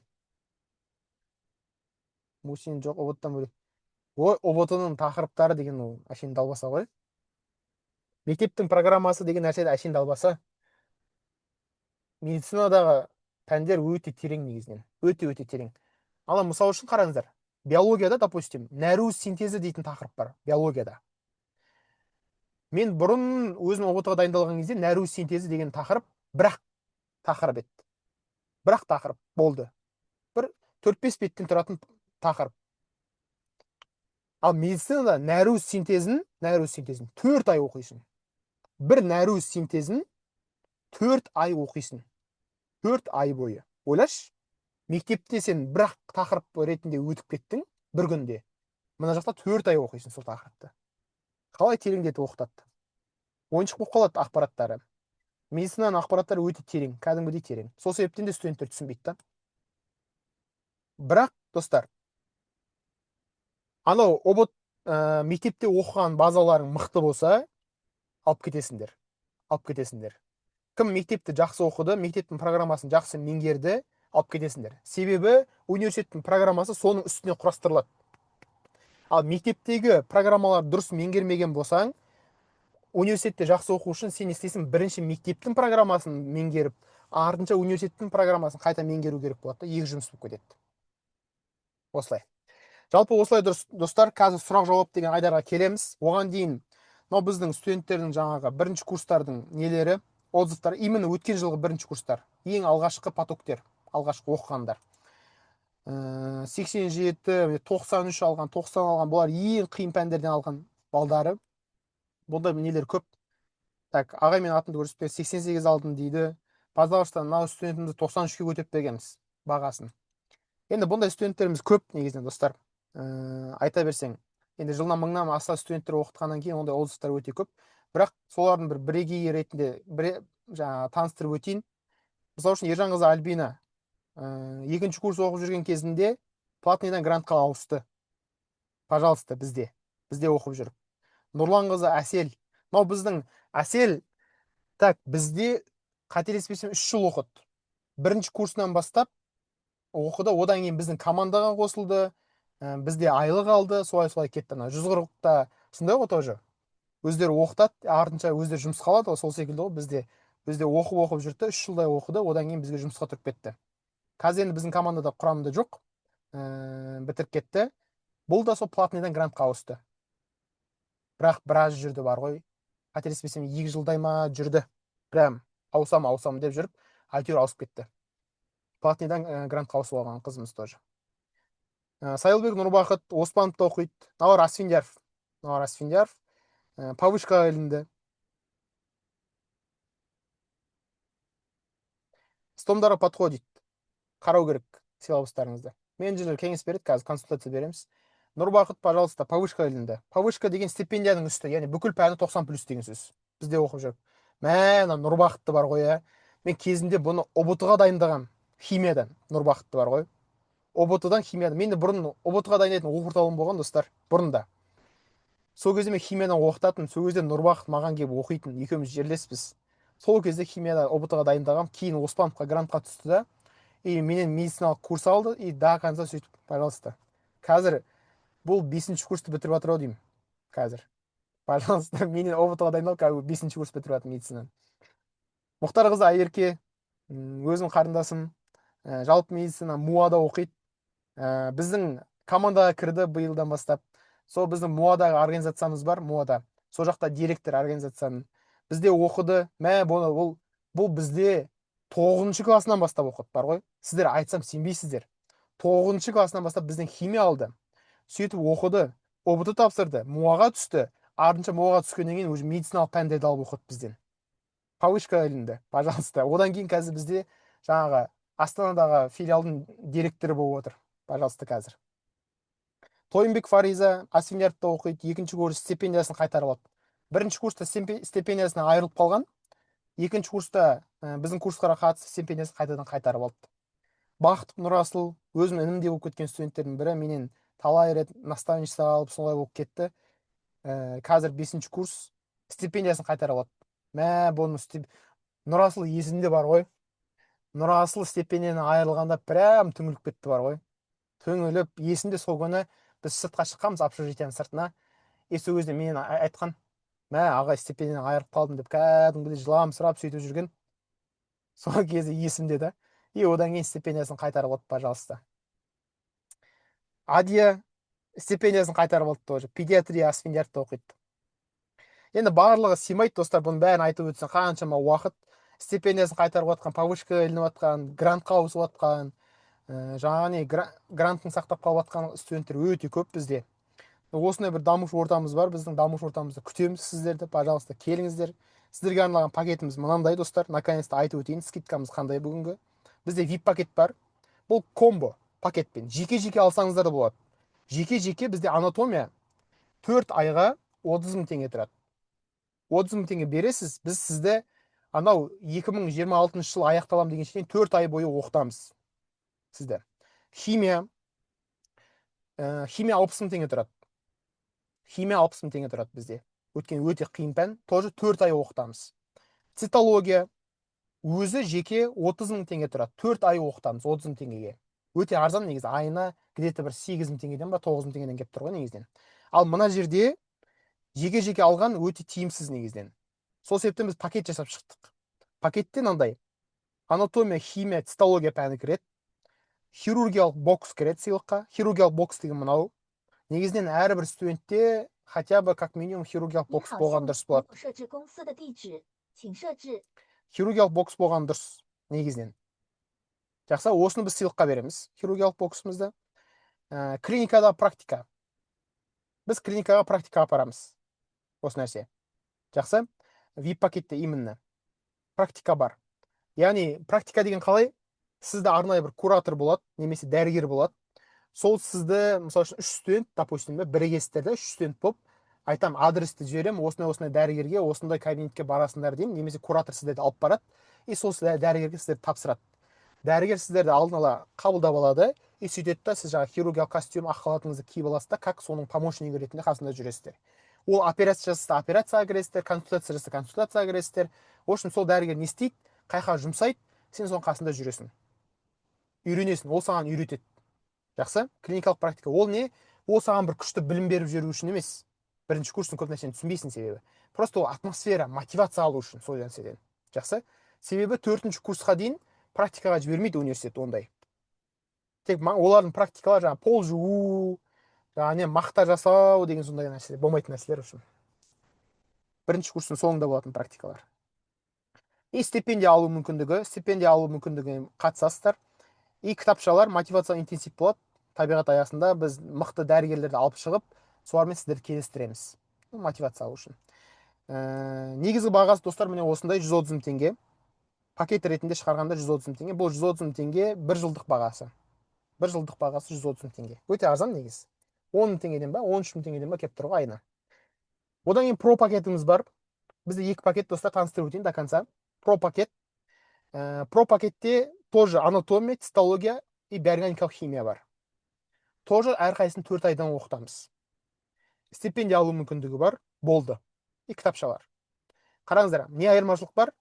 Мусин жоқ, ұбт-тан бөлек. Ой, ұбт-ның тақырыптары деген ол әшейін далбаса ғой. Мектептің программасы деген нәрсе де әшейін далбаса. Медицинадағы пәндер өте терең негізінен. Өте терең. Ала мысал үшін қараңыздар. Биологияда, допустим, нәруыз синтезі дейтін тақырып бар биологияда. Мен бұрын өзім ұбт-ға дайындалған кезде нәруыз синтезі деген тақырып бірақ тақырып еді. Бірақ тақырып болды. Бір 4-5 беттен тұратын тақырып. Ал медицинада нәруыз синтезін 4 ай оқисың. Бір нәруіз синтезін 4 ай оқисың. 4 ай бойы. Ойлашы, мектепте сен бірақ тақырып ретінде өтіп кеттің бір күнде. Мына жақта 4 ай оқисың сол тақырыпты. Қалай тереңдетіп оқытады? Ойыншық болып қалады ақпараттары. Медицинаның ақпараттары өте терең, кәдімгідей терең. Сол себептен де студенттер түсінбейді да. Бірақ, достар, анау ұбт мектепте оқыған базаларың мықты болса, алып кетесіңдер. Кім мектепті жақсы оқыды, мектептің программасын жақсы меңгерді, алып кетесіңдер. Себебі университеттің программасы соның үстіне құрастырылады. Ал мектептегі программалар дұрыс меңгермеген болсаң, университетте жақсы оқу үшін сен істейсің, бірінші мектептің программасын меңгеріп, артынша университеттің программасын қайта меңгеру керек болады да, екі жұмыс болып кетеді. Осылай. Жалпы осылай достар, қазір сұрақ-жауап деген айдарға келеміз. Оған дейін мынау біздің студенттердің жаңағы бірінші курстардың нелері, отзывтар, именно өткен жылғы бірінші курстар, ең алғашқы потоктер, алғашқы оқығандар. 87, 93 алған, 90 алған, бұлар ең қиын пәндерден алған балдары. Бұнда нелер көп. Так, ағай мен атымды көрсетпе, 88 алдым дейді. Пожалуйста, мынау студентімді 93-ке көтеріп бергенбіз бағасын. Енді бұндай студенттеріміз көп негізінен, достар. Айта берсең, енді жылына 1000-нан аса студенттер оқытқаннан кейін ондай отзывтар өте көп. Бірақ солардың бір бірегей ретінде таныстырып өтейін. Мысалы үшін Ержанқызы Альбина екінші курс оқып жүрген кезінде платныйдан грантқа ауысты. Пожалуйста, бізде оқып жүріп. Нұрланқызы Әсел. Мынау біздің Әсел, так, бізде қателеспесем 3 жыл оқыды. Бірінші курсынан бастап оқыды, одан кейін біздің командаға қосылды, бізде айлық алды, солай кетті. 140-та сондай ғой тоже. Өздері оқытады, артынша өздері жұмысқа алады, сол секілді ғой, бізде оқып жүрді, 3 жылдай оқыды, одан кейін бізге жұмысқа тұрып кетті. Қазір енді біздің командада құрамында жоқ, бітіріп кетті. Бұл да сол платныйдан грантқа ауысты. Бірақ біраз жүрді бар ғой. Қателеспесем 2 жылдай ма жүрді. Прям ауысам деп жүріп, әйтеуір ауысып кетті. Платныйдан грантқа ауысып алған қызымыз тоже. Сайылбек Нұрбақыт Оспановта оқиды. Навар Асфендияров. Повышка ілінді. Стомдарға подходит. Қарау керек силабустарыңызды. Менеджерлер кеңес береді, қазір консультация береміз. Нұрбақыт, пожалуйста, повышка ілінді. Повышка деген стипендияның үсті, яғни бүкіл пәні 90+ деген сөз. Бізде оқып жүріп. Нұрбақытты бар ғой, Мен кезінде бұны ұбт-ға дайындаған, химиядан Нұрбақытты бар ғой. ұбт-дан химиядан. Мен де бұрын ұбт-ға дайындайтын оқу орталығым болған, достар, бұрында. Сол кезде мен химиядан оқытатын, сол кезде Нұрбақыт маған келіп оқитын, екеуміз жерлеспіз. Сол кезде химияда ұбт-ға дайындағам, кейін Оспановқа грантқа түсті да, и менен медициналық курс алды, и до конца сөйтіп, пожалуйста. Қазір бұл 5-ші курсты бітіріп жатыр деймін. Қазір. Пожалуйста, менен ұбт-ға дайындалып, қазір 5-ші курс бітіріп жатыр медицинаны. Мұхтарқызы Айерке, өзім қарындасым, жалпы медицина МУАда оқиды. Біздің командаға кірді биылдан бастап. Сол біздің МУАдағы организациямыз бар, МУАда. Сол жақта директор организацияның. Бізде оқыды. Бұл бізде 9-шы классынан бастап оқыды, бар ғой. Сіздер айтсам сенбейсіздер. 9-шы классынан бастап біздің химия алды. Сөйтіп оқыды, ұбт тапсырды, МУАға түсті. Артынша МУАға түскеннен кейін уже медициналық пәндерді алып оқыды бізден. Повышка ілінді, пожалуйста. Одан кейін қазір бізде жаңағы Астанадағы филиалдың директоры болып отыр. Пожалуйста, қазір. Тойынбек Фариза Асфендияровта оқиды, 2-ші курс стипендиясын қайтарып алды. 1-ші курста стипендиясынан айырылып қалған, 2-ші курста біздің курсқа қатысып стипендиясын қайтадан қайтарып алды. Бақыт Нұрасыл, өзім інімде болып кеткен студенттердің бірі, менен талай рет наставничество алып, солай болып кетті. Қазір 5-ші курс стипендиясын қайтарып алды. Бұны Нұрасыл есімде бар ғой. Нұрасыл стипендиядан айырылғанда прям түңіліп кетті бар ғой. Түңіліп, есімде сол күні біз сыртқа шыққанбыз, общежитияның сыртына. Сол кезде мен айтқан, мә ағай стипендиядан айырылып қалдым деп кәдімгідей жыламсырап сөйтіп жүрген. Сол кезде есімде да. Одан кейін стипендиясын қайтарып алды, пожалуйста. Адия стипендиясын қайтарып алды тоже. Педиатрия Асфендиярдта оқиды. Енді барлығы сыймайды достар, бұның бәрін айтып өтсең қаншама уақыт. Стипендиясын қайтарып жатқан, повышка ілініп жатқан, грантқа ауысып жатқан, жаңағы гранттың сақтап қалып жатқан студенттер өте көп бізде. Осындай бір дамушы ортамыз бар. Біздің дамушы ортамызда күтеміз сіздерді. Пожалуйста, келіңіздер. Сіздерге арналған пакетіміз мынандай достар. Наконец-то айтып өтейін, скидкамыз қандай бүгінгі. Бізде VIP пакет бар. Бұл комбо пакетпен. Жеке-жеке алсаңыздар да болады. Жеке-жеке бізде анатомия 4 айға 30 мың теңге тұрады. 30 мың теңге бересіз, біз сізді анау 2026 жыл аяқталам дегенше дейін 4 ай бойы оқытамыз сізді. Химия 60 мың теңге тұрады. Химия 60 мың теңге тұрады бізде. Өткен өте қиын пән, тоже 4 ай оқытамыз. Цитология өзі жеке 30 мың теңге тұрады. 4 ай оқытамыз 30 мың теңгеге. Өте арзан негізі, айына где-то бір 8 мың теңгеден ба 9 мың теңгеден келіп тұр ғой негізінен. Ал мына жерде жеке-жеке алған өте тиімсіз негізінен. Сол себептен біз пакет жасап шықтық. Пакетте мынандай анатомия, химия, цитология пәні кіреді. Хирургиялық бокс кіреді сыйлыққа. Хирургиялық бокс деген мынау. Негізінен әрбір студентте хотя бы как минимум хирургиялық бокс болған дұрыс болады. Хирургиялық бокс болған дұрыс негізінен. Жақсы, осыны біз сыйлыққа береміз. Хирургиялық боксымызды. Клиникада практика. Біз клиникаға практика апарамыз. Осы нәрсе. Жақсы. VIP пакетте именно практика бар. Яғни практика деген қалай? Сізді арнайы бір куратор болады, немесе дәрігер болады. Сол сізді, мысалы үшін 3 студент, допустим, бірігесіздер де 3 студент болып, айтам, адресті жіберем, осындай дәрігерге, осындай кабинетке барасыңдар деймін, немесе куратор сіздерді алып барады, сол дәрігерге сіздерді тапсырады. Дәрігер сіздерді алдын ала қабылдап алады, сөйтеді да, сіз жаңағы хирургиялық костюм, ақ халатыңызды киіп аласыз да, как соның помощнигі ретінде қасында жүресіздер. Ол операция жасаса операцияға кіресіздер, консультация жасаса консультацияға кіресіздер. В общем, сол дәрігер не істейді, қайқа жұмсайды, сен соның қасында жүресің. Үйренесің, ол саған үйретеді. Жақсы? Клиникалық практика ол не? Ол саған бір күшті білім беріп жүру үшін емес. Бірінші курстың көп нәрсені түсінбейсің себебі. Просто ол атмосфера, мотивация алу үшін сол нәрседен. Жақсы? Себебі 4-ші курсқа дейін практикаға жібермейді университет ондай. Тек олардың практикалар жаңағы пол жуу, жаңағы мақта жасау деген сондай нәрселер, болмайтын нәрселер үшін. 1-ші курстың соңында болатын практикалар. Стипендия алу мүмкіндігі қатысасыздар. Кітапшалар мотивация интенсив болады. Табиғат аясында біз мықты дәрігерлерді алып шығып, солармен сіздерді келістіреміз. Мотивация алу үшін. Негізгі бағасы достар міне осындай 130 мың теңге. Пакет ретінде шығарғанда 130 мың теңге. Бұл 130 мың теңге бір жылдық бағасы. Бір жылдық бағасы 130 мың теңге. Өте арзан негіз. 10 мың теңгеден ба, 13 мың теңгеден ба кеп тұр ғой айына. Одан кейін про пакетіміз бар. Бізде 2 пакет достар, таныстырып өтейін до конца. Про пакет. Про пакетте тоже анатомия, цитология и биорганикалық химия бар. Тоже әрқайсысын 4 айдан оқытамыз. Стипендия алу мүмкіндігі бар, болды. Кітапшалар. Қараңыздар, не айырмашылық бар?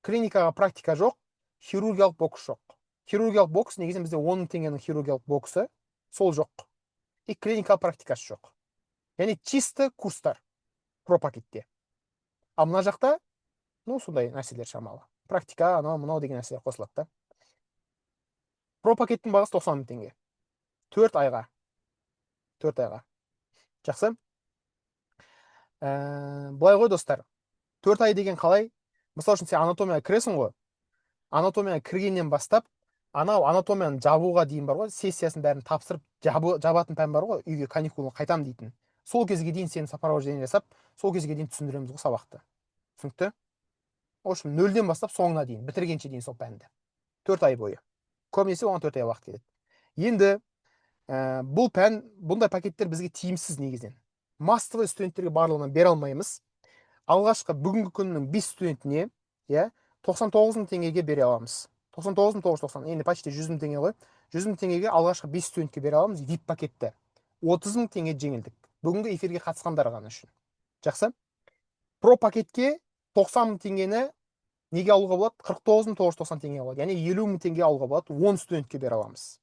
Клиникаға практика жоқ, хирургиялық бокс жоқ. Хирургиялық бокс негізінен бізде 10 мың теңгенің хирургиялық боксы, сол жоқ. Клиникалық практикасы жоқ. Яғни чисті курстар про пакетте. Ал мына жақта, сондай нәрселер шамалы. Практика, анау деген нәрселер қосылады да. Про пакеттің бағасы 90 мың теңге. 4 айға. Жақсы. Бұлай ғой достар. 4 ай деген қалай? Мысалы үшін сен анатомияға кіресің ғой. Анатомияға кіргеннен бастап, анау анатомияны жабуға дейін бар ғой, сессиясын бәрін тапсырып, жабатын пән бар ғой, үйге каникулын қайтам дейтін. Сол кезге дейін сені сопровождение жасап, сол кезге дейін түсіндіреміз ғой сабақты. Түсінікті? В общем, 0-ден бастап соңына дейін, бітіргенше дейін сол пәнді. 4 ай бойы. Көбінесе оған 4 ай уақыт кетеді. Енді бұл пән, бұндай пакеттер бізге тиімсіз негізінен. Массовый студенттерге барлығынан бере алмаймыз. Алғашқы бүгінгі күннің 5 студентіне 99 мың теңгеге бере аламыз. 99 мың 990, енді почти 100 мың теңге ғой. 100 мың теңгеге алғашқы 5 студентке бере аламыз VIP пакетті. 30 мың теңге жеңілдік. Бүгінгі эфирге қатысқандар ғана үшін. Жақсы? Про пакетке 90 мың теңгені неге алуға болады? 49.990 теңге болады. Яғни 50.000 теңге алуға болады, 10 студентке бере аламыз.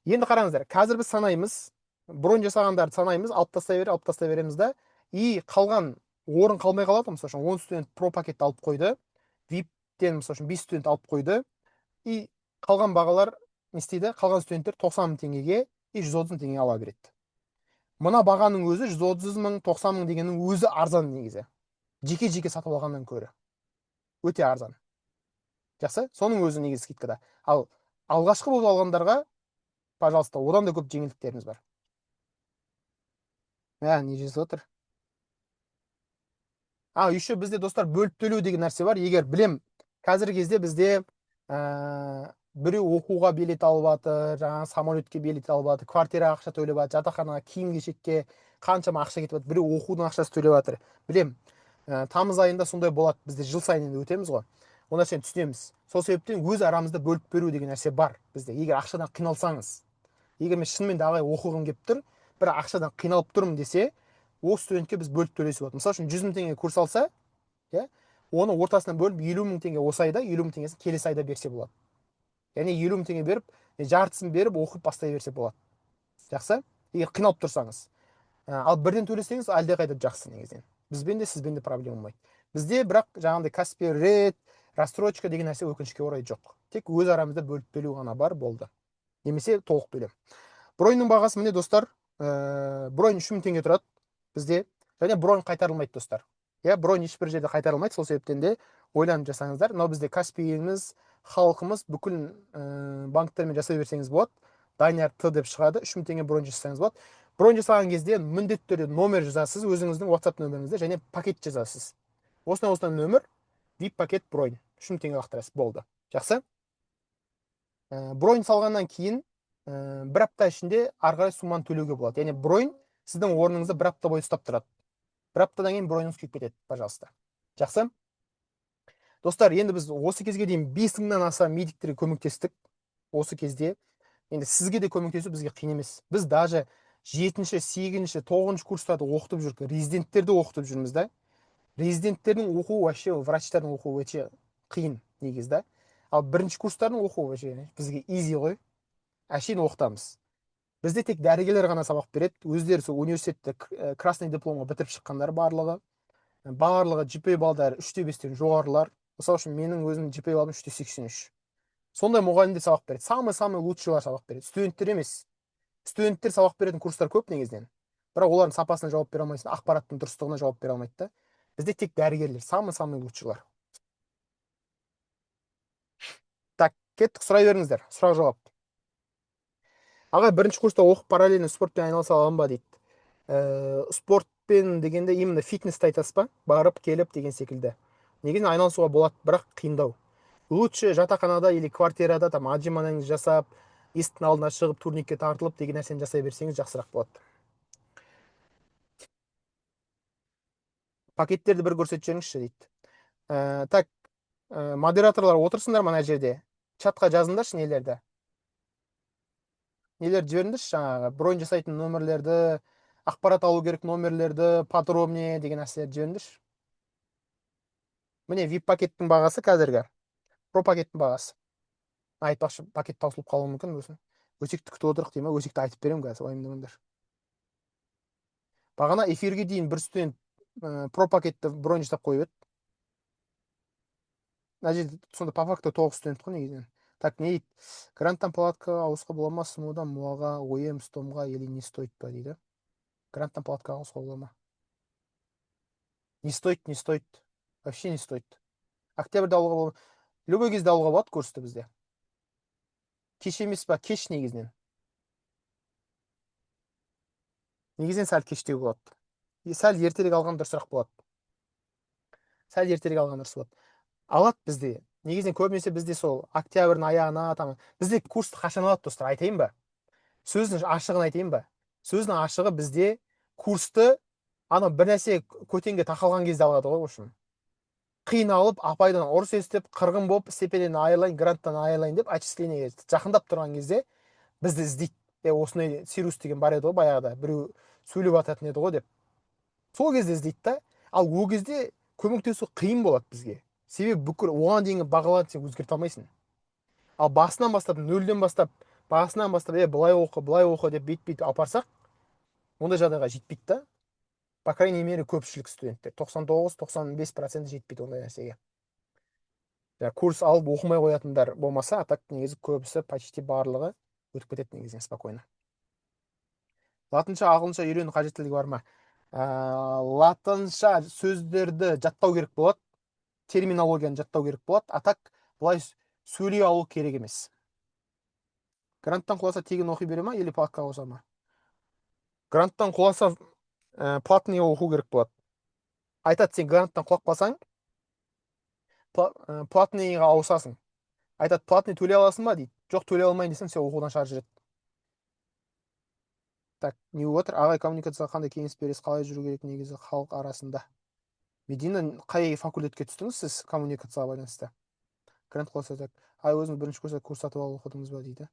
Енді қараңыздар, қазір біз санаймыз, бронь жасағандарды санаймыз, алып тастай береміз да, и қалған орын қалмай қалады. Мысалы үшін 10 студент про пакетті алып қойды, VIP-тен мысалы үшін 5 студент алып қойды, и қалған бағалар не істейді? Қалған студенттер 90.000 теңгеге и 130 теңге ала береді. Мына бағаның өзі 130 мың, 90 мың дегеннің өзі арзан негізі. Жеке сатып алғаннан көрі. Өте арзан. Жақсы, соның өзі негізі скидкада. Ал алғашқы болып алғандарға, пожалуйста, одан да көп жеңілдіктеріміз бар. Не жазып отыр? Еще бізде достар бөліп төлеу деген нәрсе бар. Егер білем, қазіргі кезде бізде біреу оқуға билет алып жатыр, жаңағы самолетке билет алып жатыр, квартира ақша төлеп жатыр, жатақханаға, киім кешекке қаншама ақша кетіп жатыр, біреу оқудың ақшасы төлеп жатыр. Білем, тамыз айында сондай болады, бізде жыл сайын енді өтеміз ғой. Ол нәрсені түсінеміз. Сол себептен өз арамызда бөліп беру деген нәрсе бар бізде. Егер ақшадан қиналсаңыз, егер мен шынымен де ағай оқығым келіп тұр, бір ақшадан қиналып тұрмын десе, ол студентке біз бөліп төлесе болады. Мысалы үшін 100.000 теңге курс алса, оны ортасынан бөліп 50.000 теңге осы айда, 50.000 теңгесін келесі айда берсе болады. Яғни 50.000 теңге беріп, жартысын беріп оқып бастай берсе болады. Жақсы? Егер қиналып тұрсаңыз. Ал бірден төлесеңіз әлдеқайда жақсы негізінен. Бізбен де сізбен де проблема болмайды. Бізде бірақ жаңағыдай Каспи ред, рассрочка деген нәрсе өкінішке орай жоқ. Тек өз арамызда бөліп төлеу ғана бар, болды. Немесе толық төлем. Броньның бағасы міне достар, бронь 3.000 теңге тұрады бізде, және бронь қайтарылмайды достар. Бронь ешбір жерде қайтарылмайды, сол себептен де ойланып жасаңыздар. Мынау бізде Каспиіміз, халқымыз бүкіл банктермен жасай берсеңіз болады. Дайнер Т деп шығады, 3.000 теңге бронь жасасаңыз болады. Бронь жасаған кезде міндетті түрде номер жазасыз, өзіңіздің WhatsApp нөміріңізді, және пакет жазасыз. Осындай нөмір, VIP пакет бронь, 3.000 теңге лақтырасыз, болды. Жақсы? Бронь салғаннан кейін бір апта ішінде ары қарай сумманы төлеуге болады. Яғни бронь сіздің орныңызды бір апта бойы ұстап тұрады. Бір аптадан кейін броньыңыз күйіп кетеді, пожалуйста. Жақсы? Достар, енді біз осы кезге дейін 5 мыңнан аса медиктерге көмектестік. Осы кезде енді сізге де көмектесу бізге қиын емес. Біз даже 7-ші, 8-ші, 9-ші курстарды оқытып жүрік, резиденттерді оқытып жүрміз да. Резиденттердің оқуы вообще, врачтардың оқуы өте қиын негіз да. Ал бірінші курстардың оқуы вообще бізге изи ғой. Әшейін оқытамыз. Бізде тек дәрігерлер ғана сабақ береді. Өздері сол университетті красный дипломға бітіріп шыққандар барлығы GPA балдары 3-5-тен жоғарылар. Мысалы үшін менің өзімнің GPA балым 3-83. Сондай мұғалімдер сабақ береді. Самый лучшылар сабақ береді. Студенттер емес. Студенттер сабақ беретін курстар көп негізінен. Бірақ олардың сапасына жауап бере алмайсың, ақпараттың дұрыстығына жауап бере алмайды да. Бізде тек дәрігерлер, самый лучшылар. Так, кеттік, сұрай беріңіздер. Сұрақ жауап. Ағай, бірінші курста оқып параллельно спортпен айналыса аламын ба дейді. Спортпен дегенде именно фитнесті айтасыз ба? Барып, келіп деген секілді. Негізінен айналысуға болады, бірақ қиындау. Лучше жатақханада или квартирада там отжиманияңызды жасап, есіктің алдына шығып, турникке тартылып деген нәрсені жасай берсеңіз жақсырақ болады. Пакеттерді бір көрсетіп жіберіңізші дейді. Так, модераторлар отырсыңдар мына жерде. Чатқа жазыңдаршы нелерді жіберіңдерші, жаңағы бронь жасайтын нөмірлерді, ақпарат алу керек нөмірлерді, подробнее деген нәрселерді жіберіңдерші. Міне VIP пакеттің бағасы қазіргі. Про пакеттің бағасы. Айтпақшы, пакет таусылып қалуы мүмкін болсын. Өсекті күтіп отырық деймін, өсекті айтып беремін қазір, уайымдамаңдар. Бағана эфирге дейін бір студент про пакетті бронь жасап қойып еді. Мына жерде сонда по факту 9 студент қой негізінен. Так, не дейді? Гранттан палатка ауысқа бола ма, СМУ-дан МУАға, ОЕМ, СТОМға или не стоит па дейді. Гранттан палатка ауысқа бола ма? Не стоит. Вообще не стоит. Октябрьда алуға бола ма? Любой кезде алуға болады курсты бізде. Кеш емес па? Кеш негізінен. Негізінен сәл кештеу болады. Сәл ертерек алған дұрысырақ болады. Алады бізде. Негізінен көбінесе бізде сол октябрьдің аяғына, бізде курсты қашан алады достар, айтайын ба? Сөздің ашығын айтайын ба? Сөздің ашығы бізде курсты бір нәрсе көтенге тақалған кезде алады ғой, үшін. Қиналып, апайдан ұрыс естіп, қырғын болып, стипендиядан айырылайын, гранттан айырылайын деп, отчислениеге жақындап тұрған кезде бізді іздейді. Осындай Сирус деген бар еді ғой баяғыда, біреу сөйлеп ататын еді ғой деп. Сол кезде іздейді да. Ал ол кезде көмектесу қиын болады бізге. себебі бүкіл оған дейінгі бағаларды сен өзгерте алмайсың. Ал басынан бастап, нөлден бастап, басынан бастап былай оқы деп бет апарсақ, ондай жағдайға жетпейді да. По крайней мере көпшілік студенттер 99-95% жетпейді ондай нәрсеге. Курс алып оқымай қоятындар болмаса, а так негізі көбісі почти барлығы өтіп кетеді негізінен спокойно. Латынша, ағылшынша үйрену қажеттілігі бар ма? Латынша сөздерді жаттау керек болады, терминологияны жаттау керек болады, а так былай сөйлей алу керек емес. Гранттан құласа тегін оқи бере ма или платқа қоса ма? Гранттан құласа платный оқу керек болады. Айтады, сен гранттан құлап қалсаң, платныйға ауысасың. Айтады, платный төлей аласың ба дейді. Жоқ, төлей алмайын десең, сен оқудан шығарып жібереді. Так, не болып отыр? Ағай, коммуникацияға қандай кеңес бересіз, қалай жүру керек негізі халық арасында? Медина, қай факультетке түстіңіз сіз коммуникацияға байланысты? Грант құласа, так, ай, өзіңіз бірінші курста курс сатып алып оқыдыңыз ба дейді.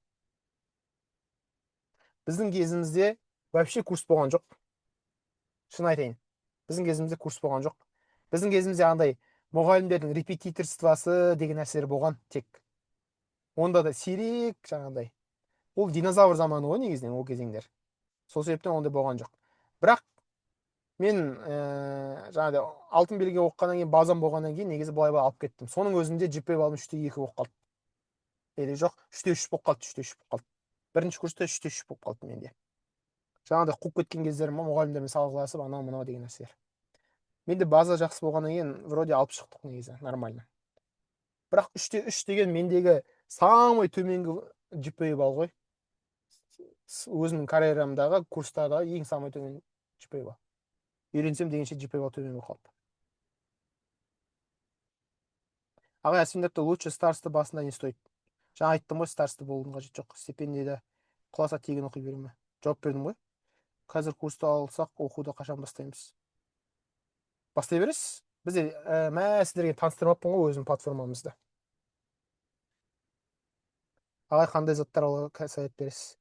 Біздің кезімізде вообще курс болған жоқ. Шын айтайын. Біздің кезімізде курс болған жоқ. Біздің кезімізде андай мұғалімдердің репетиторствосы деген нәрселер болған тек. Онда да сирек жаңағыдай. Ол динозавр заманы ғой негізінен ол кезеңдер. Сол себептен ондай болған жоқ. Бірақ мен жаңағыдай алтын белгі оқығаннан кейін, базам болғаннан кейін негізі былай алып кеттім. Соның өзінде GPA балым 3-2 болып қалды. Или жоқ, 3-3 болып қалды, 3-3 болып қалды. Бірінші курста 3-3 болып қалды менде. Жаңағыдай қуып кеткен кездерім мұғалімдермен салғыласып, анау-мынау деген нәрселер. Менде база жақсы болғаннан кейін вроде алып шықтық негізі, нормально. Бірақ 3-3 деген мендегі самый төменгі GPA балл ғой. Өзімнің карьерамдағы курстардағы ең самый төмен GPA балл. Үйренсем дегенше GPA балл төмен болып қалды. Ағай, ассимилятта лучше старосты басында не стоит? Жаңа айттым ғой, старосты болудың қажеті жоқ. Стипендияда құласа тегін оқи бере ме? Жауап бердім ғой. Қазір курсты алсақ, оқуды қашан бастаймыз? Бастай бересіз. Бізде сіздерге таныстырмаппын ғой өзім платформамызды. Ағай, қандай заттар алуға совет бересіз?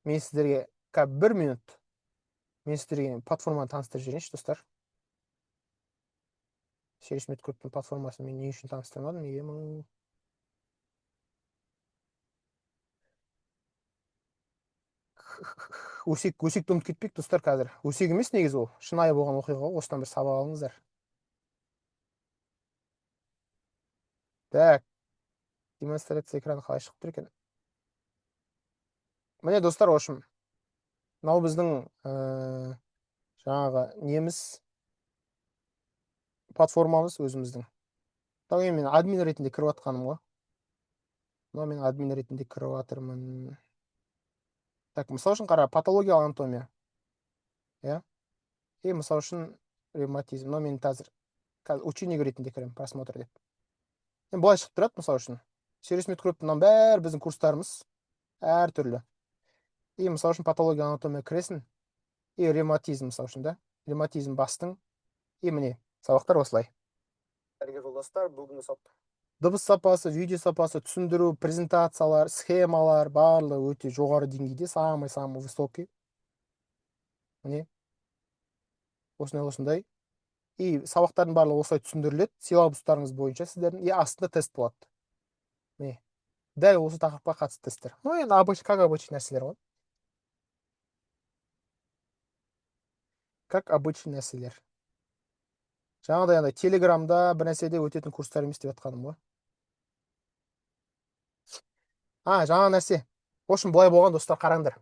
Мен сіздерге 1 минут мен сіздерге платформаны таныстырып жіберейінші, достар. Сервис Медкруптың платформасын мен не үшін таныстырмадым? Неге? Өсекті ұмытып кетпейік, достар, қазір. Өсек емес негізі ол. Шынайы болған оқиға ғой, осыдан бір сабақ алыңыздар. Так, демонстрация экраны қалай шығып тұр екен? Міне, достар, ошым. Мынау біздің жаңағы неміз платформамыз өзіміздің. Так, мен админ ретінде кіріп атқаным ғой. Мынау мен админ ретінде кіріп атырмын. Так, мысал үшін қара, патологиялық анатомия. Я? И мысал үшін ревматизм. Мынау мен қазір ученик ретінде кірем, просмотр деп. Мен былай шығып тұрады, мысал үшін. Сервис Медкруптың бәрі біздің курстарымыз әр түрлі. И мысал үшін патология анатомия кіресің. И ревматизм мысал үшін, да? Ревматизм бастың. И міне, сабақтар осылай. Дәрігер жолдастар, бүгінгі сабақ. Дыбыс сапасы, видео сапасы, түсіндіру, презентациялар, схемалар, барлығы өте жоғары деңгейде, самый высокий. Міне. Осындай. И сабақтардың барлығы осылай түсіндіріледі, силабустарыңыз бойынша сіздердің, и астында тест болады. Міне. Дәл осы тақырыпқа қатысты тесттер. Ну, енді как обычный нәрселер ғой. Как обычный нәрселер. Жаңағыдай телеграмда бір нәрседе өтетін курстар емес деп жатқаным ғой. Жаңа нәрсе. В общем, былай болған, достар, қараңдар.